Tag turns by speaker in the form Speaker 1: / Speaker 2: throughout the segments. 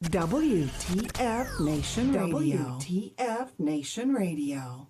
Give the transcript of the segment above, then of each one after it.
Speaker 1: WTF Nation Radio. WTF Nation Radio.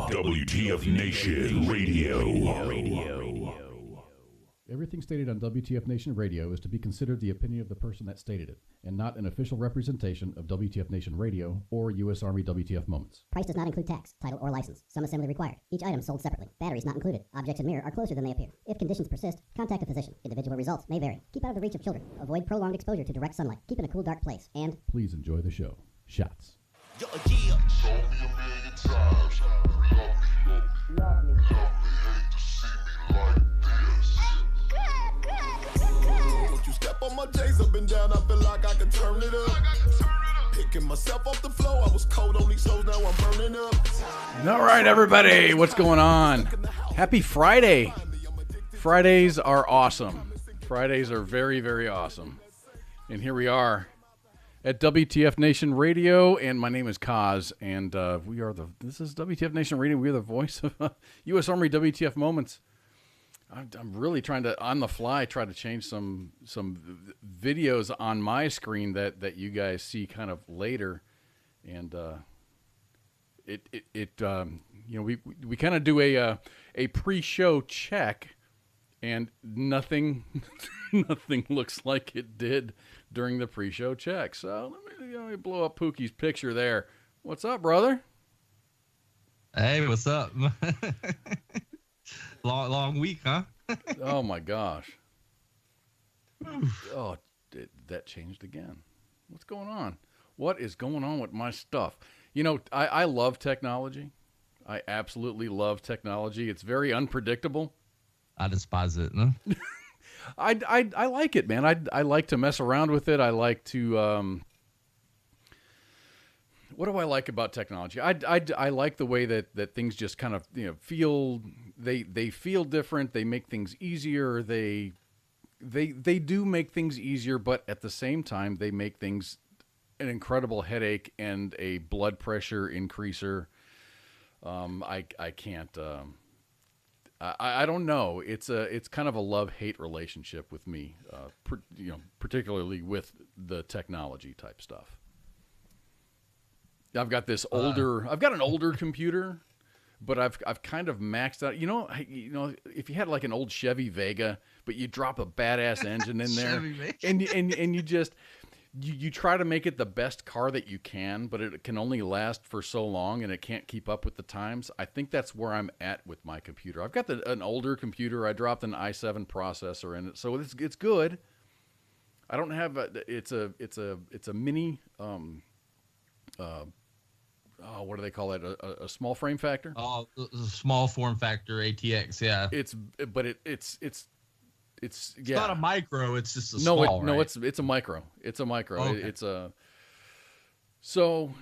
Speaker 2: WTF Nation Radio. WTF Nation Radio.
Speaker 3: Everything stated on WTF Nation Radio is to be considered the opinion of the person that stated it, and not an official representation of WTF Nation Radio or U.S. Army WTF Moments.
Speaker 4: Price does not include tax, title, or license. Some assembly required. Each item sold separately. Batteries not included. Objects in mirror are closer than they appear. If conditions persist, contact a physician. Individual results may vary. Keep out of the reach of children. Avoid prolonged exposure to direct sunlight. Keep in a cool, dark place. And
Speaker 3: please enjoy the show. Shots.
Speaker 5: Told me a million times, love me, hate to see me like this. Don't you step on my J's up and down, I feel like I can turn it up. Picking myself off the floor, I was cold on these shows, now I'm burning up.
Speaker 3: All right, everybody, what's going on? Happy Friday. Fridays are awesome. Fridays are very, very awesome. And here we are at WTF Nation Radio, and my name is Koz, and this is WTF Nation Radio. We are the voice of U.S. Army WTF Moments. I'm really trying to, on the fly, try to change some videos on my screen that you guys see kind of later, and we kind of do a pre-show check, and nothing nothing looks like it did during the pre-show check. So let me blow up Pooky's picture there. What's up, brother?
Speaker 6: Hey, what's up? long week, huh?
Speaker 3: Oh my gosh. Oh, that changed again. What's going on? What is going on with my stuff? You know, I love technology. I absolutely love technology. It's very unpredictable.
Speaker 6: I despise it. No?
Speaker 3: I like it, man. I like to mess around with it. I like to. What do I like about technology? I like the way that things just kind of feel. They feel different. They make things easier. They do make things easier, but at the same time, they make things an incredible headache and a blood pressure increaser. I can't. I don't know. It's kind of a love-hate relationship with me, particularly with the technology type stuff. I've got an older computer, but I've kind of maxed out. You know, if you had like an old Chevy Vega, but you drop a badass engine in there, and you just you try to make it the best car that you can, but it can only last for so long, and it can't keep up with the times. I think that's where I'm at with my computer. I've got an older computer. I dropped an i7 processor in it, so it's good. I don't have it's a mini. What do they call it? A small frame factor?
Speaker 6: Oh, small form factor ATX, yeah.
Speaker 3: It's
Speaker 6: not a micro. It's just a small.
Speaker 3: No,
Speaker 6: right?
Speaker 3: it's a micro. It's a micro.
Speaker 6: Okay.
Speaker 3: So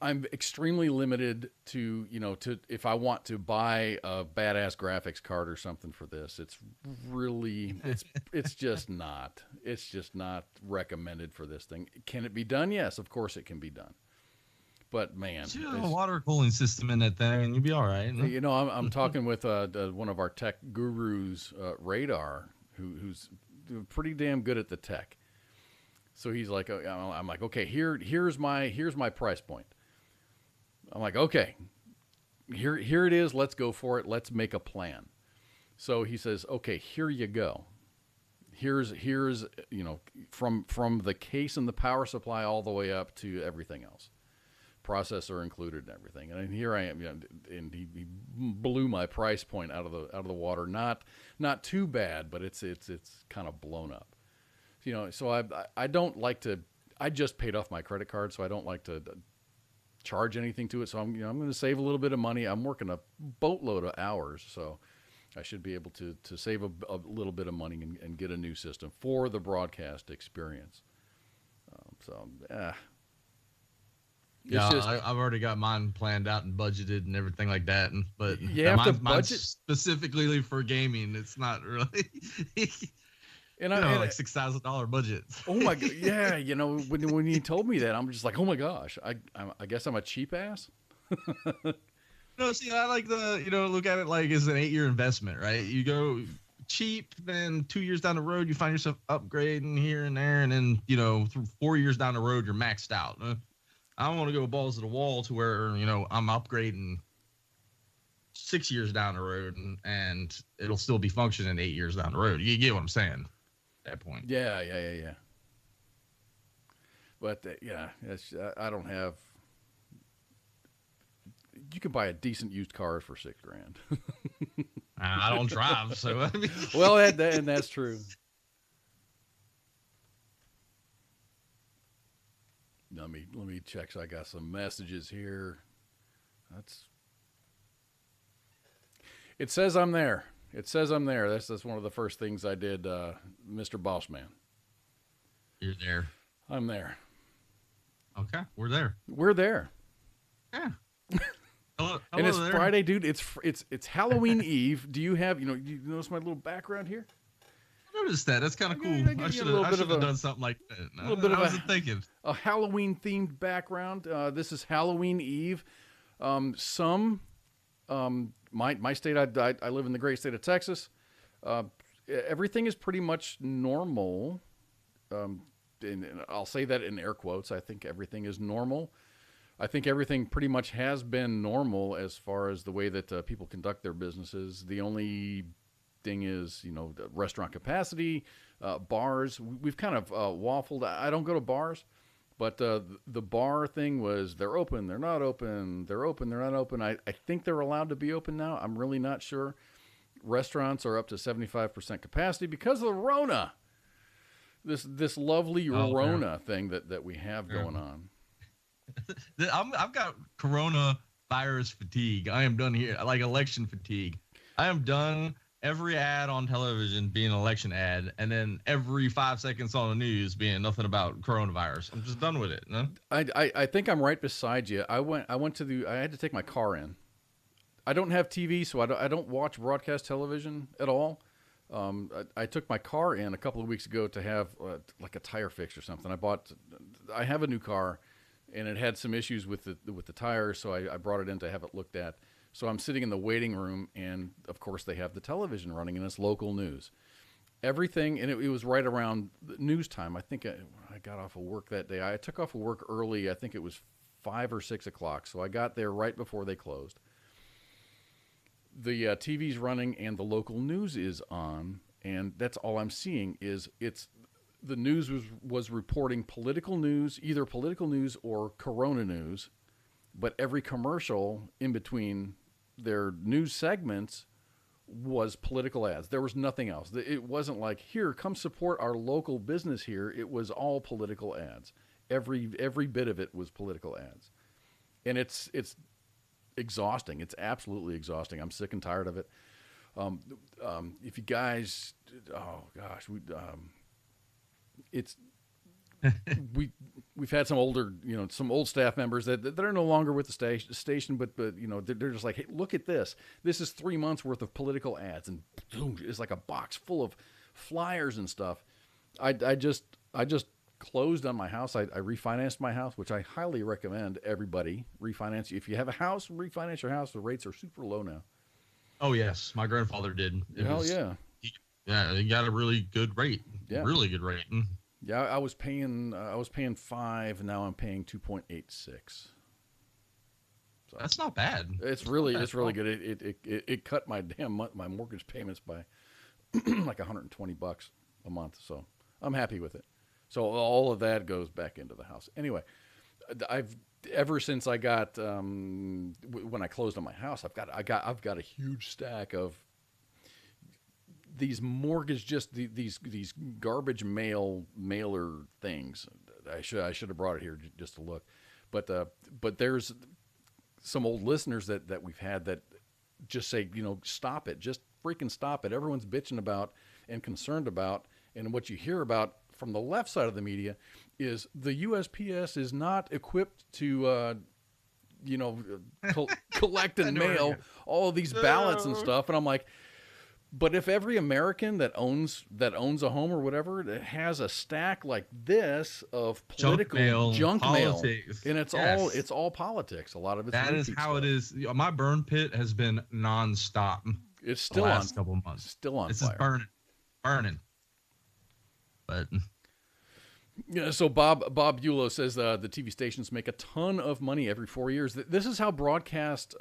Speaker 3: I'm extremely limited to if I want to buy a badass graphics card or something for this. It's really it's just not recommended for this thing. Can it be done? Yes, of course it can be done. But man,
Speaker 6: you have a water cooling system in that thing, and you'll be all right.
Speaker 3: You know, I'm talking with one of our tech gurus, Radar, who's pretty damn good at the tech. So he's like, I'm like, okay, here's my price point. I'm like, okay, here it is. Let's go for it. Let's make a plan. So he says, okay, here you go. Here's from the case and the power supply all the way up to everything else. Processor included and everything, and here I am, and he blew my price point out of the water. Not too bad, but it's kind of blown up. So I don't like to. I just paid off my credit card, so I don't like to charge anything to it. So I'm going to save a little bit of money. I'm working a boatload of hours, so I should be able to save a little bit of money and get a new system for the broadcast experience.
Speaker 6: I've already got mine planned out and budgeted and everything like that. But
Speaker 3: you have to budget
Speaker 6: specifically for gaming. It's not really, like $6,000 budget.
Speaker 3: Oh my god! Yeah, when you told me that, I'm just like, oh my gosh! I guess I'm a cheap ass.
Speaker 6: No, see, I like look at it like it's an 8-year investment, right? You go cheap, then 2 years down the road, you find yourself upgrading here and there, and then 4 years down the road, you're maxed out. I don't want to go balls to the wall to where, I'm upgrading 6 years down the road and it'll still be functioning 8 years down the road. You get what I'm saying at that point.
Speaker 3: Yeah. But, I don't have... You can buy a decent used car for $6,000.
Speaker 6: I don't drive, so I mean...
Speaker 3: Well, and that's true. Let me check. So I got some messages here. It says I'm there. That's one of the first things I did, Mr. Bossman.
Speaker 6: You're there.
Speaker 3: I'm there.
Speaker 6: Okay, we're there.
Speaker 3: Yeah.
Speaker 6: Hello
Speaker 3: and it's
Speaker 6: there.
Speaker 3: Friday, dude. It's Halloween Eve. Do you have you notice my little background here?
Speaker 6: Noticed that. That's kind of cool. I should have done something like that.
Speaker 3: A little bit of
Speaker 6: thinking.
Speaker 3: A Halloween themed background. This is Halloween Eve. My state. I live in the great state of Texas. Everything is pretty much normal. And I'll say that in air quotes. I think everything is normal. I think everything pretty much has been normal as far as the way that people conduct their businesses. The only thing is, the restaurant capacity, bars. We've kind of waffled. I don't go to bars, but the bar thing was they're open, they're not open, they're open, they're not open. I think they're allowed to be open now. I'm really not sure. Restaurants are up to 75% capacity because of the Rona. This lovely Rona thing that we have going on.
Speaker 6: I've got coronavirus fatigue. I am done here, like election fatigue. I am done every ad on television being an election ad, and then every 5 seconds on the news being nothing about coronavirus. I'm just done with it. No?
Speaker 3: I think I'm right beside you. I had to take my car in. I don't have TV, so I don't watch broadcast television at all. I took my car in a couple of weeks ago to have like a tire fix or something. I have a new car, and it had some issues with the tires, so I brought it in to have it looked at. So I'm sitting in the waiting room, and of course they have the television running, and it's local news. Everything, and it was right around news time. I think I got off of work that day. I took off of work early. I think it was 5 or 6 o'clock, so I got there right before they closed. The TV's running and the local news is on, and that's all I'm seeing is the news was reporting political news, either political news or Corona news, but every commercial in between their news segments was political ads. There was nothing else. It wasn't like, here, come support our local business here. It was all political ads. Every bit of it was political ads. And it's exhausting. It's absolutely exhausting. I'm sick and tired of it. If you guys, oh gosh, we've had some older, some old staff members that are no longer with the station, but they're just like, hey, look at this. This is 3 months worth of political ads, and boom, it's like a box full of flyers and stuff. I just closed on my house. I refinanced my house, which I highly recommend everybody refinance. If you have a house, refinance your house. The rates are super low now.
Speaker 6: Oh yes, my grandfather did.
Speaker 3: Yeah.
Speaker 6: He got a really good rate.
Speaker 3: Yeah.
Speaker 6: Really good rate.
Speaker 3: Yeah, I was paying 5, and now I'm paying 2.86. So
Speaker 6: that's not bad.
Speaker 3: It's really good. It cut my my mortgage payments by like $120 a month. So I'm happy with it. So all of that goes back into the house. Anyway, ever since I got when I closed on my house, I've got a huge stack of these mortgage, these garbage mailer things. I should have brought it here just to look, but there's some old listeners that we've had that just say, stop it, just freaking stop it. Everyone's bitching about and concerned about, and what you hear about from the left side of the media is the USPS is not equipped to, collect and mail all of these ballots and stuff. And I'm like, but if every American that owns a home or whatever that has a stack like this of political junk mail, and it's all politics. A lot of it's
Speaker 6: that is how it is. My burn pit has been nonstop.
Speaker 3: It's still
Speaker 6: the
Speaker 3: on.
Speaker 6: Last couple of months.
Speaker 3: Still on.
Speaker 6: This
Speaker 3: fire.
Speaker 6: is burning. But
Speaker 3: yeah, so Bob Bulow says the TV stations make a ton of money every 4 years. This is how broadcast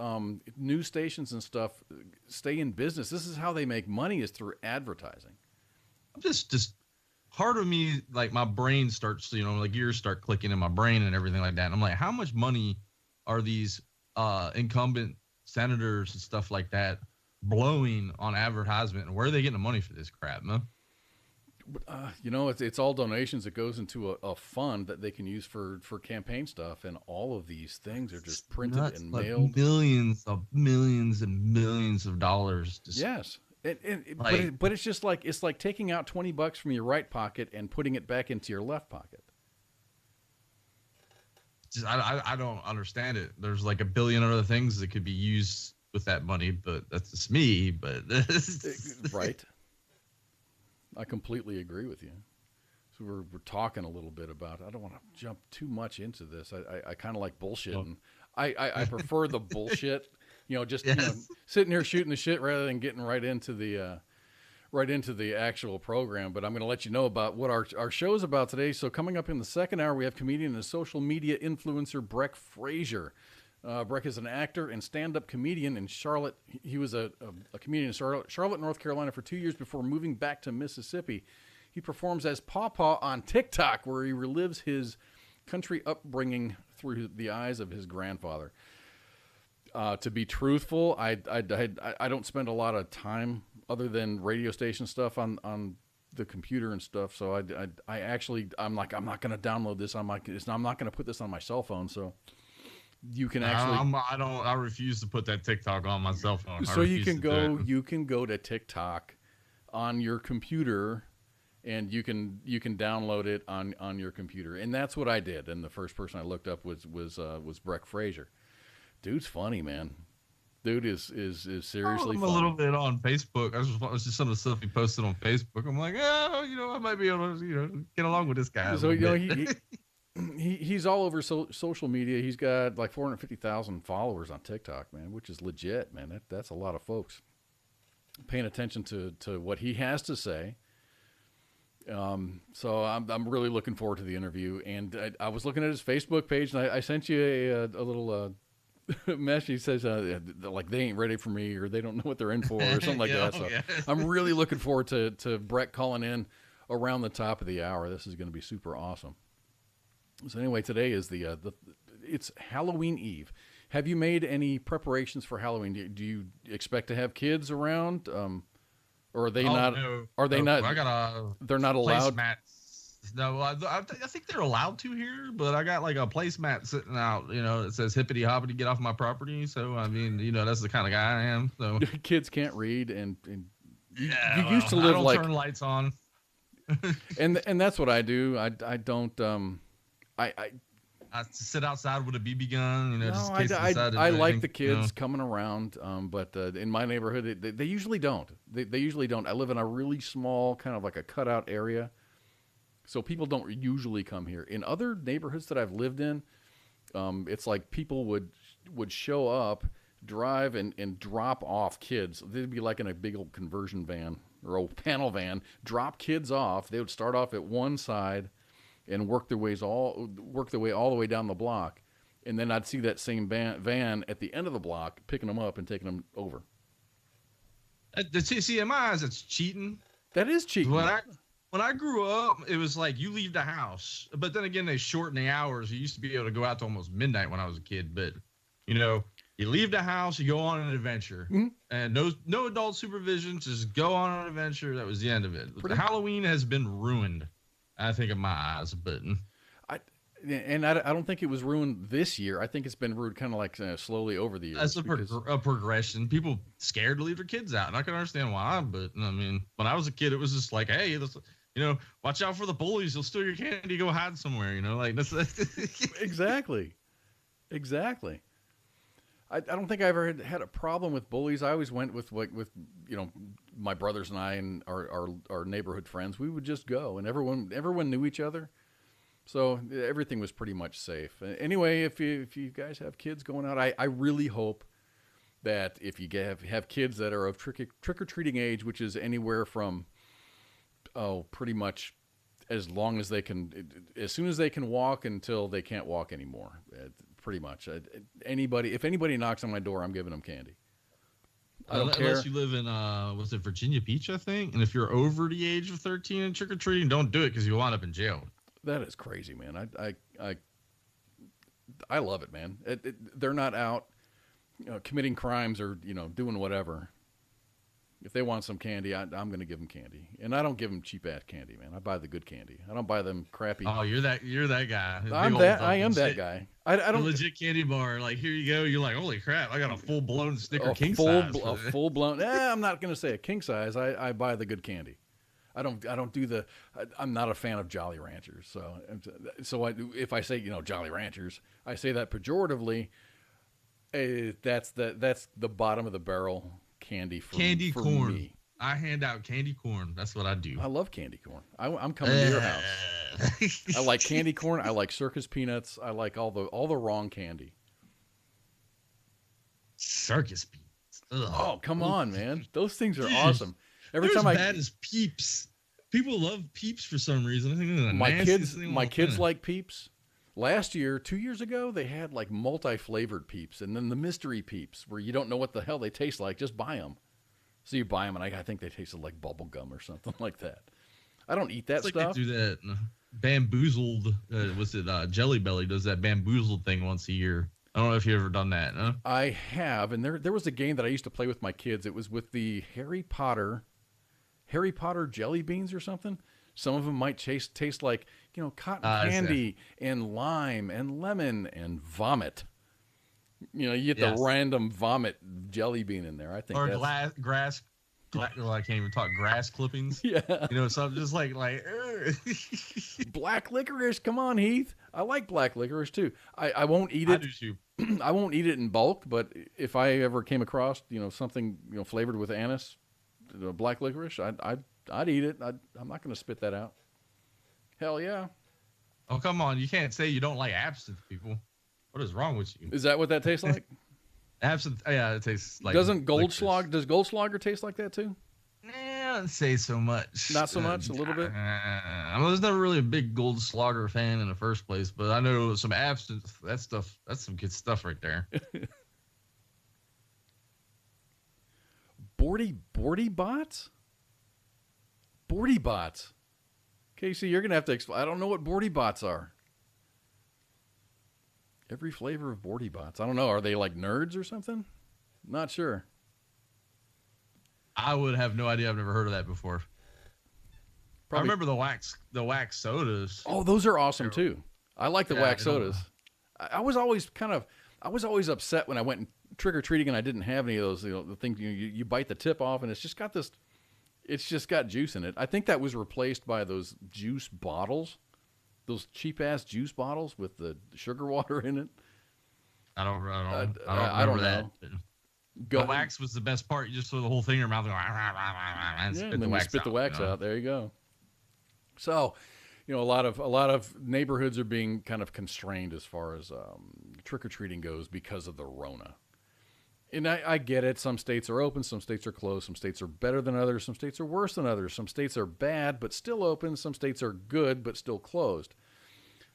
Speaker 3: news stations and stuff stay in business. This is how they make money, is through advertising.
Speaker 6: I'm just part of me, like my brain starts, like gears start clicking in my brain and everything like that. And I'm like, how much money are these incumbent senators and stuff like that blowing on advertisement, and where are they getting the money for this crap, man?
Speaker 3: It's all donations. It goes into a fund that they can use for campaign stuff, and all of these things are just printed and mailed.
Speaker 6: Millions and millions of dollars.
Speaker 3: Yes, but it's just like taking out $20 from your right pocket and putting it back into your left pocket.
Speaker 6: I don't understand it. There's like a billion other things that could be used with that money, but that's just me. But
Speaker 3: right. I completely agree with you. So we're talking a little bit about it. I don't want to jump too much into this. I kind of like bullshitting. I prefer the bullshit, sitting here shooting the shit rather than getting right into the right into the actual program, but I'm going to let you know about what our show is about today. So coming up in the second hour, we have comedian and social media influencer Breck Frazure. Breck is an actor and stand-up comedian in Charlotte. He was a comedian in Charlotte, North Carolina for 2 years before moving back to Mississippi. He performs as Pawpaw on TikTok, where he relives his country upbringing through the eyes of his grandfather. To be truthful, I don't spend a lot of time other than radio station stuff on the computer and stuff. So I actually, I'm not going to download this on I'm not going to put this on my cell phone. So you can actually,
Speaker 6: I refuse to put that TikTok on my cell phone.
Speaker 3: So you can go to TikTok on your computer, and you can download it on your computer. And that's what I did. And the first person I looked up was Breck Frazure. Dude's funny, man. Dude is seriously funny.
Speaker 6: A little bit on Facebook. I was just some of the stuff he posted on Facebook. I'm like, I might be able to, get along with this guy.
Speaker 3: So he's all over social media. He's got like 450,000 followers on TikTok, man, which is legit, man. That's a lot of folks paying attention to what he has to say. So I'm really looking forward to the interview. And I was looking at his Facebook page, and I sent you a little message. He says like they ain't ready for me, or they don't know what they're in for, or something like that. So I'm really looking forward to Breck calling in around the top of the hour. This is going to be super awesome. So anyway, today is it's Halloween Eve. Have you made any preparations for Halloween? Do you expect to have kids around? Or are they not?
Speaker 6: No.
Speaker 3: Are they not?
Speaker 6: I got
Speaker 3: they're not allowed.
Speaker 6: No, I think they're allowed to here, but I got like a placemat sitting out. It says "hippity hoppity, get off my property." So I mean, that's the kind of guy I am. So
Speaker 3: kids can't read, and you used to live
Speaker 6: I don't turn lights on.
Speaker 3: and that's what I do. I don't.
Speaker 6: I sit outside with a BB gun, just in case
Speaker 3: I like the kids coming around, but in my neighborhood, they usually don't. They usually don't. I live in a really small, kind of like a cutout area, so people don't usually come here. In other neighborhoods that I've lived in, it's like people would show up, drive, and drop off kids. They'd be like in a big old conversion van or old panel van, drop kids off. They would start off at one side and work their way all the way down the block, and then I'd see that same van at the end of the block picking them up and taking them over.
Speaker 6: The CMIs, that's cheating.
Speaker 3: That is cheating.
Speaker 6: When I grew up, it was like you leave the house, but then again they shorten the hours. You used to be able to go out to almost midnight when I was a kid, but you leave the house, you go on an adventure, and no adult supervision, just go on an adventure. That was the end of it. Halloween has been ruined, I think, in my eyes, but
Speaker 3: I don't think it was ruined this year. I think it's been ruined kind of like slowly over the years.
Speaker 6: That's a progression. People scared to leave their kids out, and I can understand why. But I mean, when I was a kid, it was just like, hey, watch out for the bullies. They'll steal your candy. Go hide somewhere. Like that's
Speaker 3: exactly. I don't think I ever had a problem with bullies. I always went with my brothers and I and our neighborhood friends. We would just go, and everyone knew each other, so everything was pretty much safe. Anyway, if you guys have kids going out, I really hope that if you have kids that are of trick-or-treating age, which is anywhere from pretty much as long as they can, as soon as they can walk until they can't walk anymore. Pretty much. If anybody knocks on my door, I'm giving them candy. I don't care.
Speaker 6: Unless you live in, was it Virginia Beach, I think? And if you're over the age of 13 and trick-or-treating, don't do it because you'll wind up in jail.
Speaker 3: That is crazy, man. I love it, man. They're not out committing crimes or, doing whatever. If they want some candy, I'm going to give them candy. And I don't give them cheap-ass candy, man. I buy the good candy. I don't buy them crappy.
Speaker 6: Oh, you're that guy.
Speaker 3: I am that guy. I don't.
Speaker 6: A legit candy bar. Like, here you go. You're like, holy crap, I got a full-blown Snicker king size.
Speaker 3: A full-blown. I'm not going to say a king size. I buy the good candy. I don't do the. I'm not a fan of Jolly Ranchers. So if I say Jolly Ranchers, I say that pejoratively. That's the bottom of the barrel candy for
Speaker 6: corn.
Speaker 3: Me.
Speaker 6: I hand out candy corn. That's what I do.
Speaker 3: I love candy corn. I'm coming to your house. I like candy corn. I like circus peanuts. I like all the wrong candy.
Speaker 6: Circus peanuts. Ugh.
Speaker 3: Oh, come on, man. Those things are awesome. Every
Speaker 6: They're
Speaker 3: time
Speaker 6: as bad as Peeps. People love Peeps for some reason. I think they're the
Speaker 3: my
Speaker 6: nastiest
Speaker 3: kids
Speaker 6: thing on
Speaker 3: my
Speaker 6: the
Speaker 3: kids
Speaker 6: planet.
Speaker 3: like Peeps. Last year, 2 years ago, they had like multi-flavored Peeps, and then the mystery Peeps, where you don't know what the hell they taste like. Just buy them. So you buy them, and I think they tasted like bubble gum or something like that. I don't eat that
Speaker 6: It's like
Speaker 3: stuff.
Speaker 6: they do that bamboozled. Was it Jelly Belly does that bamboozled thing once a year? I don't know if you've ever done that. Huh?
Speaker 3: I have, and there was a game that I used to play with my kids. It was with the Harry Potter jelly beans or something. Some of them might taste like, cotton candy and lime and lemon and vomit. You get the random vomit jelly bean in there. I think
Speaker 6: Or
Speaker 3: that's
Speaker 6: grass. Well, I can't even talk grass clippings.
Speaker 3: Yeah.
Speaker 6: Something just like
Speaker 3: black licorice. Come on, Heath. I like black licorice too. I won't eat it.
Speaker 6: I do too.
Speaker 3: I won't eat it in bulk, but if I ever came across, something, flavored with anise, black licorice, I'd eat it. I'm not going to spit that out. Hell yeah.
Speaker 6: Oh, come on. You can't say you don't like absinthe, people. What is wrong with you?
Speaker 3: Is that what that tastes like?
Speaker 6: Absinthe, yeah, it tastes like.
Speaker 3: Does
Speaker 6: licorice.
Speaker 3: Goldschlager taste like that too?
Speaker 6: I don't say so much.
Speaker 3: Not so much, a little bit?
Speaker 6: I was never really a big Goldschlager fan in the first place, but I know some absinthe, that's some good stuff right there.
Speaker 3: Bordy bots? Bordy bots. Casey, you're going to have to explain. I don't know what Bordy bots are. Every flavor of Bordy bots. I don't know. Are they like nerds or something? Not sure.
Speaker 6: I would have no idea. I've never heard of that before. I remember the wax sodas.
Speaker 3: Oh, those are awesome too. I like the wax
Speaker 6: I don't
Speaker 3: sodas. I was always upset when I went trick or treating and I didn't have any of those. The things you bite the tip off and it's just got juice in it. I think that was replaced by those juice bottles, those cheap ass juice bottles with the sugar water in it.
Speaker 6: I don't
Speaker 3: know.
Speaker 6: that. The wax was the best part. You just throw the whole thing in your mouth and
Speaker 3: spit the wax out. There you go. So, a lot of neighborhoods are being kind of constrained as far as trick or treating goes because of the Rona. And I get it. Some states are open, some states are closed, some states are better than others, some states are worse than others, some states are bad but still open, some states are good but still closed.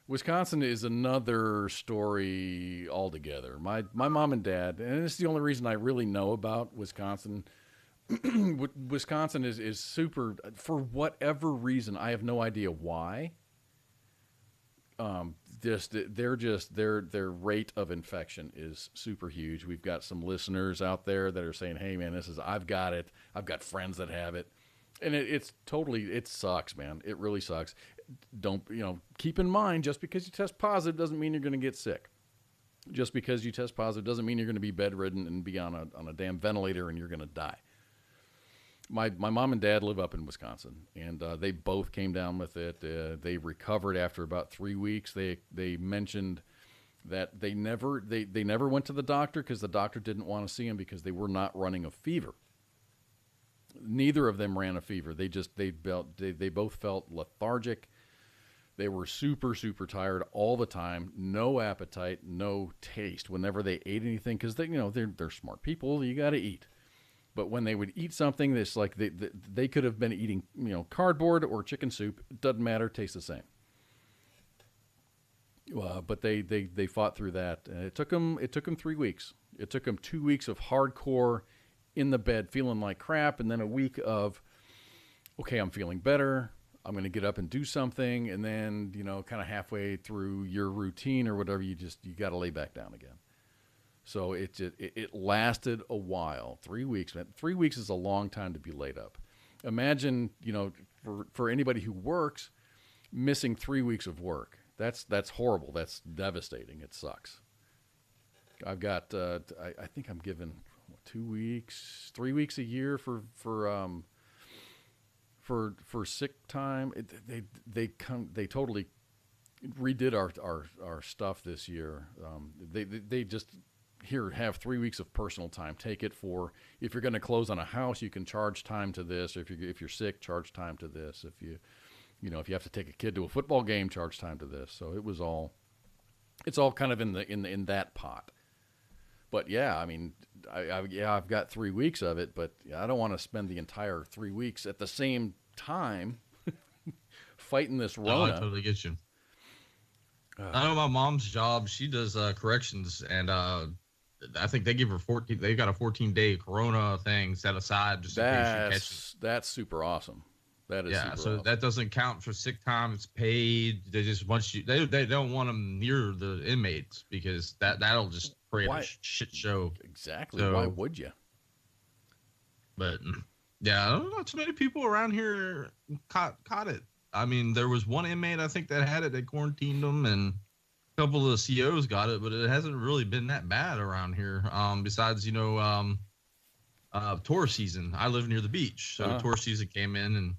Speaker 3: Wisconsin is another story altogether. My mom and dad, and it's the only reason I really know about Wisconsin. Wisconsin is super, for whatever reason, I have no idea why. Their rate of infection is super huge. We've got some listeners out there that are saying, "Hey man, I've got it. I've got friends that have it." And it sucks, man. It really sucks. Don't, keep in mind, just because you test positive doesn't mean you're going to get sick. Just because you test positive doesn't mean you're going to be bedridden and be on a damn ventilator and you're going to die. My mom and dad live up in Wisconsin, and they both came down with it. They recovered after about 3 weeks. They mentioned that they never went to the doctor because the doctor didn't want to see them because they were not running a fever. Neither of them ran a fever. They both felt lethargic. They were super, super tired all the time. No appetite, no taste whenever they ate anything because they're smart people. You got to eat. But when they would eat something, it's like they could have been eating cardboard or chicken soup. It doesn't matter. Tastes the same. But they fought through that. It took them 3 weeks. It took them 2 weeks of hardcore in the bed feeling like crap, and then a week of, okay, I'm feeling better. I'm going to get up and do something, and then kind of halfway through your routine or whatever, you got to lay back down again. So it lasted a while. 3 weeks, man. 3 weeks is a long time to be laid up. Imagine, for anybody who works, missing 3 weeks of work. That's horrible. That's devastating. It sucks. I've got I think I'm given 2 weeks, 3 weeks a year for sick time. They totally redid our stuff this year. They just have 3 weeks of personal time. Take it for, if you're going to close on a house, you can charge time to this. If you're sick, charge time to this. If you have to take a kid to a football game, charge time to this. So it's all kind of in that pot. But yeah, I mean, I've got 3 weeks of it, but I don't want to spend the entire 3 weeks at the same time fighting this Rona.
Speaker 6: Oh, I totally get you. I know my mom's job. She does corrections, and I think they give her 14. They've got a 14-day Corona thing set aside just in case she catches.
Speaker 3: That's super awesome. That is super
Speaker 6: so
Speaker 3: awesome.
Speaker 6: that doesn't count for sick time. It's paid. They just want you. They don't want them near the inmates because that'll just create a shit show.
Speaker 3: Exactly. So, why would you?
Speaker 6: But yeah, I don't know. Too many people around here caught it. I mean, there was one inmate I think that had it. They quarantined them, and a couple of the COs got it, but it hasn't really been that bad around here. Besides, tourist season. I live near the beach, so tourist season came in, and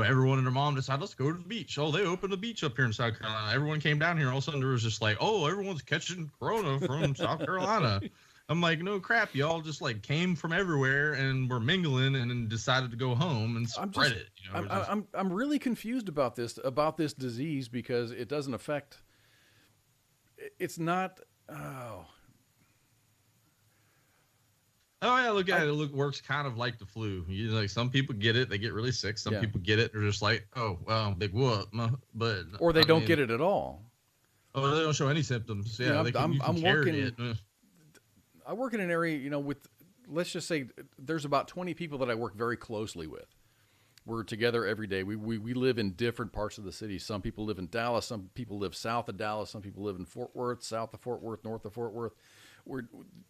Speaker 6: everyone and their mom decided, let's go to the beach. Oh, they opened the beach up here in South Carolina. Everyone came down here. All of a sudden, there was just like, oh, everyone's catching Corona from South Carolina. I'm like, no crap. Y'all just like came from everywhere and were mingling and then decided to go home and spread it.
Speaker 3: I'm really confused about this disease because it doesn't affect. It's not. Oh
Speaker 6: yeah, look at it. It works kind of like the flu. Like some people get it, they get really sick. Some people get it, they're just like, oh, well, big whoop. But
Speaker 3: or they don't get it at all.
Speaker 6: Oh, they don't show any symptoms. Yeah, I'm working.
Speaker 3: I work in an area, with, let's just say there's about 20 people that I work very closely with. We're together every day. We live in different parts of the city. Some people live in Dallas. Some people live south of Dallas. Some people live in Fort Worth, south of Fort Worth, north of Fort Worth.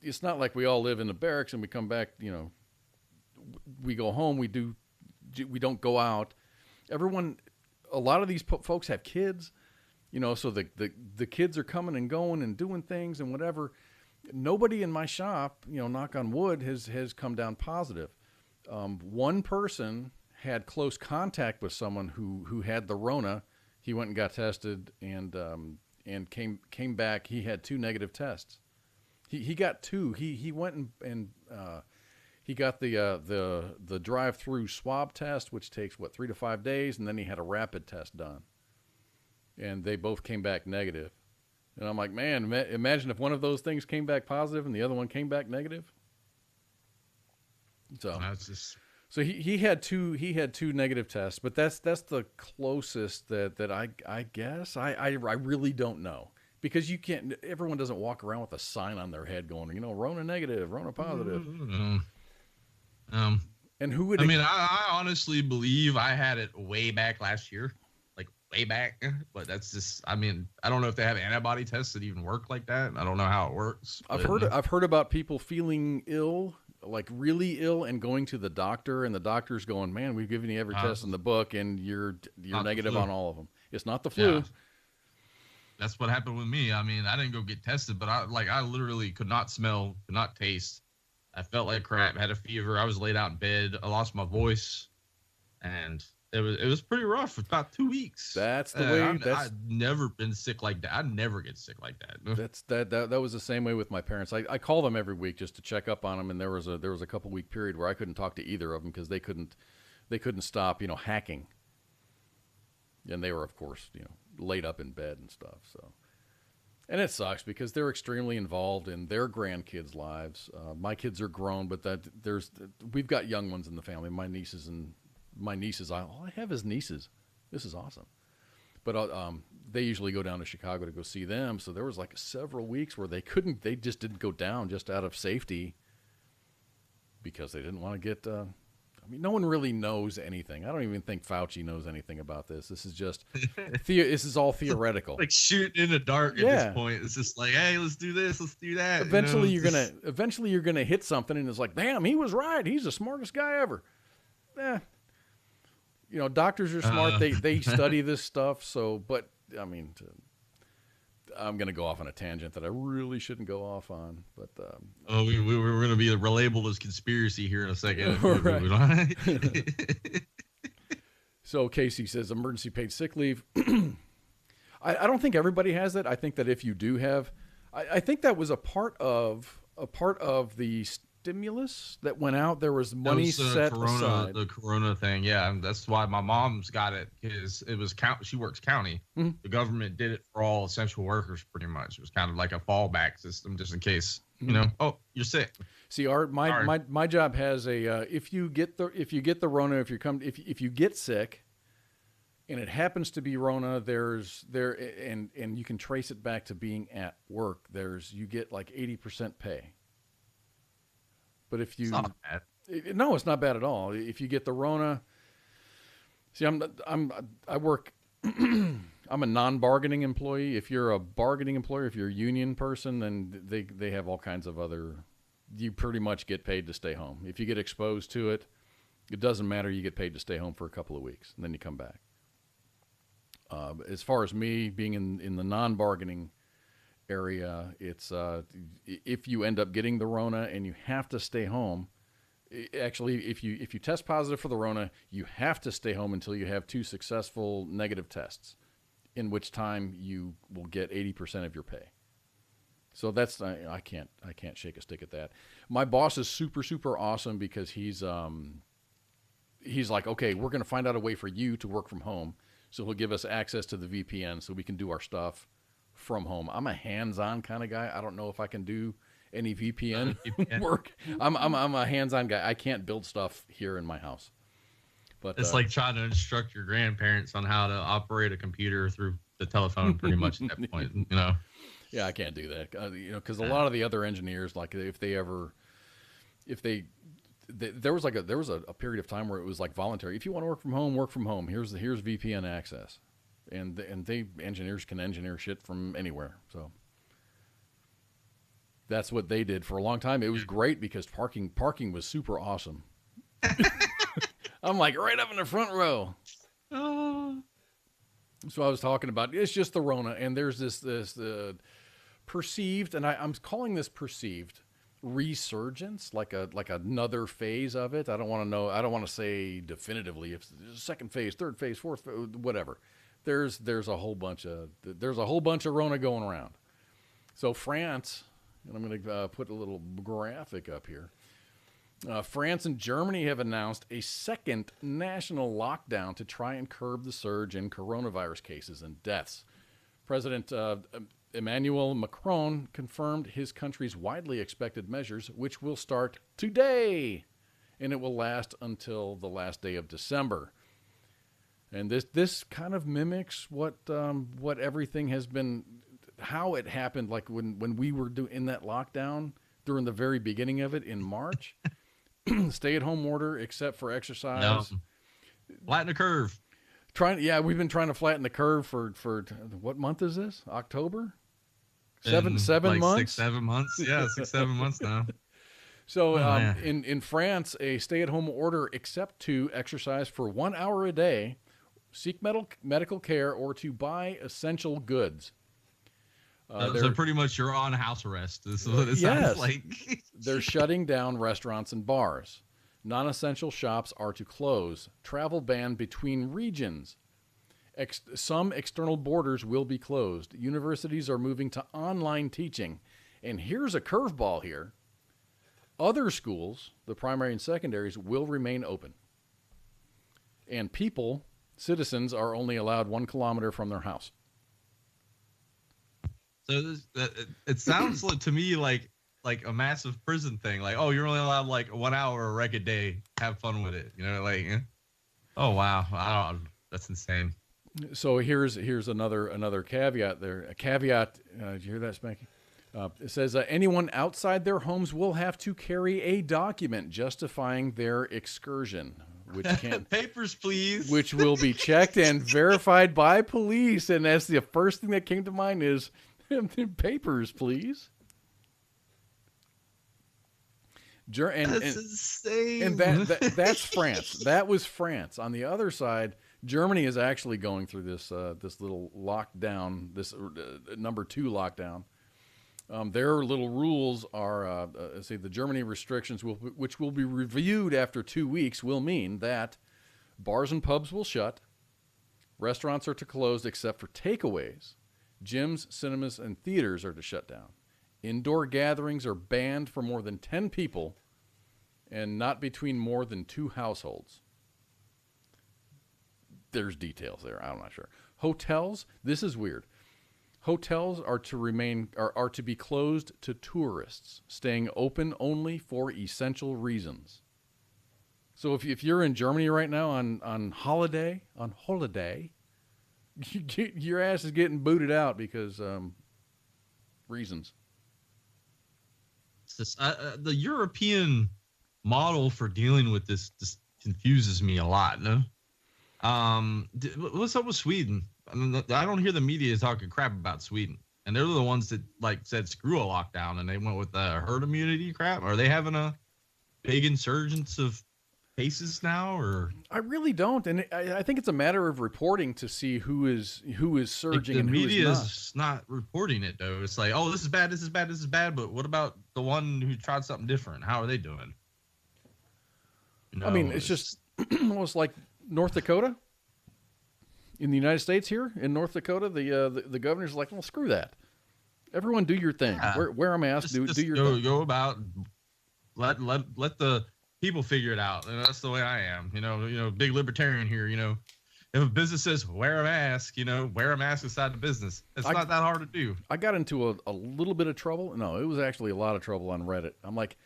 Speaker 3: It's not like we all live in the barracks and we come back, we go home. We don't go out. A lot of these folks have kids, so the kids are coming and going and doing things and whatever. Nobody in my shop, knock on wood, has come down positive. One person had close contact with someone who had the Rona. He went and got tested and came back. He had 2 negative tests. He got 2. He went and he got the drive-through swab test, which takes 3 to 5 days, and then he had a rapid test done, and they both came back negative. And I'm like, man, imagine if one of those things came back positive and the other one came back negative. So
Speaker 6: that's just.
Speaker 3: So he had 2 negative tests, but that's the closest that I guess. I really don't know, because everyone doesn't walk around with a sign on their head going, Rona negative, Rona positive. And who would?
Speaker 6: I honestly believe I had it way back last year. Way back, but that's just, I don't know if they have antibody tests that even work like that. I don't know how it works.
Speaker 3: I've heard about people feeling ill, like really ill, and going to the doctor, and the doctor's going, man, we've given you every test in the book and you're negative on all of them. It's not the flu.
Speaker 6: Yeah. That's what happened with me. I didn't go get tested, but I literally could not smell, could not taste. I felt like crap, had a fever. I was laid out in bed. I lost my voice, and it was pretty rough for about 2 weeks.
Speaker 3: That's the way.
Speaker 6: I've never been sick like that. I never get sick like that.
Speaker 3: That was the same way with my parents. I call them every week just to check up on them, and there was a couple week period where I couldn't talk to either of them because they couldn't stop hacking, and they were, of course, laid up in bed and stuff. So, and it sucks because they're extremely involved in their grandkids' lives. My kids are grown, but we've got young ones in the family. My nieces, all I have is nieces. This is awesome. But they usually go down to Chicago to go see them. So there was like several weeks where they just didn't go down just out of safety because they didn't want to get, no one really knows anything. I don't even think Fauci knows anything about this. This is just, this is all theoretical.
Speaker 6: Like shooting in the dark at this point. It's just like, hey, let's do this, let's do that.
Speaker 3: Eventually you're going to hit something and it's like, damn, he was right. He's the smartest guy ever. Doctors are smart. They study this stuff. So, but I'm going to go off on a tangent that I really shouldn't go off on. But
Speaker 6: we're going to be labeled as conspiracy here in a second.
Speaker 3: Right. So Casey says emergency paid sick leave. I don't think everybody has that. I think that if you do have, I think that was a part of the stimulus that went out. There was money set aside.
Speaker 6: The Corona thing, yeah, and that's why my mom's got it, because it was she works county.
Speaker 3: Mm-hmm.
Speaker 6: The government did it for all essential workers, pretty much. It was kind of like a fallback system, just in case oh, you're sick.
Speaker 3: See, my job has a if you get the Rona, if you get sick, and it happens to be Rona, and you can trace it back to being at work. You get like 80% pay. But if you,
Speaker 6: it's not bad.
Speaker 3: No, it's not bad at all. If you get the Rona, see, I work. I'm a non-bargaining employee. If you're a bargaining employer, if you're a union person, then they have all kinds of other. You pretty much get paid to stay home. If you get exposed to it, it doesn't matter. You get paid to stay home for a couple of weeks, and then you come back. As far as me being in the non-bargaining area, it's if you end up getting the Rona and you have to stay home. Actually, if you test positive for the Rona, you have to stay home until you have 2 successful negative tests, in which time you will get 80% of your pay. So that's I can't shake a stick at that. My boss is super, super awesome because he's like, okay, we're going to find out a way for you to work from home. So he'll give us access to the VPN so we can do our stuff from home. I'm a hands-on kind of guy. I don't know if I can do any VPN work. I'm a hands-on guy. I can't build stuff here in my house. But
Speaker 6: it's like trying to instruct your grandparents on how to operate a computer through the telephone, pretty much at that point,
Speaker 3: Yeah, I can't do that. Because a lot of the other engineers, like there was a period of time where it was like voluntary. If you want to work from home. Here's VPN access, and engineers can engineer shit from anywhere. So that's what they did for a long time. It was great because parking was super awesome. I'm like right up in the front row. Oh. So I was talking about it's just the Rona, and there's this perceived, and I'm calling this perceived resurgence, like another phase of it. I don't want to say definitively if it's second phase, third phase, fourth phase, whatever. There's a whole bunch of Rona going around. So France, and I'm going to put a little graphic up here. France and Germany have announced a second national lockdown to try and curb the surge in coronavirus cases and deaths. President Emmanuel Macron confirmed his country's widely expected measures, which will start today, and it will last until the last day of December. And this kind of mimics what everything has been, how it happened, like when we were in that lockdown during the very beginning of it in March. Stay-at-home order except for exercise.
Speaker 6: No. Flatten the curve.
Speaker 3: We've been trying to flatten the curve for what month is this? October? Seven months?
Speaker 6: 6-7 months. Yeah, 6-7 months now.
Speaker 3: So in France, a stay-at-home order except to exercise for 1 hour a day, seek medical care, or to buy essential goods.
Speaker 6: So pretty much you're on house arrest. This is what it sounds like.
Speaker 3: They're shutting down restaurants and bars. Non-essential shops are to close. Travel ban between regions. Some external borders will be closed. Universities are moving to online teaching. And here's a curveball here. Other schools, the primary and secondaries, will remain open. And citizens, are only allowed 1 kilometer from their house.
Speaker 6: So it sounds to me like a massive prison thing. Like, oh, you're only allowed like 1 hour a rec a day. Have fun with it. Oh wow, that's insane.
Speaker 3: So here's another caveat there. A caveat. Did you hear that, Spanky? It says anyone outside their homes will have to carry a document justifying their excursion, which can
Speaker 6: papers, please.
Speaker 3: Which will be checked and verified by police. And that's the first thing that came to mind is papers, please.
Speaker 6: That's insane.
Speaker 3: And that's France. That was France. On the other side, Germany is actually going through this little lockdown, this number 2 lockdown. Their little rules are, the Germany restrictions, which will be reviewed after 2 weeks, will mean that bars and pubs will shut, restaurants are to close except for takeaways, gyms, cinemas, and theaters are to shut down. Indoor gatherings are banned for more than 10 people and not between more than 2 households. There's details there. I'm not sure. Hotels, this is weird. Hotels are to be closed to tourists, staying open only for essential reasons. So if you're in Germany right now on holiday, your ass is getting booted out because reasons.
Speaker 6: The European model for dealing with this confuses me a lot. No, what's up with Sweden? I mean, I don't hear the media talking crap about Sweden, and they're the ones that said screw a lockdown, and they went with the herd immunity crap. Are they having a big insurgence of cases now, or?
Speaker 3: I really don't, and I think it's a matter of reporting to see who is surging and who is not.
Speaker 6: The media is not reporting it though. It's like, oh, this is bad, this is bad, this is bad. But what about the one who tried something different? How are they doing?
Speaker 3: I mean, it's just almost like North Dakota. In the United States here, in North Dakota, the governor's like, well, screw that. Everyone do your thing.
Speaker 6: Yeah.
Speaker 3: Wear a mask, do your thing.
Speaker 6: Go about, let the people figure it out. And that's the way I am. You know, big libertarian here, if a business says wear a mask, wear a mask inside the business. It's not that hard to do. I
Speaker 3: got into a little bit of trouble. No, it was actually a lot of trouble on Reddit. I'm like,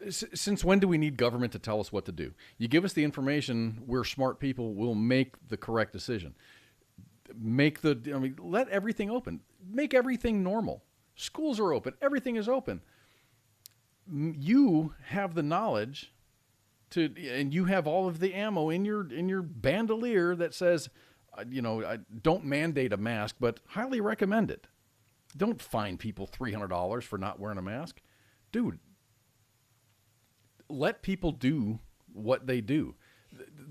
Speaker 3: since when do we need government to tell us what to do? You give us the information, we're smart people, we'll make the correct decision. Let everything open. Make everything normal. Schools are open. Everything is open. You have the knowledge and you have all of the ammo in your bandolier that says, don't mandate a mask, but highly recommend it. Don't fine people $300 for not wearing a mask. Dude, let people do what they do.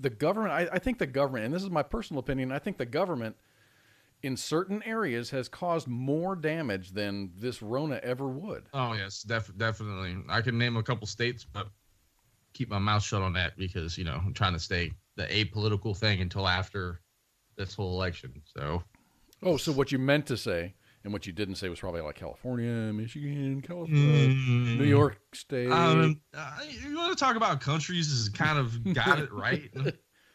Speaker 3: The government, I think the government, and this is my personal opinion, I think the government in certain areas has caused more damage than this Rona ever would.
Speaker 6: Oh, yes, definitely. I can name a couple states, but keep my mouth shut on that because, I'm trying to stay the apolitical thing until after this whole election. So. Oh,
Speaker 3: so what you meant to say and what you didn't say was probably like California, Michigan, California, New York State.
Speaker 6: You want to talk about countries is kind of got it right,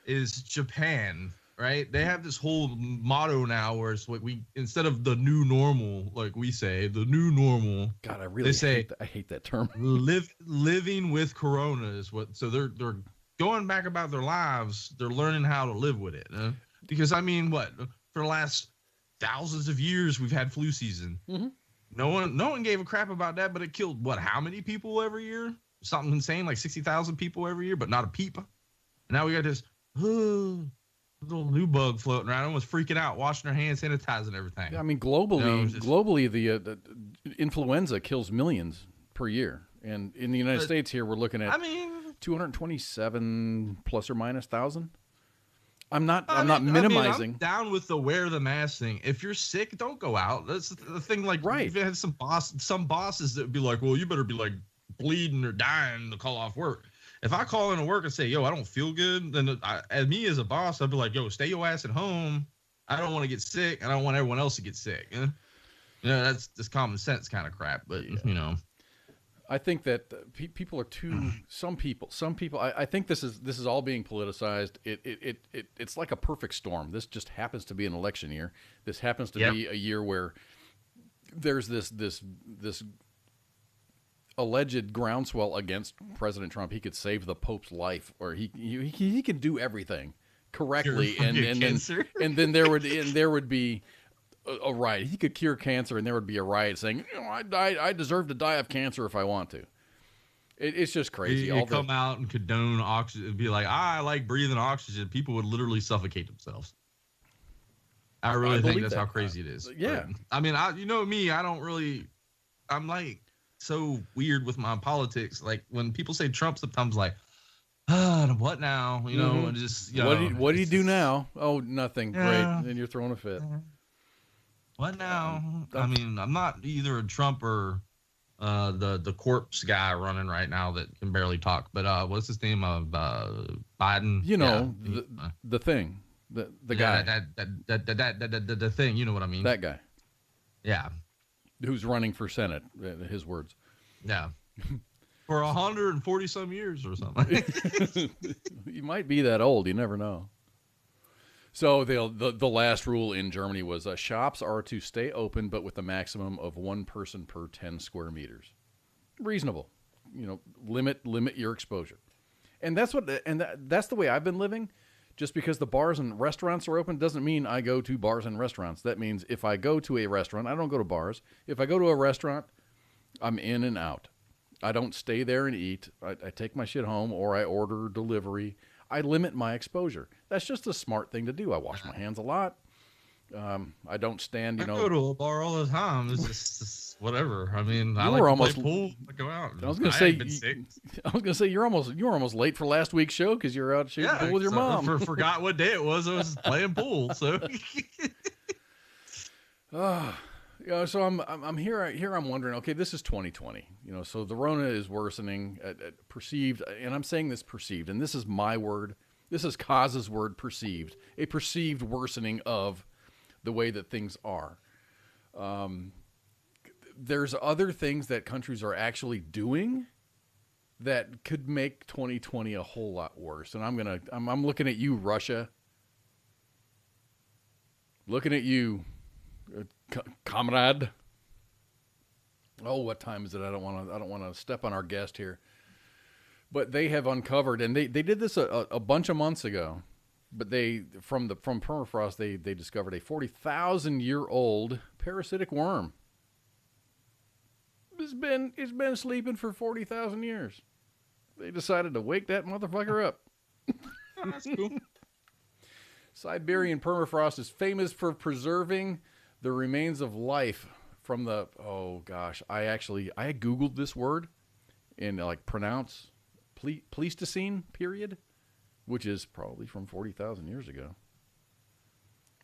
Speaker 6: is Japan, right? They have this whole motto now where it's what instead of the new normal, like we say, the new normal.
Speaker 3: God, I hate that term.
Speaker 6: Living with Corona is what, so they're going back about their lives. They're learning how to live with it. Because for the last thousands of years we've had flu season. Mm-hmm. No one gave a crap about that, but it killed how many people every year? Something insane, like 60,000 people every year, but not a peep. And now we got this little new bug floating around. Everyone's freaking out, washing their hands, sanitizing everything.
Speaker 3: Yeah, I mean, globally, the influenza kills millions per year, and in the United States here, we're looking at 227 plus or minus thousand. I'm not minimizing.
Speaker 6: I'm down with the wear the mask thing. If you're sick, don't go out. That's the thing. Like,
Speaker 3: right.
Speaker 6: You've had some bosses that would be like, well, you better be like bleeding or dying to call off work. If I call into work and say, yo, I don't feel good, then as me as a boss, I'd be like, yo, stay your ass at home. I don't want to get sick. I don't want everyone else to get sick. That's just common sense kind of crap. But,
Speaker 3: I think that people are too. Some people. I think this is all being politicized. It's like a perfect storm. This just happens to be an election year. This happens to be a year where there's this alleged groundswell against President Trump. He could save the Pope's life, or he could do everything correctly, and then there would be a riot. He could cure cancer, and there would be a riot saying, I deserve to die of cancer if I want to. It's just crazy.
Speaker 6: You come out and condone oxygen and be like, I like breathing oxygen. People would literally suffocate themselves. I really think that's how crazy it is.
Speaker 3: Yeah.
Speaker 6: But, I mean, me, I'm like so weird with my politics. Like when people say Trump, sometimes like, what now? And just,
Speaker 3: what do you do now? Oh, nothing. Yeah. Great. And you're throwing a fit.
Speaker 6: What now? I mean, I'm not either a Trump or the corpse guy running right now that can barely talk. But what's his name? Biden.
Speaker 3: The thing, the guy.
Speaker 6: The thing. You know what I mean?
Speaker 3: That guy.
Speaker 6: Yeah.
Speaker 3: Who's running for Senate? His words.
Speaker 6: Yeah. For 140 some years or something.
Speaker 3: You might be that old. You never know. So the last rule in Germany was shops are to stay open, but with a maximum of one person per 10 square meters. Reasonable. Limit your exposure. And that's that's the way I've been living. Just because the bars and restaurants are open doesn't mean I go to bars and restaurants. That means if I go to a restaurant, I don't go to bars. If I go to a restaurant, I'm in and out. I don't stay there and eat. I take my shit home or I order delivery. I limit my exposure. That's just a smart thing to do. I wash my hands a lot. I don't stand,
Speaker 6: I go to a bar all the time. It's just whatever. I mean, I
Speaker 3: were
Speaker 6: like
Speaker 3: almost,
Speaker 6: to play pool. I go out.
Speaker 3: I was going to say you were almost late for last week's show because you're out shooting pool with your mom.
Speaker 6: Forgot what day it was. I was playing pool. So,
Speaker 3: so I'm here. I'm wondering. Okay, this is 2020. So the Rona is worsening, perceived, and I'm saying this perceived, and this is my word. This is Koz's word, perceived. A perceived worsening of the way that things are. There's other things that countries are actually doing that could make 2020 a whole lot worse. And I'm looking at you, Russia. Looking at you, comrade. Oh, what time is it? I don't want to step on our guest here. But they have uncovered, and they did this a bunch of months ago. But from permafrost, they discovered a 40,000-year-old parasitic worm. It's been sleeping for 40,000 years. They decided to wake that motherfucker up.
Speaker 6: Oh, that's cool.
Speaker 3: Siberian permafrost is famous for preserving the remains of life from the, I Googled this word and pronounce Pleistocene period, which is probably from 40,000 years ago.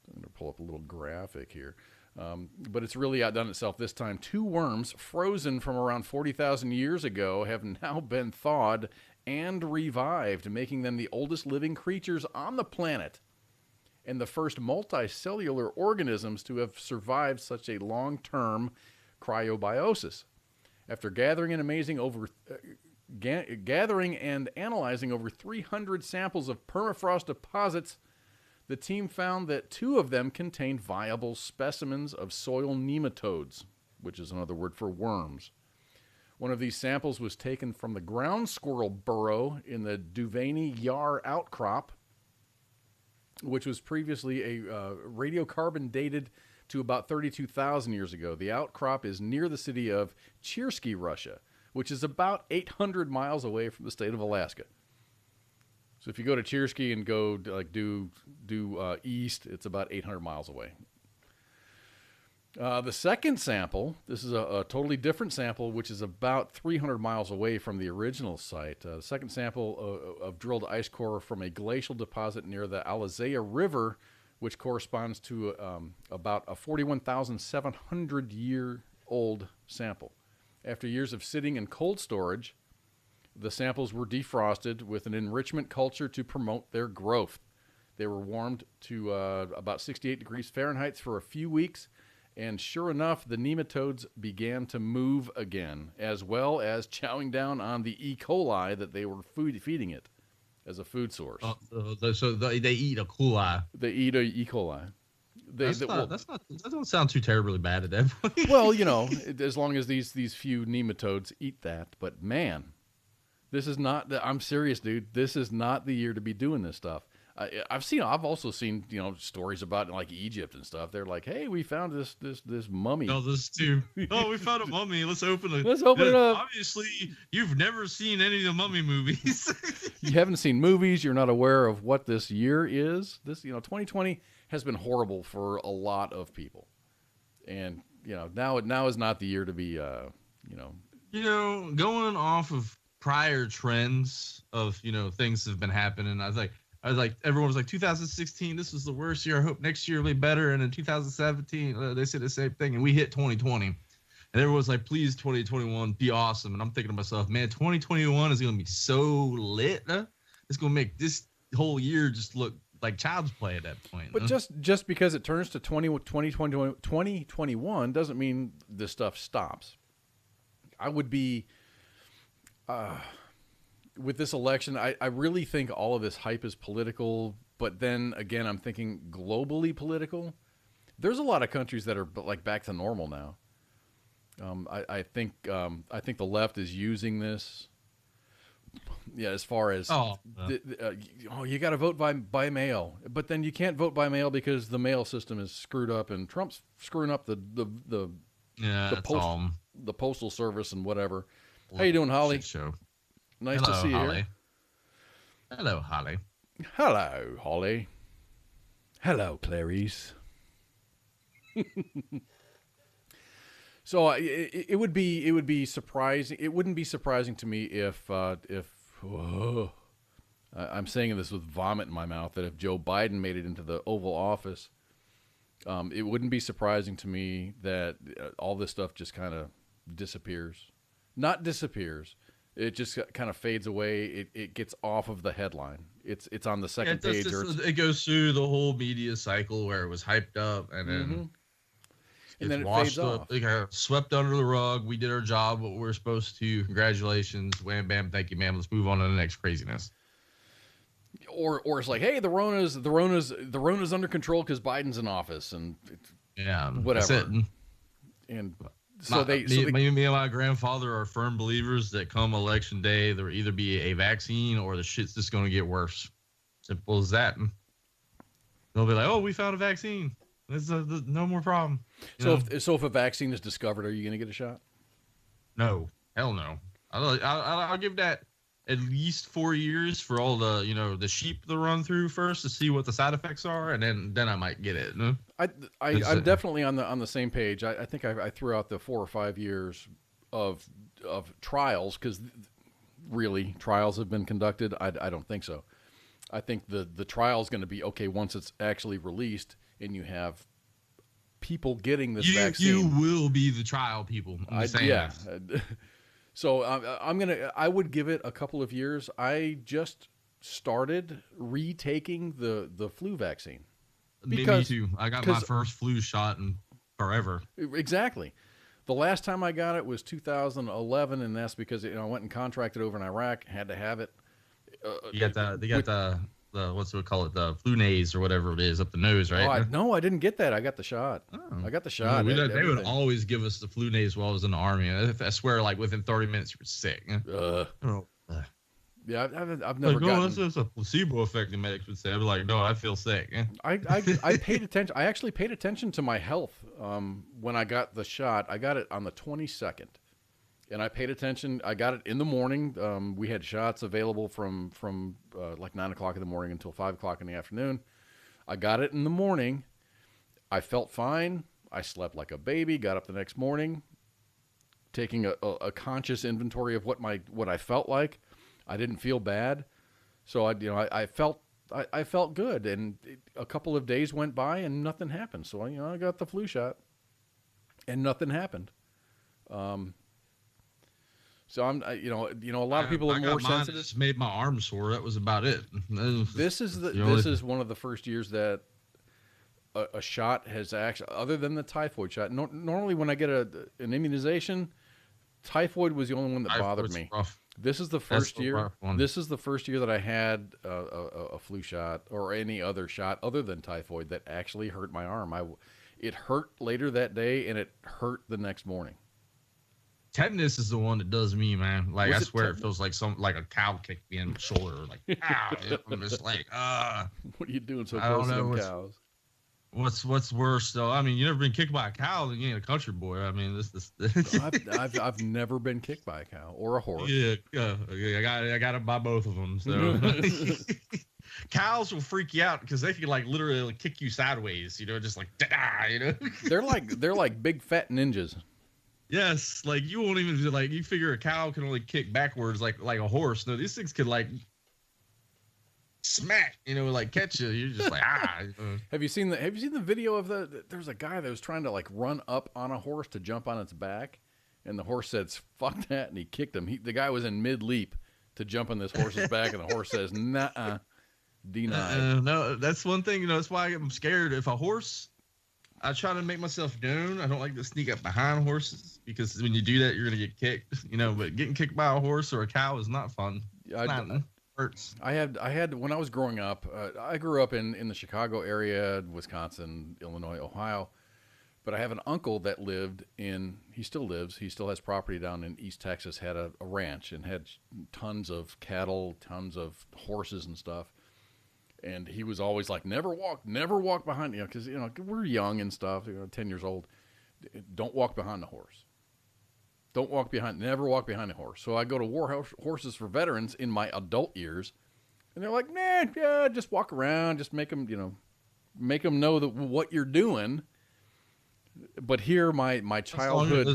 Speaker 3: I'm going to pull up a little graphic here. But it's really outdone itself this time. 2 worms frozen from around 40,000 years ago have now been thawed and revived, making them the oldest living creatures on the planet and the first multicellular organisms to have survived such a long-term cryobiosis. After gathering and analyzing over 300 samples of permafrost deposits, the team found that 2 of them contained viable specimens of soil nematodes, which is another word for worms. One of these samples was taken from the ground squirrel burrow in the Duvany Yar outcrop, which was previously a radiocarbon dated to about 32,000 years ago. The outcrop is near the city of Chersky, Russia, which is about 800 miles away from the state of Alaska. So if you go to Chersky and go do east, it's about 800 miles away. The second sample, this is a totally different sample, which is about 300 miles away from the original site. The second sample of drilled ice core from a glacial deposit near the Alizea River, which corresponds to about a 41,700-year-old sample. After years of sitting in cold storage, the samples were defrosted with an enrichment culture to promote their growth. They were warmed to about 68 degrees Fahrenheit for a few weeks, and sure enough, the nematodes began to move again, as well as chowing down on the E. coli that they were feeding it as a food source.
Speaker 6: So they eat a coli.
Speaker 3: They eat a E. coli.
Speaker 6: That doesn't sound too terribly bad at that point.
Speaker 3: Well, as long as these few nematodes eat that. But man, this is not. I'm serious, dude. This is not the year to be doing this stuff. I've also seen stories about Egypt and stuff. They're like, hey, we found this mummy.
Speaker 6: No, this too. Oh, we found a mummy. Let's open it.
Speaker 3: Let's open it up.
Speaker 6: Obviously, you've never seen any of the mummy movies.
Speaker 3: You haven't seen movies. You're not aware of what this year is. 2020 has been horrible for a lot of people, and now is not the year to be
Speaker 6: going off of prior trends of things that have been happening. I was like, everyone was like, 2016, this was the worst year. I hope next year will be better. And in 2017, they said the same thing. And we hit 2020. And everyone was like, please, 2021, be awesome. And I'm thinking to myself, man, 2021 is going to be so lit. It's going to make this whole year just look like child's play at that point.
Speaker 3: But just because it turns to 2021 doesn't mean this stuff stops. I with this election, I really think all of this hype is political, but then again, I'm thinking globally political. There's a lot of countries that are like back to normal now. I think the left is using this. Yeah, as far as you got to vote by mail, but then you can't vote by mail because the mail system is screwed up, and Trump's screwing up the postal service and whatever. How you doing, Holly?
Speaker 6: Show.
Speaker 3: Nice
Speaker 6: Hello,
Speaker 3: to see
Speaker 6: Holly.
Speaker 3: you.
Speaker 6: Hello, Holly.
Speaker 3: Hello, Holly. Hello, Clarice. So it would be surprising. It wouldn't be surprising to me if I'm saying this with vomit in my mouth, that if Joe Biden made it into the Oval Office, it wouldn't be surprising to me that all this stuff just kind of disappears. Not disappears. It just kind of fades away. It gets off of the headline. It's on the second page.
Speaker 6: It goes through the whole media cycle where it was hyped up, and then
Speaker 3: and then it
Speaker 6: washed
Speaker 3: fades
Speaker 6: up,
Speaker 3: off.
Speaker 6: like, swept under the rug. We did our job, what we're supposed to. Congratulations, wham bam, thank you, ma'am. Let's move on to the next craziness.
Speaker 3: Or it's like, hey, the Rona's under control because Biden's in office, and
Speaker 6: That's
Speaker 3: whatever.
Speaker 6: it.
Speaker 3: And
Speaker 6: me and my grandfather are firm believers that come election day, there will either be a vaccine or the shit's just going to get worse. Simple as that. And they'll be like, "Oh, we found a vaccine. There's no more problem."
Speaker 3: So if a vaccine is discovered, are you going to get a shot?
Speaker 6: No, hell no. I'll give that at least 4 years for all the the sheep to run through first to see what the side effects are, and then I might get it. No?
Speaker 3: I'm definitely on the same page. I think I threw out the 4 or 5 years of trials, because really trials have been conducted. I don't think so. I think the trial is going to be okay once it's actually released and you have people getting this vaccine.
Speaker 6: You will be the trial people.
Speaker 3: So I would give it a couple of years. I just started retaking the flu vaccine.
Speaker 6: Me too. I got my first flu shot in forever.
Speaker 3: Exactly. The last time I got it was 2011, and that's because I went and contracted over in Iraq. Had to have it.
Speaker 6: They got the what's it call it, the Flunase or whatever it is up the nose, right?
Speaker 3: No, I didn't get that. I got the shot. I got the shot.
Speaker 6: No, they would always give us the Flunase while I was in the army. I swear, like within 30 minutes, you were sick.
Speaker 3: Yeah, I've never gotten.
Speaker 6: That's a placebo effect. The medics would say. I'd be like, no, I feel sick.
Speaker 3: I paid attention. I actually paid attention to my health when I got the shot. I got it on the 22nd, and I paid attention. I got it in the morning. We had shots available from like 9 o'clock in the morning until 5 o'clock in the afternoon. I got it in the morning. I felt fine. I slept like a baby. Got up the next morning, taking a conscious inventory of what I felt like. I didn't feel bad, so I felt good, and a couple of days went by and nothing happened. So I got the flu shot, and nothing happened. So I'm a lot of people are more sensitive.
Speaker 6: Just made my arm sore. That was about it.
Speaker 3: This is one of the first years that a shot has actually, other than the typhoid shot. Normally when I get an immunization, typhoid was the only one that bothered me.
Speaker 6: Rough.
Speaker 3: This is the first year. This is the first year that I had a flu shot or any other shot other than typhoid that actually hurt my arm. It hurt later that day, and it hurt the next morning.
Speaker 6: Tetanus is the one that does me, man. Like, I swear it feels like a cow kicked me in the shoulder. Like, ow. I'm just like,
Speaker 3: What are you doing so close to them cows?
Speaker 6: What's worse though? I mean, you never been kicked by a cow, then you ain't a country boy. I mean, this.
Speaker 3: I've never been kicked by a cow or a horse.
Speaker 6: Yeah, I got it by both of them. So cows will freak you out because they can like literally kick you sideways. Just like
Speaker 3: They're like big fat ninjas.
Speaker 6: Yes, like you won't even you figure a cow can only kick backwards like a horse. No, these things could like smack, like catch you. You're just like
Speaker 3: Have you seen the video of there's a guy that was trying to like run up on a horse to jump on its back, and the horse said fuck that, and he kicked him. The guy was in mid leap to jump on this horse's back, and the horse says nah, denied.
Speaker 6: No, that's one thing. That's why I'm scared. If a horse I try to make myself known. I don't like to sneak up behind horses because when you do that, you're gonna get kicked. But getting kicked by a horse or a cow is not fun. It hurts.
Speaker 3: I had when I was growing up. I grew up in the Chicago area, Wisconsin, Illinois, Ohio. But I have an uncle that lived in. He still lives. He still has property down in East Texas. Had a ranch and had tons of cattle, tons of horses and stuff. And he was always like, never walk behind, because, we're young and stuff, 10 years old. Don't walk behind the horse. Never walk behind the horse. So I go to horses for veterans in my adult years. And they're like, nah, yeah, just walk around. Just make them know that what you're doing. But here, my childhood.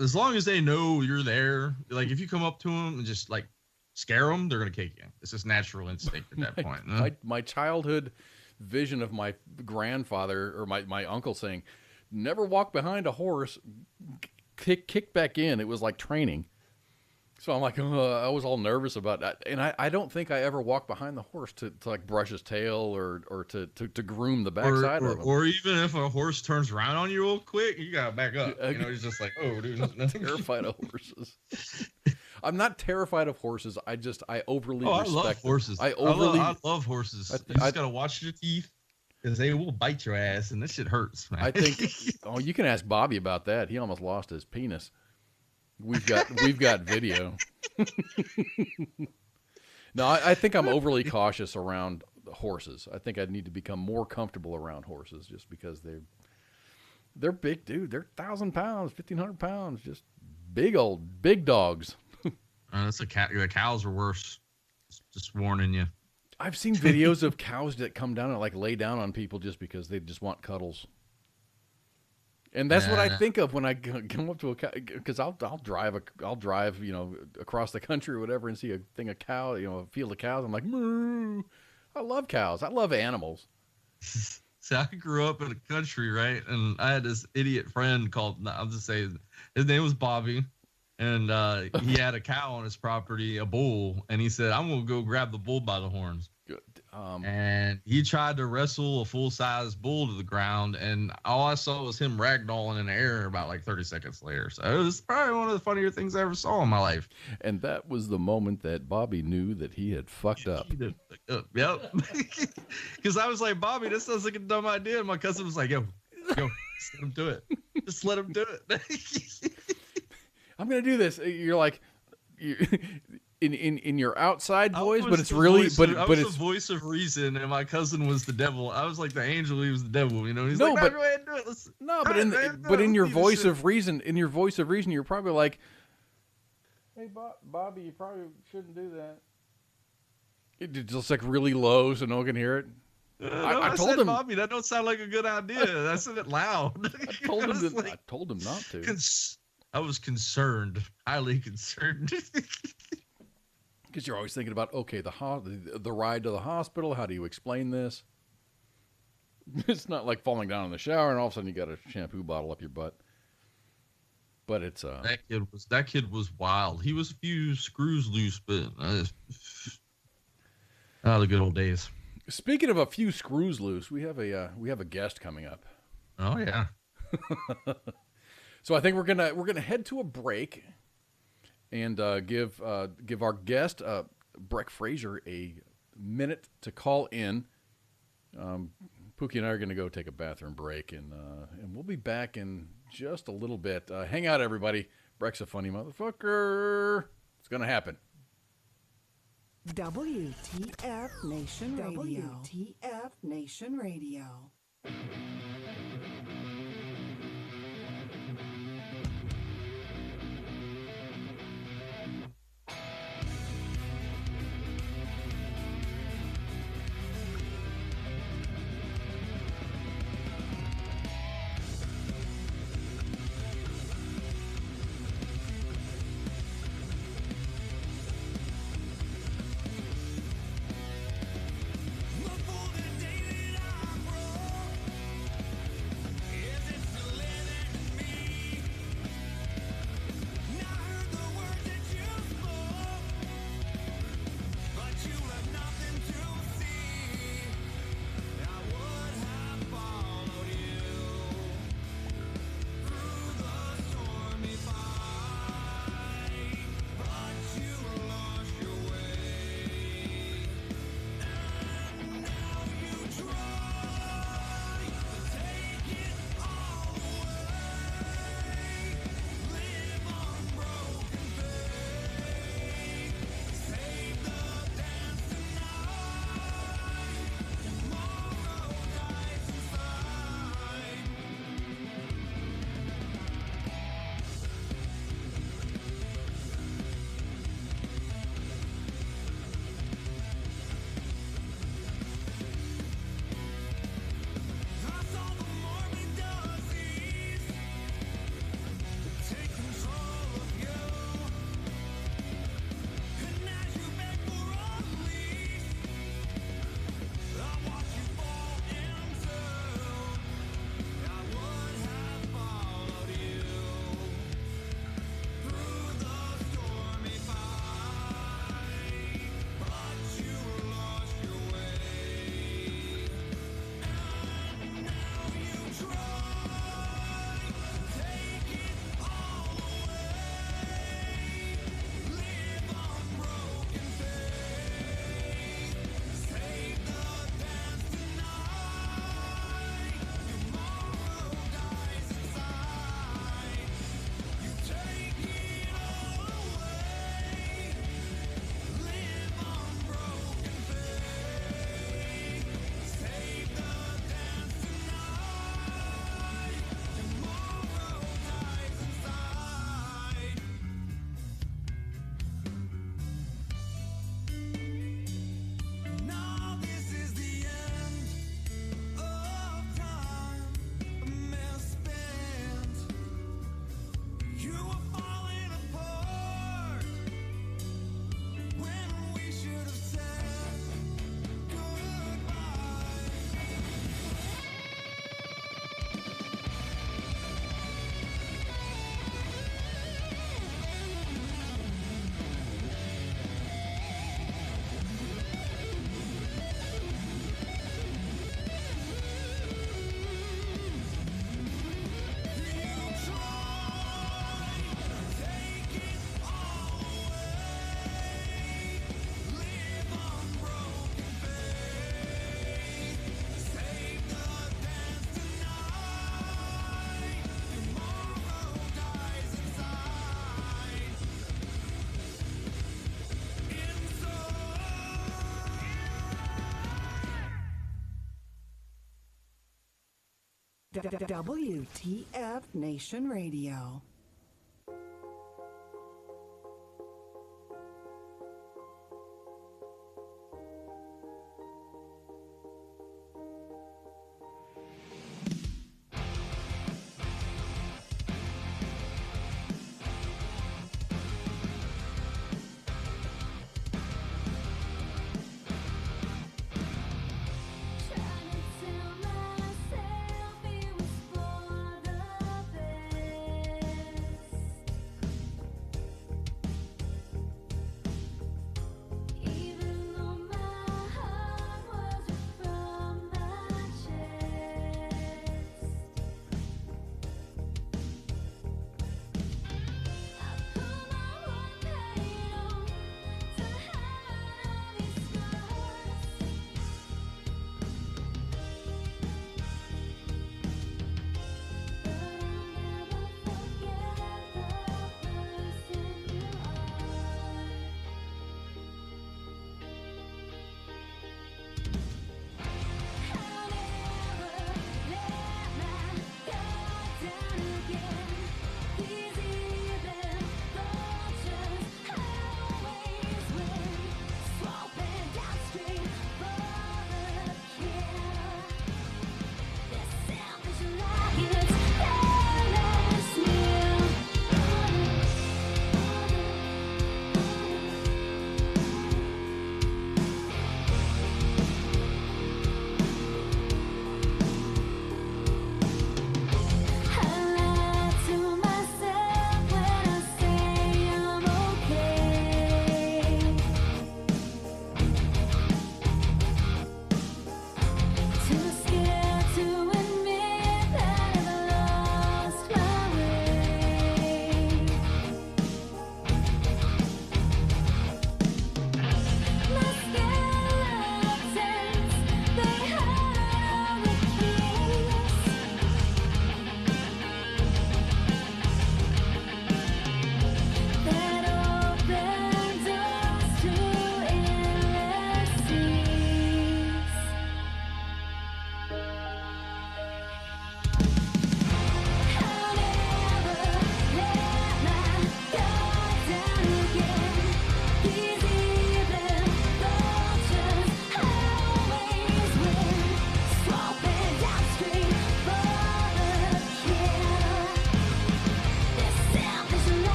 Speaker 6: As long as they know you're there, like if you come up to them and just like, scare them, they're going to kick you. It's just natural instinct at that point.
Speaker 3: My childhood vision of my grandfather or my uncle saying, never walk behind a horse, kick back in. It was like training. So I'm like, I was all nervous about that. And I don't think I ever walked behind the horse to like brush his tail or to groom the backside of him.
Speaker 6: Or even if a horse turns around on you real quick, you got to back up. He's just like, oh, dude.
Speaker 3: I'm terrified of horses. I'm not terrified of horses. I overly respect
Speaker 6: I love horses.
Speaker 3: I
Speaker 6: love horses. You just got to watch your teeth because they will bite your ass, and this shit hurts, man.
Speaker 3: I think, you can ask Bobby about that. He almost lost his penis. We've got video. No, I think I'm overly cautious around horses. I think I need to become more comfortable around horses just because they're big, dude. They're 1,000 pounds, 1,500 pounds, just big dogs.
Speaker 6: That's the cows are worse. Just warning you.
Speaker 3: I've seen videos of cows that come down and like lay down on people just because they just want cuddles. And that's what I think of when I come up to a cow, because I'll drive across the country or whatever and see a thing of cow, a field of cows. I'm like, moo. I love cows. I love animals.
Speaker 6: See, I grew up in the country, right? And I had this idiot friend I'll just say his name was Bobby. And he had a cow on his property, a bull, and he said, I'm going to go grab the bull by the horns.
Speaker 3: Good.
Speaker 6: And he tried to wrestle a full-size bull to the ground, and all I saw was him ragdolling in the air about like 30 seconds later. So it was probably one of the funnier things I ever saw in my life.
Speaker 3: And that was the moment that Bobby knew that he had fucked up.
Speaker 6: Yep. Because I was like, Bobby, this sounds like a dumb idea. And my cousin was like, yo, just let him do it. Just let him do it.
Speaker 3: I'm gonna do this. You're like, in your outside voice, but it's
Speaker 6: the voice of reason, and my cousin was the devil. I was like the angel, he was the devil. He's like, go ahead and do it.
Speaker 3: But in your voice of reason, you're probably like, hey, Bobby, you probably shouldn't do that. It's just like really low, so no one can hear it.
Speaker 6: I told him, Bobby, that don't sound like a good idea. I said it loud.
Speaker 3: I told him not to.
Speaker 6: I was concerned, highly concerned.
Speaker 3: Because you're always thinking about, okay, the ride to the hospital. How do you explain this? It's not like falling down in the shower and all of a sudden you got a shampoo bottle up your butt. But it's
Speaker 6: that kid was wild. He was a few screws loose, but the good old days.
Speaker 3: Speaking of a few screws loose, we have a guest coming up.
Speaker 6: Oh yeah.
Speaker 3: So I think we're gonna head to a break and give our guest Breck Frazure a minute to call in. Pooky and I are gonna go take a bathroom break, and we'll be back in just a little bit. Hang out, everybody. Breck's a funny motherfucker. It's gonna happen.
Speaker 1: WTF Nation Radio. WTF Nation Radio. WTF Nation Radio.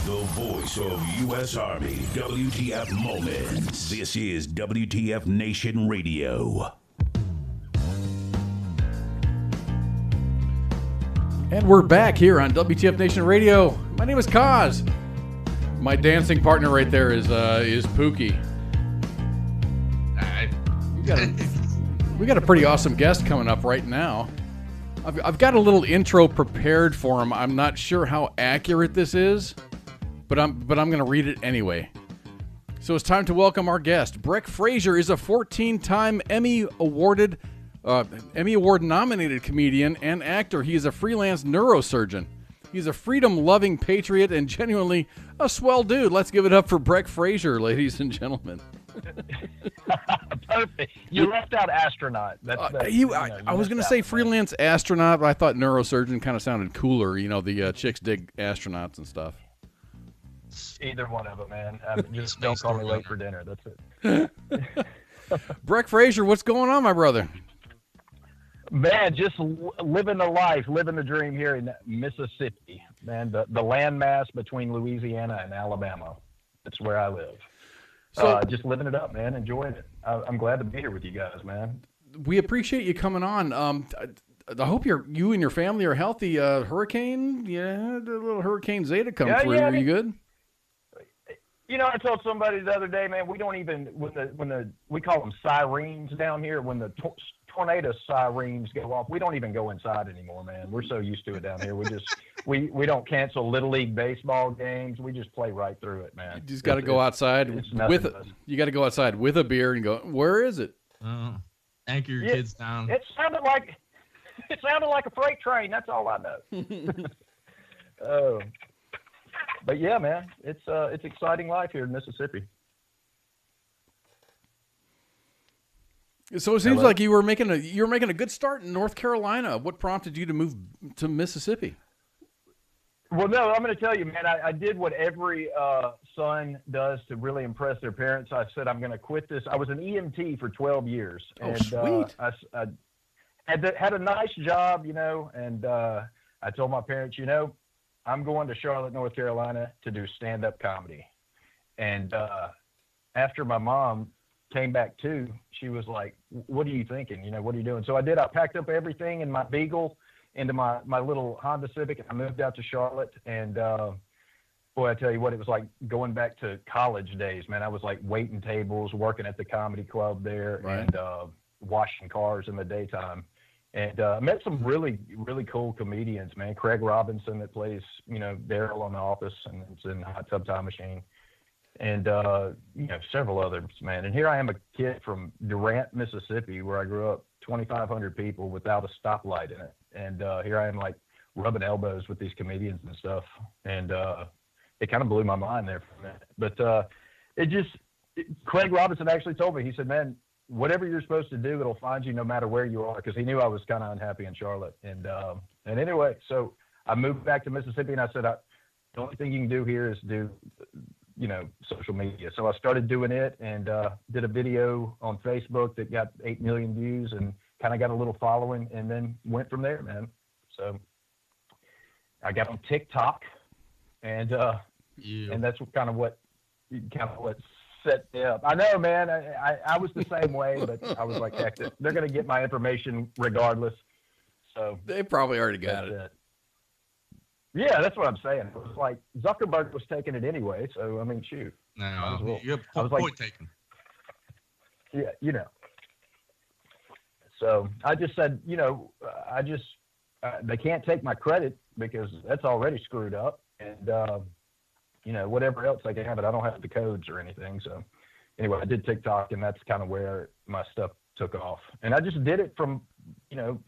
Speaker 2: The voice of U.S. Army, WTF Moments. This is WTF Nation Radio.
Speaker 3: And we're back here on WTF Nation Radio. My name is Koz. My dancing partner right there is Pooky. We got a pretty awesome guest coming up right now. I've got a little intro prepared for him. I'm not sure how accurate this is, but I'm going to read it anyway. So it's time to welcome our guest. Breck Frazure is a 14-time Emmy Award nominated comedian and actor. He is a freelance neurosurgeon. He's a freedom-loving patriot and genuinely a swell dude. Let's give it up for Breck Frazure, ladies and gentlemen.
Speaker 7: Perfect. You left out astronaut.
Speaker 3: I was going to say freelance astronaut, but I thought neurosurgeon kind of sounded cooler. You know, the chicks dig astronauts and stuff.
Speaker 7: Either one of them, man. Just don't call me late for dinner. That's it.
Speaker 3: Breck Frazure, what's going on, my brother?
Speaker 7: Man, just living the life, living the dream here in Mississippi. Man, the landmass between Louisiana and Alabama. That's where I live. So just living it up, man. Enjoying it. I'm glad to be here with you guys, man.
Speaker 3: We appreciate you coming on. I hope you and your family are healthy. Hurricane, the little Hurricane Zeta come through. Were you good?
Speaker 7: You know, I told somebody the other day, man, we don't even we call them sirens down here. When the tornado sirens go off, we don't even go inside anymore, man. We're so used to it down here. We just we don't cancel Little League baseball games. We just play right through it, man.
Speaker 3: You just got to go outside you got to go outside with a beer and go, where is it?
Speaker 6: Anchor your kids down.
Speaker 7: It sounded like a freight train. That's all I know. But yeah, man, it's exciting life here in Mississippi.
Speaker 3: So it seems like you were making a good start in North Carolina. What prompted you to move to Mississippi?
Speaker 7: Well, no, I'm going to tell you, man. I did what every son does to really impress their parents. I said I'm going to quit this. I was an EMT for 12 years, and
Speaker 3: sweet.
Speaker 7: I had a nice job, you know. And I told my parents, you know, I'm going to Charlotte, North Carolina to do stand-up comedy. And after my mom came back too, she was like, what are you thinking? You know, what are you doing? So I did. I packed up everything in my Beagle into my little Honda Civic, and I moved out to Charlotte. And boy, I tell you what, it was like going back to college days, man. I was like waiting tables, working at the comedy club there,
Speaker 3: right,
Speaker 7: and washing cars in the daytime. And I met some really, really cool comedians, man. Craig Robinson, that plays, you know, Daryl on The Office, and it's in Hot Tub Time Machine. And, you know, several others, man. And here I am, a kid from Durant, Mississippi, where I grew up, 2,500 people without a stoplight in it. And here I am, like, rubbing elbows with these comedians and stuff. And it kind of blew my mind there for a minute. But Craig Robinson actually told me, he said, man, whatever you're supposed to do, it'll find you no matter where you are, because he knew I was kind of unhappy in Charlotte. And anyway, so I moved back to Mississippi, and I said, the only thing you can do here is do, you know, social media. So I started doing it, and did a video on Facebook that got 8 million views and kind of got a little following, and then went from there, man. So I got on TikTok, and that's kind of what set me up. I know, man. I was the same way, but I was like, heck, they're going to get my information regardless. So
Speaker 3: they probably already got it.
Speaker 7: Yeah, that's what I'm saying. It was like Zuckerberg was taking it anyway. So I mean, shoot.
Speaker 6: No, you have point taken.
Speaker 7: Yeah, you know. So I just said, you know, they can't take my credit because that's already screwed up, and you know, whatever else I can have it. I don't have the codes or anything. So anyway, I did TikTok, and that's kind of where my stuff took off. And I just did it from, you know,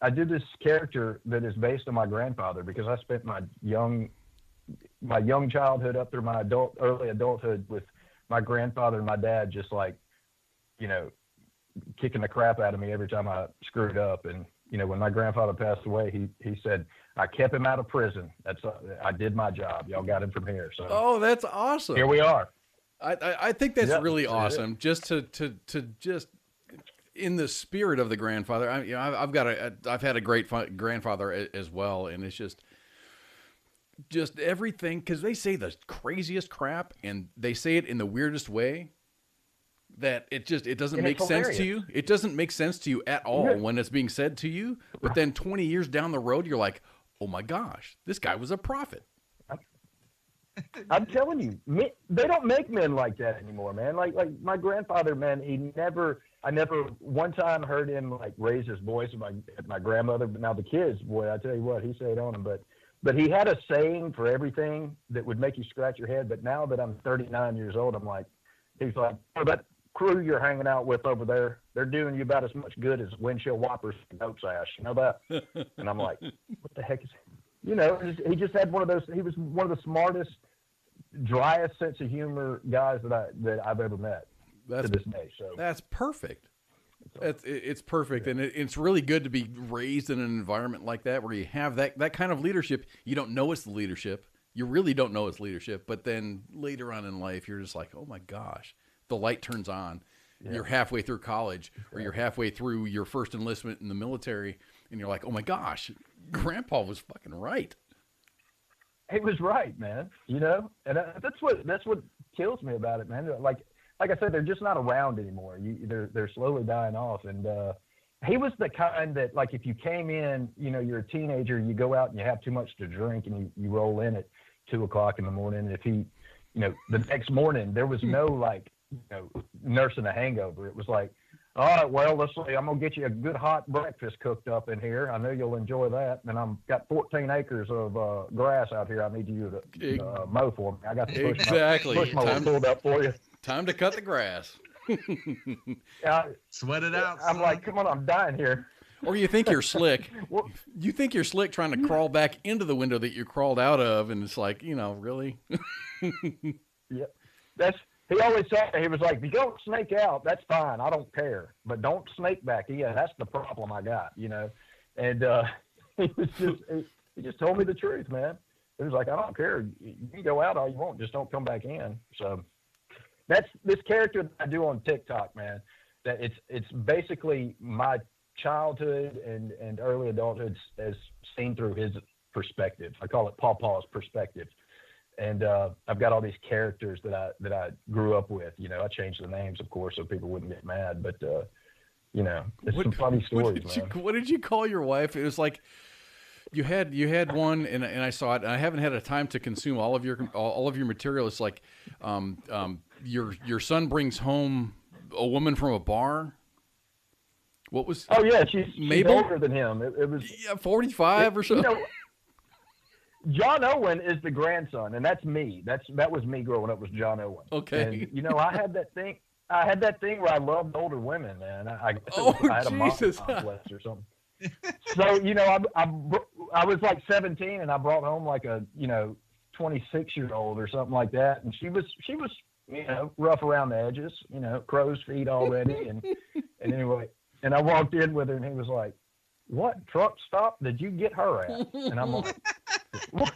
Speaker 7: I did this character that is based on my grandfather, because I spent my young childhood up through my early adulthood with my grandfather and my dad, just like, you know, kicking the crap out of me every time I screwed up. And, you know, when my grandfather passed away, he said, I kept him out of prison. I did my job. Y'all got him from here. So
Speaker 3: that's awesome.
Speaker 7: Here we are.
Speaker 3: I think that's really awesome. Just to just in the spirit of the grandfather. I've had a great grandfather as well, and it's just everything, because they say the craziest crap, and they say it in the weirdest way, that it doesn't make sense to you. It doesn't make sense to you at all when it's being said to you. But then 20 years down the road, you're like, oh my gosh, this guy was a prophet.
Speaker 7: I'm telling you, they don't make men like that anymore, man. Like my grandfather, man, I never one time heard him like raise his voice at my grandmother. But now the kids, boy, I tell you what, he said on them. But he had a saying for everything that would make you scratch your head. But now that I'm 39 years old, I'm like, he's like, oh, that crew you're hanging out with over there, they're doing you about as much good as windshield wipers and goat's ash. You know that? And I'm like, what the heck is, you know, he just had one of those, he was one of the smartest, driest sense of humor guys that I've ever met. to this day. So
Speaker 3: that's perfect. It's perfect, and it's really good to be raised in an environment like that where you have that kind of leadership. You don't know it's the leadership. You really don't know it's leadership, but then later on in life, you're just like, oh my gosh, the light turns on. Yeah. You're halfway through college, or you're halfway through your first enlistment in the military, and you're like, oh my gosh, Grandpa was fucking right.
Speaker 7: He was right, man. You know, and that's what kills me about it, man. Like I said, they're just not around anymore. They're slowly dying off. And he was the kind that, like, if you came in, you know, you're a teenager, you go out and you have too much to drink, and you roll in at 2:00 in the morning. And if he, you know, the next morning there was no like, you know, nursing a hangover. It was like, all right, well, let's see, I'm gonna get you a good hot breakfast cooked up in here. I know you'll enjoy that. And I've got 14 acres of grass out here. I need you to mow for me. I got to push my pulled up for you.
Speaker 3: Time to cut the grass.
Speaker 6: Sweat it out.
Speaker 7: I'm like, come on, I'm dying here.
Speaker 3: Or you think you're slick. You think you're slick trying to crawl back into the window that you crawled out of, and it's like, you know, really?
Speaker 7: Yeah, he always said, he was like, if you don't snake out, that's fine. I don't care. But don't snake back in. That's the problem I got, you know. And he just told me the truth, man. It was like, I don't care. You can go out all you want. Just don't come back in. So that's this character that I do on TikTok, man, that it's basically my childhood and early adulthood as seen through his perspective. I call it Pawpaw's perspective. And I've got all these characters that I grew up with. You know, I changed the names, of course, so people wouldn't get mad. But you know, it's some funny stories, man.
Speaker 3: What did you call your wife? It was like you had one, and I saw it. And I haven't had a time to consume all of your material. It's like your son brings home a woman from a bar. What was?
Speaker 7: Oh yeah, she's older than him. It was
Speaker 3: 45 or so.
Speaker 7: You know, John Owen is the grandson, and that's me. That was me growing up, was John Owen.
Speaker 3: Okay.
Speaker 7: And, you know, I had that thing where I loved older women, man. I had a mom complex or something. So, you know, I was like 17, and I brought home like a, you know, 26-year-old or something like that, and she was, you know, rough around the edges, you know, crow's feet already, and anyway, and I walked in with her, and he was like, "What truck stop did you get her at?" And I'm like, "What?"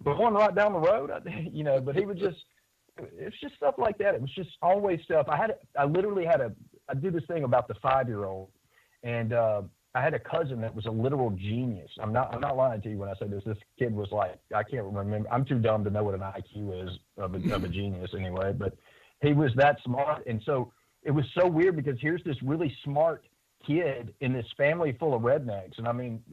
Speaker 7: The one right down the road, you know. But he would it's just stuff like that. It was just always stuff. I literally had I do this thing about the 5-year-old, and I had a cousin that was a literal genius. I'm not lying to you when I say this. This kid was like, I can't remember. I'm too dumb to know what an IQ is of a genius anyway. But he was that smart, and so it was so weird because here's this really smart kid in this family full of rednecks. And I mean,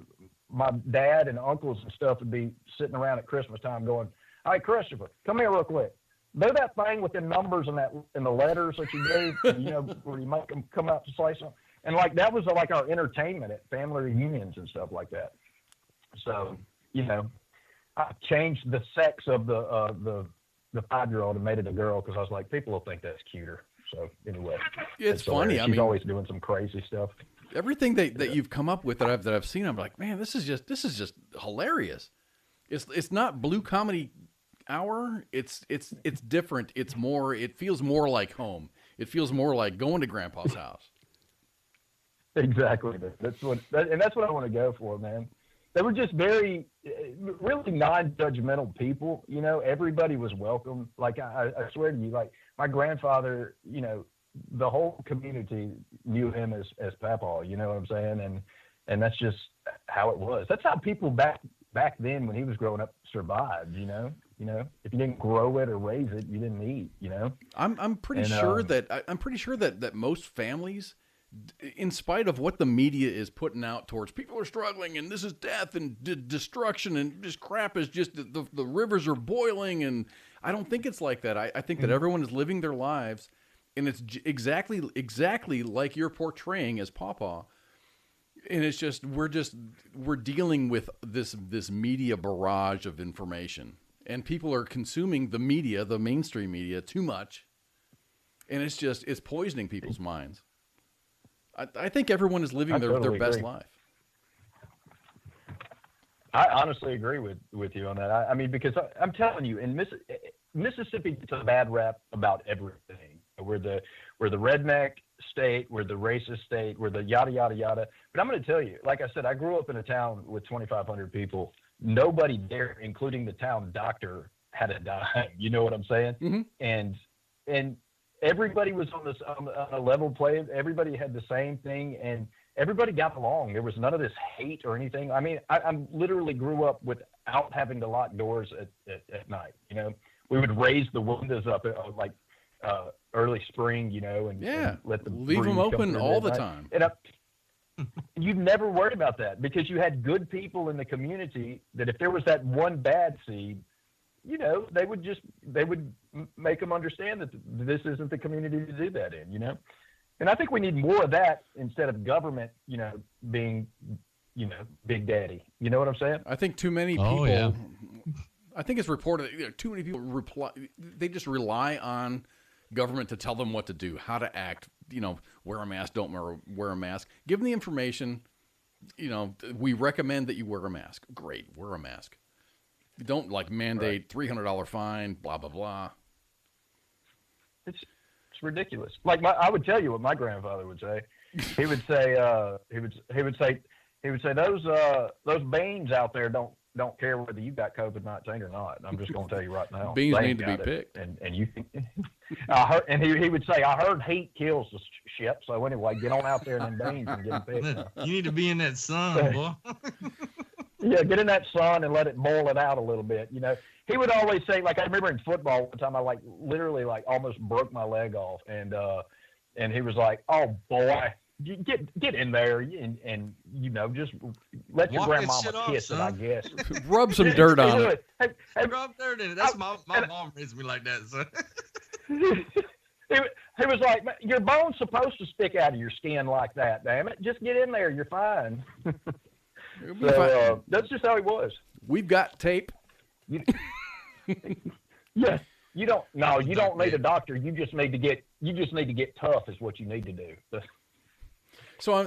Speaker 7: my dad and uncles and stuff would be sitting around at Christmas time going, "All right, Christopher, come here real quick. Do that thing with the numbers and the letters that you gave, you know, where you make them come out to say something." And like, that was like our entertainment at family reunions and stuff like that. So, you know, I changed the sex of the 5-year-old and made it a girl, because I was like, people will think that's cuter. So anyway,
Speaker 3: it's funny.
Speaker 7: She's always doing some crazy stuff.
Speaker 3: Everything that you've come up with that I've seen, I'm like, man, this is just hilarious. It's not blue comedy hour. It's different. It's more. It feels more like home. It feels more like going to Grandpa's house.
Speaker 7: Exactly. That's what I want to go for, man. They were just really non-judgmental people. You know, everybody was welcome. Like I swear to you, like my grandfather, you know, the whole community knew him as Papa. You know what I'm saying? And that's just how it was. That's how people back then, when he was growing up, survived. You know, if you didn't grow it or raise it, you didn't eat. You know,
Speaker 3: I'm pretty sure that most families, in spite of what the media is putting out towards people are struggling and this is death and destruction and this crap is just the rivers are boiling, and I don't think it's like that. I think that everyone is living their lives, and it's exactly like you're portraying as Pawpaw. And it's just we're dealing with this media barrage of information, and people are consuming the media, the mainstream media, too much, and it's poisoning people's minds. I think everyone is living their best life.
Speaker 7: I honestly agree with you on that. I mean, because I'm telling you, in Mississippi gets a bad rap about everything. we're the redneck state, we're the racist state, we're the yada yada yada. But I'm going to tell you, like I said, I grew up in a town with 2,500 people. Nobody there, including the town doctor, had a dime. You know what I'm saying?
Speaker 3: Mm-hmm.
Speaker 7: And everybody was on a level play. Everybody had the same thing, and everybody got along. There was none of this hate or anything. I mean, I literally grew up without having to lock doors at night. You know, we would raise the windows up like early spring, you know, and let the
Speaker 3: leave them open all the time.
Speaker 7: And you'd never worry about that because you had good people in the community that if there was that one bad seed, you know, they would make them understand that this isn't the community to do that in, you know. And I think we need more of that instead of government, you know, being, you know, big daddy. You know what I'm saying?
Speaker 3: I think too many people. I think it's reported that too many people they just rely on government to tell them what to do, how to act. You know, wear a mask, don't wear a mask. Give them the information. You know, we recommend that you wear a mask. Great, wear a mask. Don't like mandate $300 fine, blah blah blah.
Speaker 7: It's ridiculous. Like I would tell you what my grandfather would say. He would say those beans out there don't care whether you got COVID-19 or not. And I'm just going to tell you right now.
Speaker 3: Beans need to be picked.
Speaker 7: And you I heard, and he would say, I heard heat kills the ship. So anyway, get on out there in them beans and get them picked.
Speaker 6: You need to be in that sun, boy.
Speaker 7: Yeah, get in that sun and let it boil it out a little bit. You know, he would always say, like, I remember in football one time, I literally almost broke my leg off. And he was like, oh boy, get in there and you know, just let your grandmama kiss it, I guess.
Speaker 3: Rub some dirt on it.
Speaker 6: Hey, rub dirt in it. That's my mom raised me like that, so.
Speaker 7: He was like, your bone's supposed to stick out of your skin like that, damn it. Just get in there, you're fine. So that's just how he was.
Speaker 3: We've got tape.
Speaker 7: Yeah, you don't need a doctor. You just need to get tough is what you need to do.
Speaker 3: So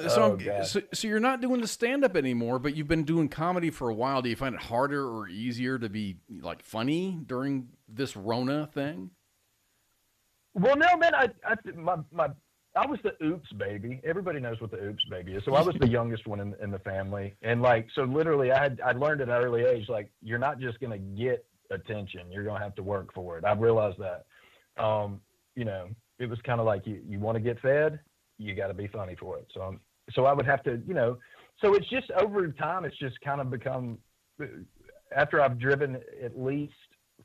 Speaker 3: you're not doing the stand-up anymore, but you've been doing comedy for a while. Do you find it harder or easier to be like funny during this Rona thing?
Speaker 7: Well, no, man. I was the oops baby. Everybody knows what the oops baby is. So I was the youngest one in the family, and so literally I learned at an early age, like, you're not just gonna get attention, you're gonna have to work for it. I realized that. You know, it was kind of like you want to get fed, you got to be funny for it. So I would have to, you know. So it's just over time, it's just kind of become. After I've driven at least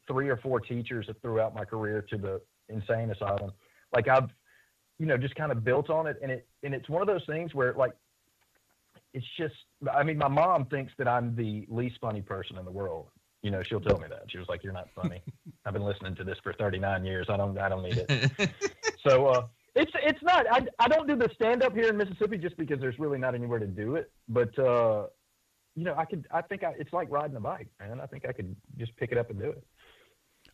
Speaker 7: 3 or 4 teachers throughout my career to the insane asylum, like I've, you know, just kind of built on it. And it's one of those things where, like, it's just, I mean, my mom thinks that I'm the least funny person in the world. You know, she'll tell me that. She was like, you're not funny. I've been listening to this for 39 years. I don't need it. So it's not, I don't do the stand up here in Mississippi just because there's really not anywhere to do it. But, you know, it's like riding a bike, man. I think I could just pick it up and do it.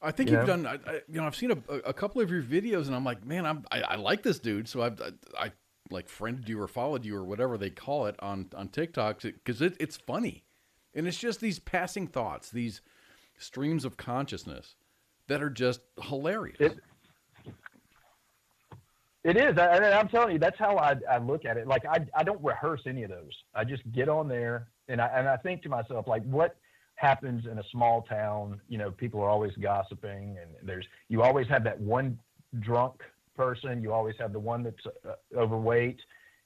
Speaker 3: I think you've done. You know, I've seen a couple of your videos, and I'm like, man, I like this dude. So I like friended you or followed you or whatever they call it on TikTok because it's funny, and it's just these passing thoughts, these streams of consciousness that are just hilarious.
Speaker 7: It is, and I'm telling you, that's how I look at it. Like I don't rehearse any of those. I just get on there, and I think to myself, like, what happens in a small town? You know, people are always gossiping, and you always have that one drunk person. You always have the one that's overweight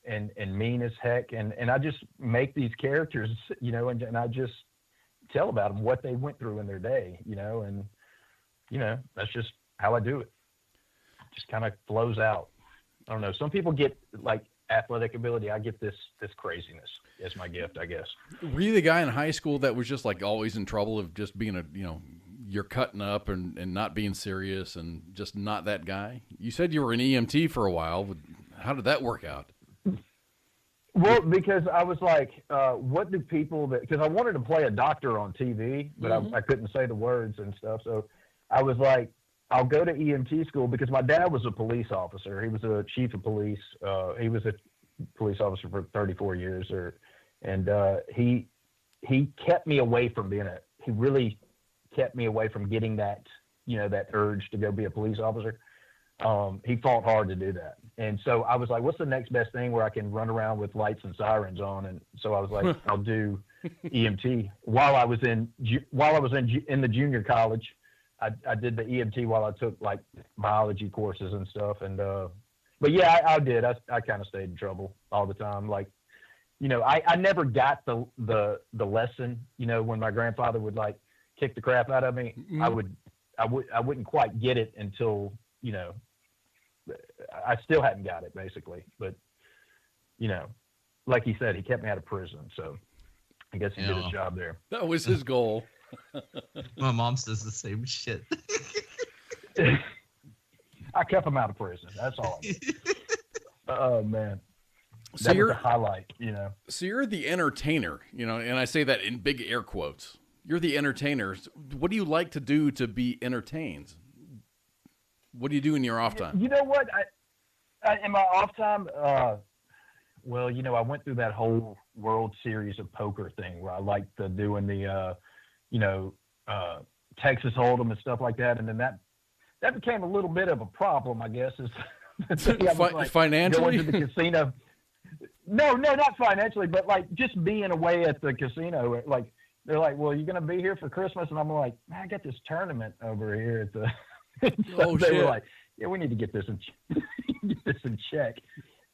Speaker 7: and mean as heck. And I just make these characters, you know, and I just tell about them, what they went through in their day, you know, and, you know, that's just how I do it. Just kind of flows out. I don't know. Some people get like athletic ability. I get this craziness as my gift, I guess.
Speaker 3: Were you the guy in high school that was just like always in trouble of just being you're cutting up and not being serious and just not that guy? You said you were an EMT for a while. How did that work out?
Speaker 7: Well, because I was like, what do people because I wanted to play a doctor on TV, but I couldn't say the words and stuff. So I was like, I'll go to EMT school because my dad was a police officer. He was a chief of police. He was a police officer for 34 years, and he kept me away from being he really kept me away from getting that, you know, that urge to go be a police officer. He fought hard to do that. And so I was like, what's the next best thing where I can run around with lights and sirens on? And so I was like, I'll do EMT. While I was in the junior college, I did the EMT while I took like biology courses and stuff. And, but yeah, I did. I kind of stayed in trouble all the time. Like, you know, I never got the lesson, you know, when my grandfather would like kick the crap out of me, I wouldn't quite get it until, you know, I still hadn't got it basically, but you know, like he said, he kept me out of prison. So I guess he did his job there.
Speaker 3: That was his goal.
Speaker 6: My mom says the same shit.
Speaker 7: I kept him out of prison. That's all. Oh man.
Speaker 3: So
Speaker 7: That was
Speaker 3: you're
Speaker 7: the highlight, you know.
Speaker 3: So you're the entertainer, you know, and I say that in big air quotes. You're the entertainer. What do you like to do to be entertained? What do you do in your off time?
Speaker 7: You know what? I in my off time, well, you know, I went through that whole World Series of Poker thing where I liked doing the, you know, Texas Hold'em and stuff like that, and then that became a little bit of a problem, I guess.
Speaker 3: Financially,
Speaker 7: going to the casino. No, not financially, but like just being away at the casino. Like they're like, "Well, you're going to be here for Christmas," and I'm like, "Man, I got this tournament over here at the." So they were like, "Yeah, we need to get this in check."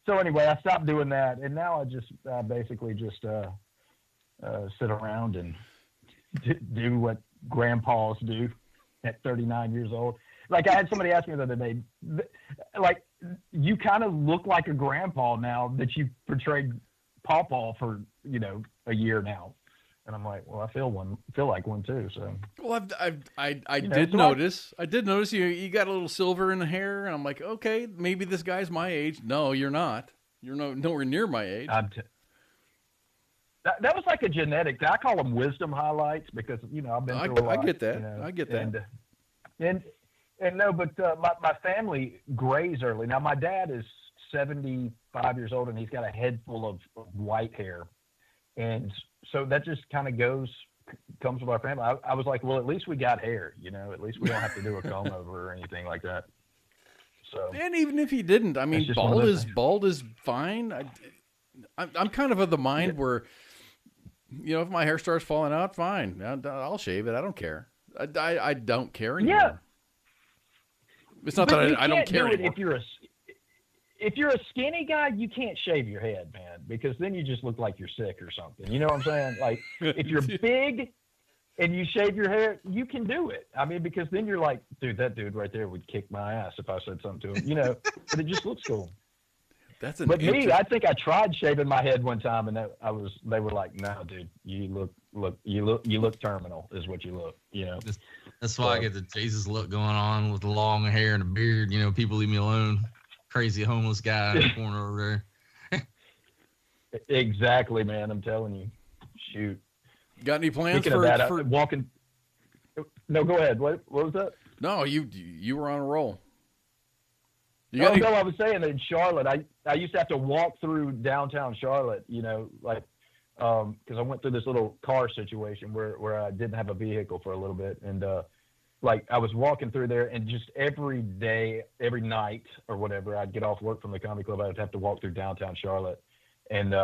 Speaker 7: So anyway, I stopped doing that, and now I just basically just sit around and do what grandpas do at 39 years old. Like I had somebody ask me the other day, like, you kind of look like a grandpa now that you portrayed Pawpaw for, you know, a year now. And I'm like, well, I feel like one too. So,
Speaker 3: well, I did notice you got a little silver in the hair, and I'm like, okay, maybe this guy's my age. No, you're not. You're nowhere near my age.
Speaker 7: That was like a genetic. I call them wisdom highlights because, you know, I've been through a lot.
Speaker 3: I get that.
Speaker 7: You know,
Speaker 3: I get that.
Speaker 7: And no, but my family grays early. Now my dad is 75 years old and he's got a head full of white hair, and so that just kind of comes with our family. I was like, well, at least we got hair, you know. At least we don't have to do a comb over or anything like that. So,
Speaker 3: and even if he didn't, I mean, bald is fine. I'm kind of the mind where, you know, if my hair starts falling out, fine, I'll shave it. I don't care. I don't care anymore. Yeah. It's not that I don't care anymore. If you're a skinny guy, you can't shave your head, man, because then you just look like you're sick or something. You know what I'm saying? Like, if you're big and you shave your hair, you can do it. I mean, because then you're like, dude, that dude right there would kick my ass if I said something to him, you know, but it just looks cool. I think I tried shaving my head one time, and they were like, no, dude, you look terminal is what you look, you know.
Speaker 6: That's why I get the Jesus look going on with the long hair and a beard. You know, people leave me alone. Crazy homeless guy in the corner over there.
Speaker 7: Exactly, man. I'm telling you. Shoot.
Speaker 3: Got any plans
Speaker 7: for walking? No, go ahead. What was that?
Speaker 3: No, you were on a roll.
Speaker 7: No, I was saying that in Charlotte, I used to have to walk through downtown Charlotte, you know, like, because I went through this little car situation where I didn't have a vehicle for a little bit, and like I was walking through there, and just every day, every night or whatever, I'd get off work from the comedy club, I'd have to walk through downtown Charlotte, and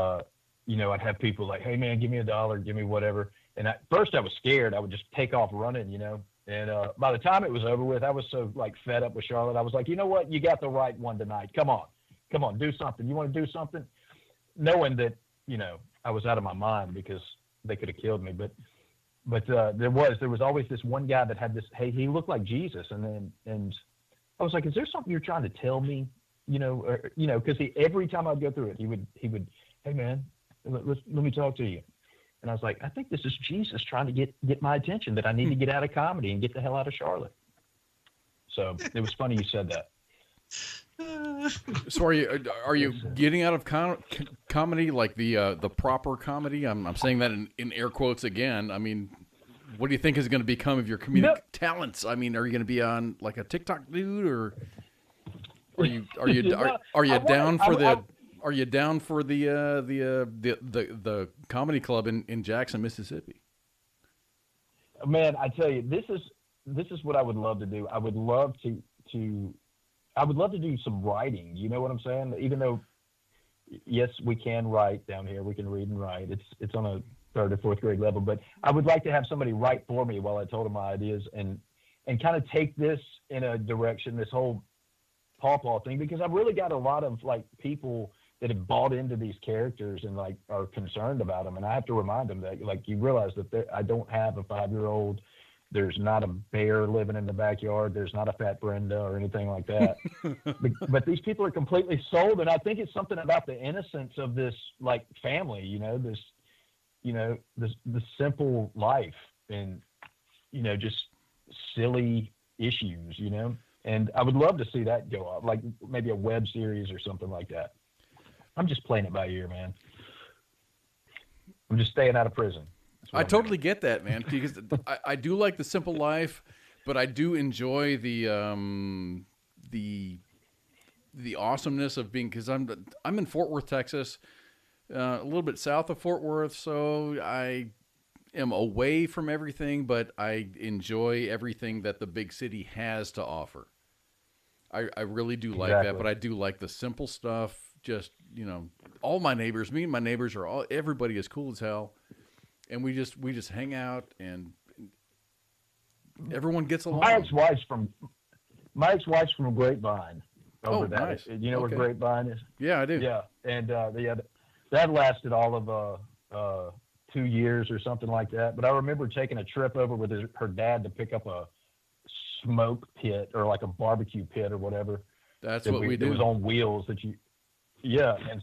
Speaker 7: you know, I'd have people like, hey man, give me $1, give me whatever, and at first I was scared, I would just take off running, you know. And by the time it was over with, I was so like fed up with Charlotte. I was like, you know what? You got the right one tonight. Come on, do something. You want to do something? Knowing that, you know, I was out of my mind because they could have killed me. But there was always this one guy that had this. Hey, he looked like Jesus. And I was like, is there something you're trying to tell me? You know, because every time I'd go through it, he would, hey man, let me talk to you. And I was like, I think this is Jesus trying to get my attention, that I need to get out of comedy and get the hell out of Charlotte. So it was funny you said that.
Speaker 3: So are you getting out of comedy, like the proper comedy? I'm saying that in air quotes again. I mean, what do you think is going to become of your comedic talents? I mean, are you going to be on like a TikTok dude, or are you down for the? Are you down for the comedy club in Jackson, Mississippi?
Speaker 7: Man, I tell you, this is what I would love to do. I would love to I would love to do some writing. You know what I'm saying? Even though, yes, we can write down here. We can read and write. It's on a 3rd or 4th grade level. But I would like to have somebody write for me while I told them my ideas and kind of take this in a direction, this whole Paw Paw thing, because I've really got a lot of like people that have bought into these characters and like are concerned about them. And I have to remind them that like, you realize that I don't have a 5-year-old. There's not a bear living in the backyard. There's not a fat Brenda or anything like that. but these people are completely sold. And I think it's something about the innocence of this like family, this simple life and, just silly issues, and I would love to see that go up, like maybe a web series or something like that. I'm just playing it by ear, man. I'm just staying out of prison.
Speaker 3: I totally get that, man, because I do like the simple life, but I do enjoy the awesomeness of being, because I'm in Fort Worth, Texas, a little bit south of Fort Worth, so I am away from everything, but I enjoy everything that the big city has to offer. I really do like that, but I do like the simple stuff. Just, all me and my neighbors everybody is cool as hell. And we just hang out and everyone gets along.
Speaker 7: My ex-wife's from Grapevine. Over that.
Speaker 3: Nice.
Speaker 7: You know where Grapevine is?
Speaker 3: Yeah, I do.
Speaker 7: Yeah. And that lasted all of 2 years or something like that. But I remember taking a trip over with her dad to pick up a smoke pit or like a barbecue pit or whatever.
Speaker 3: That's what we do.
Speaker 7: It was on wheels and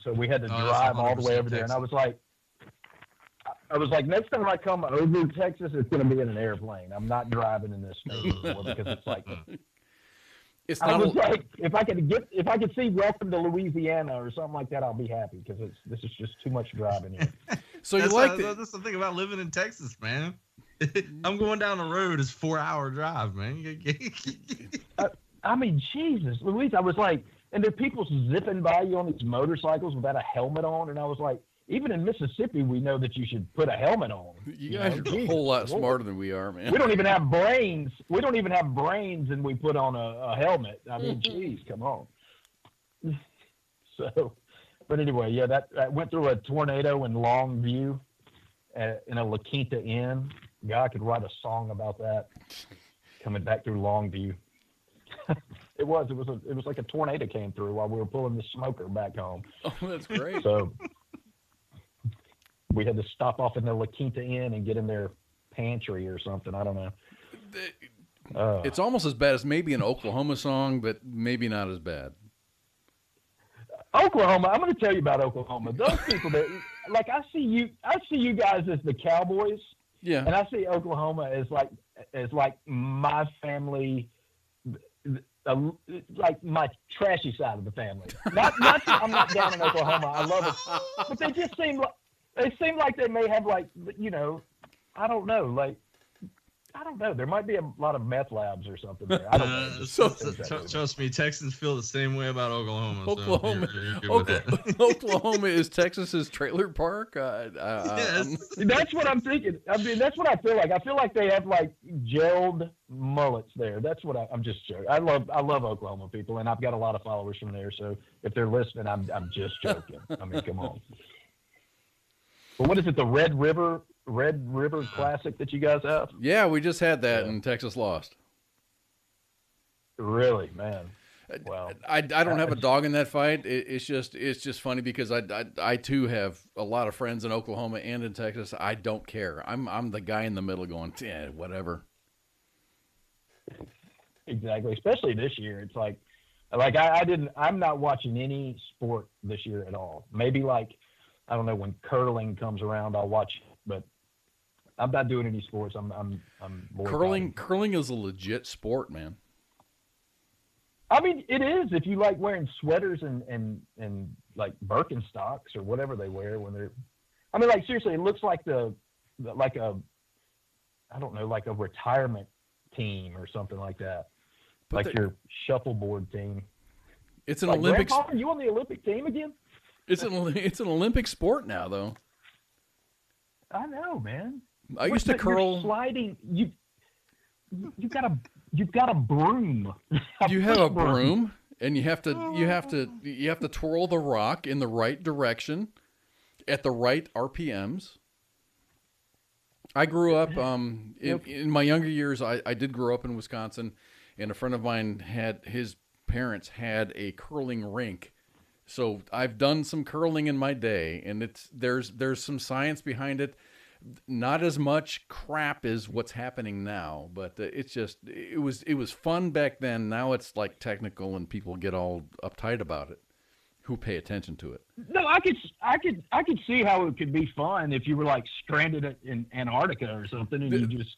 Speaker 7: so we had to drive all the way over there. And I was like, next time I come over Texas, it's going to be in an airplane. I'm not driving in this state anymore because it's like, like, if I could see Welcome to Louisiana or something like that, I'll be happy because this is just too much driving here.
Speaker 3: So
Speaker 6: that's the thing about living in Texas, man. I'm going down the road. It's 4-hour drive, man.
Speaker 7: I mean, Jesus, Louise, I was like, and there are people zipping by you on these motorcycles without a helmet on, and I was like, even in Mississippi, we know that you should put a helmet on.
Speaker 3: You guys are a whole lot smarter than we are, man.
Speaker 7: We don't even have brains. And we put on a helmet. I mean, geez, come on. So, but anyway, yeah, that went through a tornado in Longview in a La Quinta Inn. God could write a song about that coming back through Longview. It was like a tornado came through while we were pulling the smoker back home.
Speaker 3: Oh, that's great.
Speaker 7: So we had to stop off in the La Quinta Inn and get in their pantry or something. I don't know.
Speaker 3: It's almost as bad as maybe an Oklahoma song, but maybe not as bad.
Speaker 7: Oklahoma, I'm going to tell you about Oklahoma. Those people that, like, I see you guys as the Cowboys.
Speaker 3: Yeah.
Speaker 7: And I see Oklahoma as like my family, like my trashy side of the family. Not I'm not down in Oklahoma. I love it, but they just seem like they may have like, I don't know. There might be a lot of meth labs or something there. I don't know.
Speaker 6: Trust me, Texans feel the same way about Oklahoma.
Speaker 3: Oklahoma is Texas's trailer park.
Speaker 6: Yes.
Speaker 7: That's what I'm thinking. I mean, that's what I feel like. I feel like they have like gelled mullets there. That's what I'm just joking. I love Oklahoma people, and I've got a lot of followers from there. So if they're listening, I'm just joking. I mean, come on. But what is it? The Red River Classic that you guys have?
Speaker 3: Yeah, we just had that, and Texas lost.
Speaker 7: Really, man. Wow.
Speaker 3: I don't have a dog in that fight. It's just funny because I too have a lot of friends in Oklahoma and in Texas. I don't care. I'm the guy in the middle going, yeah, whatever.
Speaker 7: Exactly. Especially this year, it's like I'm not watching any sport this year at all. Maybe like, I don't know, when curling comes around, I'll watch, but I'm not doing any sports. I'm bored.
Speaker 3: Curling is a legit sport, man.
Speaker 7: I mean, it is if you like wearing sweaters and like Birkenstocks or whatever they wear when they're. I mean, like seriously, it looks like like a retirement team or something like that, but like your shuffleboard team.
Speaker 3: It's an
Speaker 7: like,
Speaker 3: Olympics.
Speaker 7: Grandpa, are you on the Olympic team again?
Speaker 3: It's an Olympic sport now, though.
Speaker 7: I know, man.
Speaker 3: I used to curl.
Speaker 7: You're sliding. You've got a broom.
Speaker 3: You have a broom? And you have to twirl the rock in the right direction at the right RPMs. I grew up in my younger years. I did grow up in Wisconsin, and a friend of mine his parents had a curling rink. So I've done some curling in my day, and there's some science behind it. Not as much crap as what's happening now, but it was fun back then. Now it's like technical, and people get all uptight about it. Who pay attention to it?
Speaker 7: No, I could see how it could be fun if you were like stranded in Antarctica or something, and you just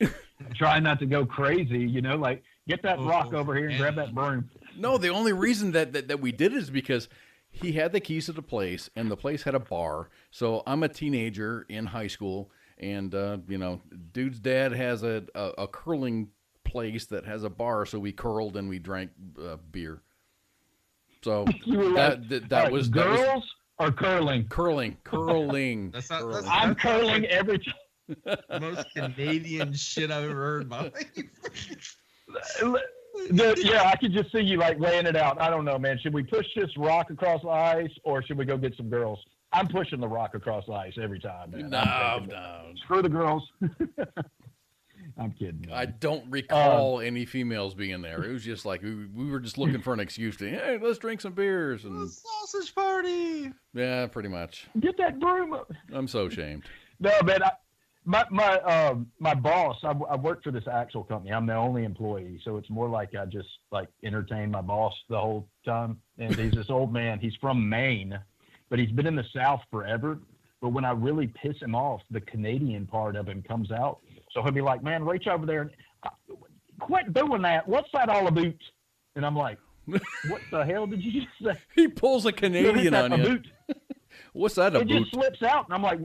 Speaker 7: try not to go crazy. Like get that rock over here and grab that broom.
Speaker 3: No, the only reason that we did it is because he had the keys to the place, and the place had a bar. So I'm a teenager in high school, and dude's dad has a curling place that has a bar. So we curled and we drank beer. So that was
Speaker 7: girls or curling.
Speaker 3: Curling.
Speaker 7: I'm curling every time.
Speaker 6: Most Canadian shit I've ever heard in my life.
Speaker 7: Yeah, I could just see you like laying it out. I don't know, man. Should we push this rock across the ice, or should we go get some girls? I'm pushing the rock across the ice every time, man.
Speaker 3: No.
Speaker 7: Screw the girls. I'm kidding. Man.
Speaker 3: I don't recall any females being there. It was just like we were just looking for an excuse to, hey, let's drink some beers and
Speaker 6: sausage party.
Speaker 3: Yeah, pretty much.
Speaker 7: Get that broom up.
Speaker 3: I'm so ashamed.
Speaker 7: No, man. My boss. I work for this axle company. I'm the only employee, so it's more like I just like entertain my boss the whole time. And he's this old man. He's from Maine, but he's been in the South forever. But when I really piss him off, the Canadian part of him comes out. So he'll be like, man, reach over there and quit doing that. What's that all about? And I'm like, what the hell did you just say?
Speaker 3: He pulls a Canadian on you. What's that about?
Speaker 7: It just slips out. And I'm like,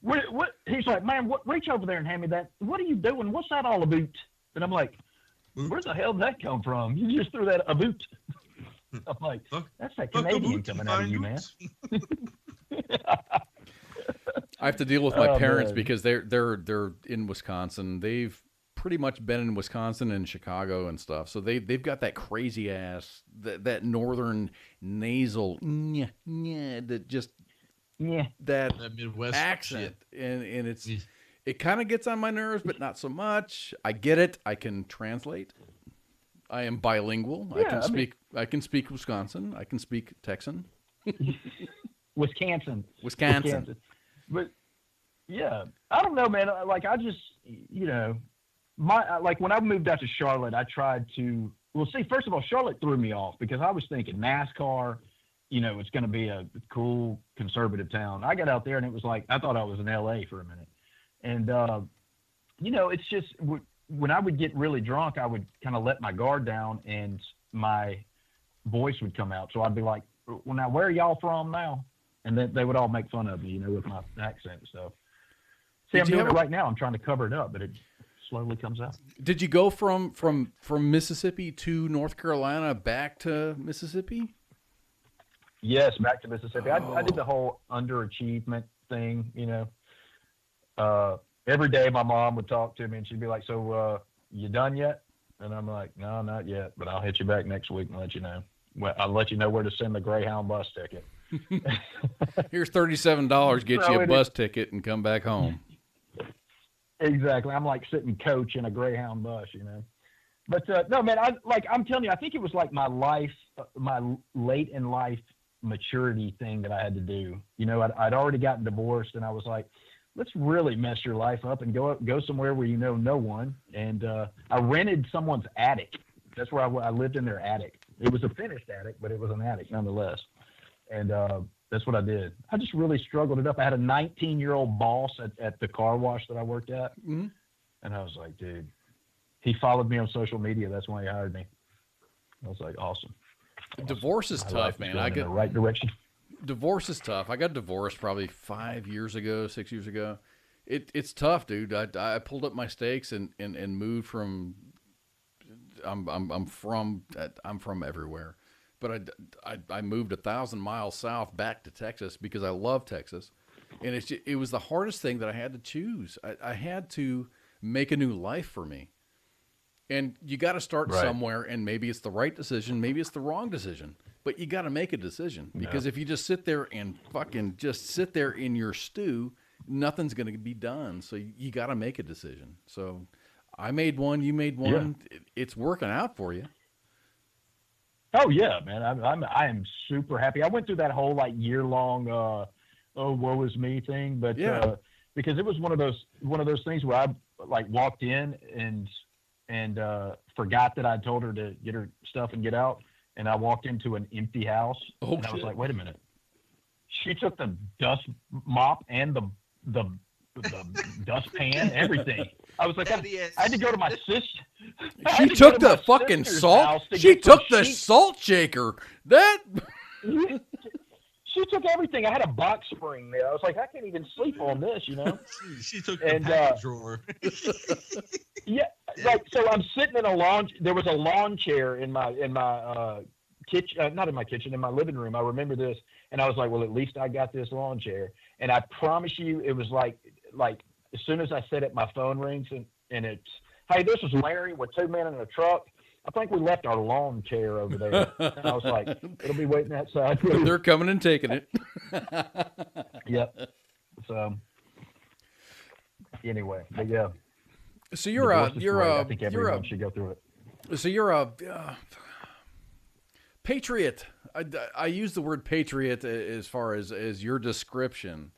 Speaker 7: what? He's like, man, reach over there and hand me that. What are you doing? What's that all about? And I'm like, where the hell did that come from? You just threw that about. I'm like, that's that Canadian coming out of you, man.
Speaker 3: I have to deal with my parents because they're in Wisconsin. They've pretty much been in Wisconsin and Chicago and stuff. So they've got that crazy ass that northern nasal that Midwest accent shit. And it kind of gets on my nerves, but not so much. I get it. I can translate. I am bilingual.
Speaker 7: Yeah,
Speaker 3: I can speak Wisconsin. I can speak Texan.
Speaker 7: Wisconsin. But yeah, I don't know, man. Like I just, like when I moved out to Charlotte, I tried to. Well, see, first of all, Charlotte threw me off because I was thinking NASCAR. It's going to be a cool conservative town. I got out there and it was like I thought I was in LA for a minute, and it's just when I would get really drunk, I would kind of let my guard down and my voice would come out. So I'd be like, "Well, now where are y'all from now?" And then they would all make fun of me, with my accent and stuff. See, I'm doing it right now. I'm trying to cover it up, but it slowly comes out.
Speaker 3: Did you go from Mississippi to North Carolina back to Mississippi?
Speaker 7: Yes, back to Mississippi. I did the whole underachievement thing, Every day my mom would talk to me and she'd be like, so you done yet? And I'm like, no, not yet, but I'll hit you back next week and let you know. Well, I'll let you know where to send the Greyhound bus ticket.
Speaker 3: Here's $37, get you a bus ticket and come back home.
Speaker 7: Exactly. I'm like sitting coach in a Greyhound bus, But no, man, I'm telling you, I think it was like my late in life maturity thing that I had to do. I'd already gotten divorced, and I was like, let's really mess your life up and go somewhere where no one. And I rented someone's attic. That's where I lived in their attic. It was a finished attic, but it was an attic nonetheless. And that's what I did. I just really struggled it up. I had a 19-year-old boss at the car wash that I worked at. Mm-hmm. And I was like, dude, he followed me on social media. That's why he hired me. I was like, awesome.
Speaker 3: Divorce is tough, man.
Speaker 7: I get in the right direction.
Speaker 3: Divorce is tough. I got divorced probably 6 years ago. It's tough, dude. I pulled up my stakes and moved from. I'm from everywhere. But I moved 1,000 miles south back to Texas because I love Texas, and it was the hardest thing that I had to choose. I had to make a new life for me, And you got to start
Speaker 7: Right.
Speaker 3: somewhere, and maybe it's the right decision, maybe it's the wrong decision, but you got to make a decision, because if you just sit there and fucking just sit there in your stew, nothing's going to be done. So you got to make a decision. So I made one, you made one. Yeah. It's working out for you.
Speaker 7: Oh yeah, man. I am super happy. I went through that whole like year-long oh woe is me thing, but because it was one of those things where I like walked in and forgot that I told her to get her stuff and get out, and I walked into an empty house, and I was like, wait a minute. She took the dust mop and the dustpan, everything. I was like, I had to go to my sister.
Speaker 3: She took the fucking salt. She took the salt shaker. That.
Speaker 7: She took everything. I had a box spring there. I was like, I can't even sleep on this, you know.
Speaker 6: She took the package drawer.
Speaker 7: Yeah, like so. I'm sitting in a lawn. There was a lawn chair in my kitchen, not in my kitchen, in my living room. I remember this, and I was like, well, at least I got this lawn chair. And I promise you, it was like as soon as I said it, my phone rings and it's, hey, this is Larry with 2 men in a truck. I think we left our lawn chair over there. And I was like, it'll be waiting outside.
Speaker 3: They're coming and taking it.
Speaker 7: Yep. So anyway, but yeah.
Speaker 3: So I
Speaker 7: think everyone should go through it.
Speaker 3: So you're a patriot. I use the word patriot as far as your description.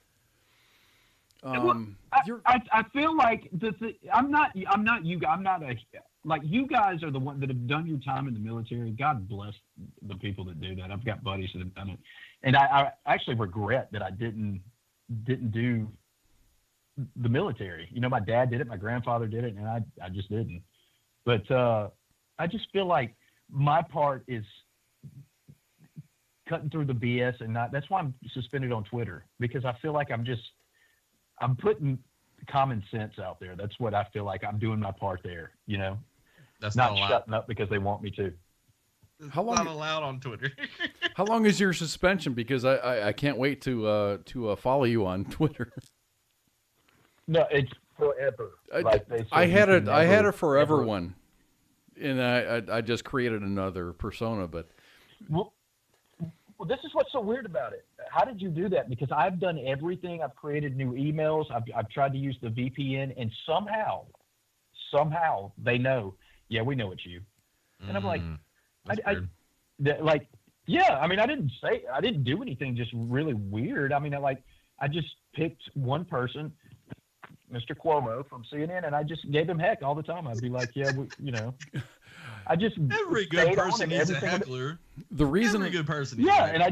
Speaker 8: I feel like I'm not you. I'm not like you guys are the one that have done your time in the military. God bless the people that do that. I've got buddies that have done it, and I actually regret that I didn't do the military. You know, my dad did it, my grandfather did it, and I just didn't. But I just feel like my part is cutting through the BS and not. That's why I'm suspended on Twitter, because I feel like I'm putting common sense out there. That's what I feel like I'm doing my part there, you know.
Speaker 6: That's
Speaker 8: not shutting up because they want me to.
Speaker 3: How long?
Speaker 6: Not allowed on Twitter.
Speaker 3: How long is your suspension? Because I can't wait to follow you on Twitter.
Speaker 7: No, it's forever.
Speaker 3: I had a forever one, and I just created another persona. But
Speaker 7: well, this is what's so weird about it. How did you do that? Because I've done everything. I've created new emails. I've tried to use the VPN, and somehow they know. Yeah, we know it's you. And I'm like, yeah. I mean, I didn't do anything just really weird. I mean, I just picked one person, Mr. Cuomo from CNN, and I just gave him heck all the time. I'd be like, yeah, you know. I just
Speaker 6: every good person needs a heckler. Every good person needs a heckler.
Speaker 7: And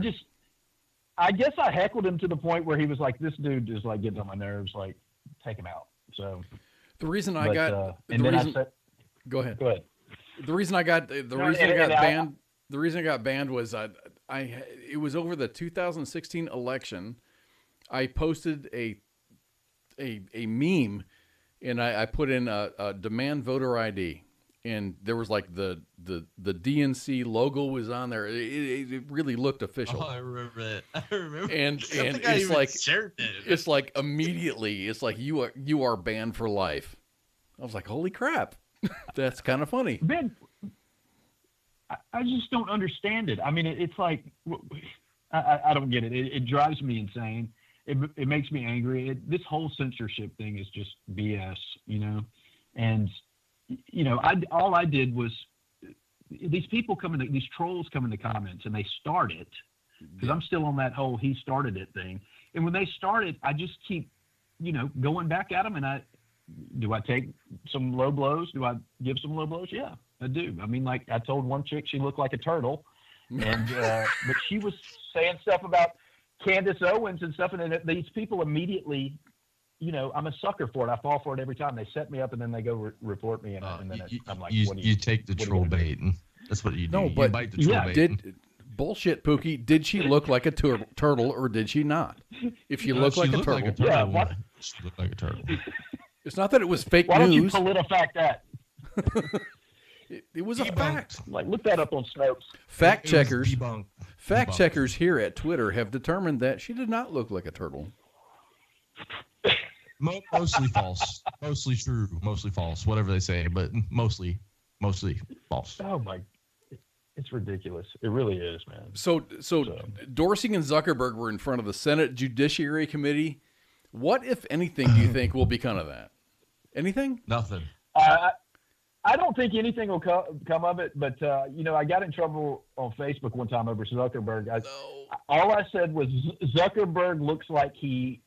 Speaker 7: I guess I heckled him to the point where he was like, this dude is like getting on my nerves, like take him out. So
Speaker 3: the reason I go ahead. The reason I got banned was it was over the 2016 election. I posted a meme, and I put in a demand voter ID, and there was like the DNC logo was on there. It really looked official.
Speaker 6: Oh, I remember it. I remember.
Speaker 3: And it's like it's like immediately it's like you are banned for life. I was like, holy crap, that's kind of funny.
Speaker 8: Ben, I just don't understand it. I mean, it's like I don't get it. It drives me insane. It makes me angry. This whole censorship thing is just BS, you know. And you know, all I did was these trolls come in the comments and they start it, because I'm still on that whole he started it thing. And when they start it, I just keep, you know, going back at them. And do I take some low blows? Do I give some low blows? Yeah, I do. I mean, like I told one chick she looked like a turtle, and but she was saying stuff about Candace Owens and stuff, and then these people immediately, you know, I'm a sucker for it. I fall for it every time. They set me up, and then they go report me, and then I'm like,
Speaker 6: you take the troll bait, and that's what you do.
Speaker 3: No, but
Speaker 6: you bite the troll bait.
Speaker 3: Bullshit, Pookie. Did she look like a turtle, or did she not? If she looked like a turtle,
Speaker 6: she looked like a turtle.
Speaker 3: It's not that it was fake
Speaker 7: Why
Speaker 3: news.
Speaker 7: Why don't you PolitiFact that?
Speaker 3: It was a fact.
Speaker 7: Like, look that up on Snopes.
Speaker 3: Fact checkers here at Twitter have determined that she did not look like a turtle.
Speaker 6: Mostly false. Mostly true. Mostly false. Whatever they say, but mostly mostly false.
Speaker 8: Oh my, it's ridiculous. It really is, man.
Speaker 3: So Dorsey and Zuckerberg were in front of the Senate Judiciary Committee. What, if anything, do you think will become of that? Anything?
Speaker 6: Nothing.
Speaker 8: I don't think anything will come of it, but I got in trouble on Facebook one time over Zuckerberg. All I said was Zuckerberg looks like even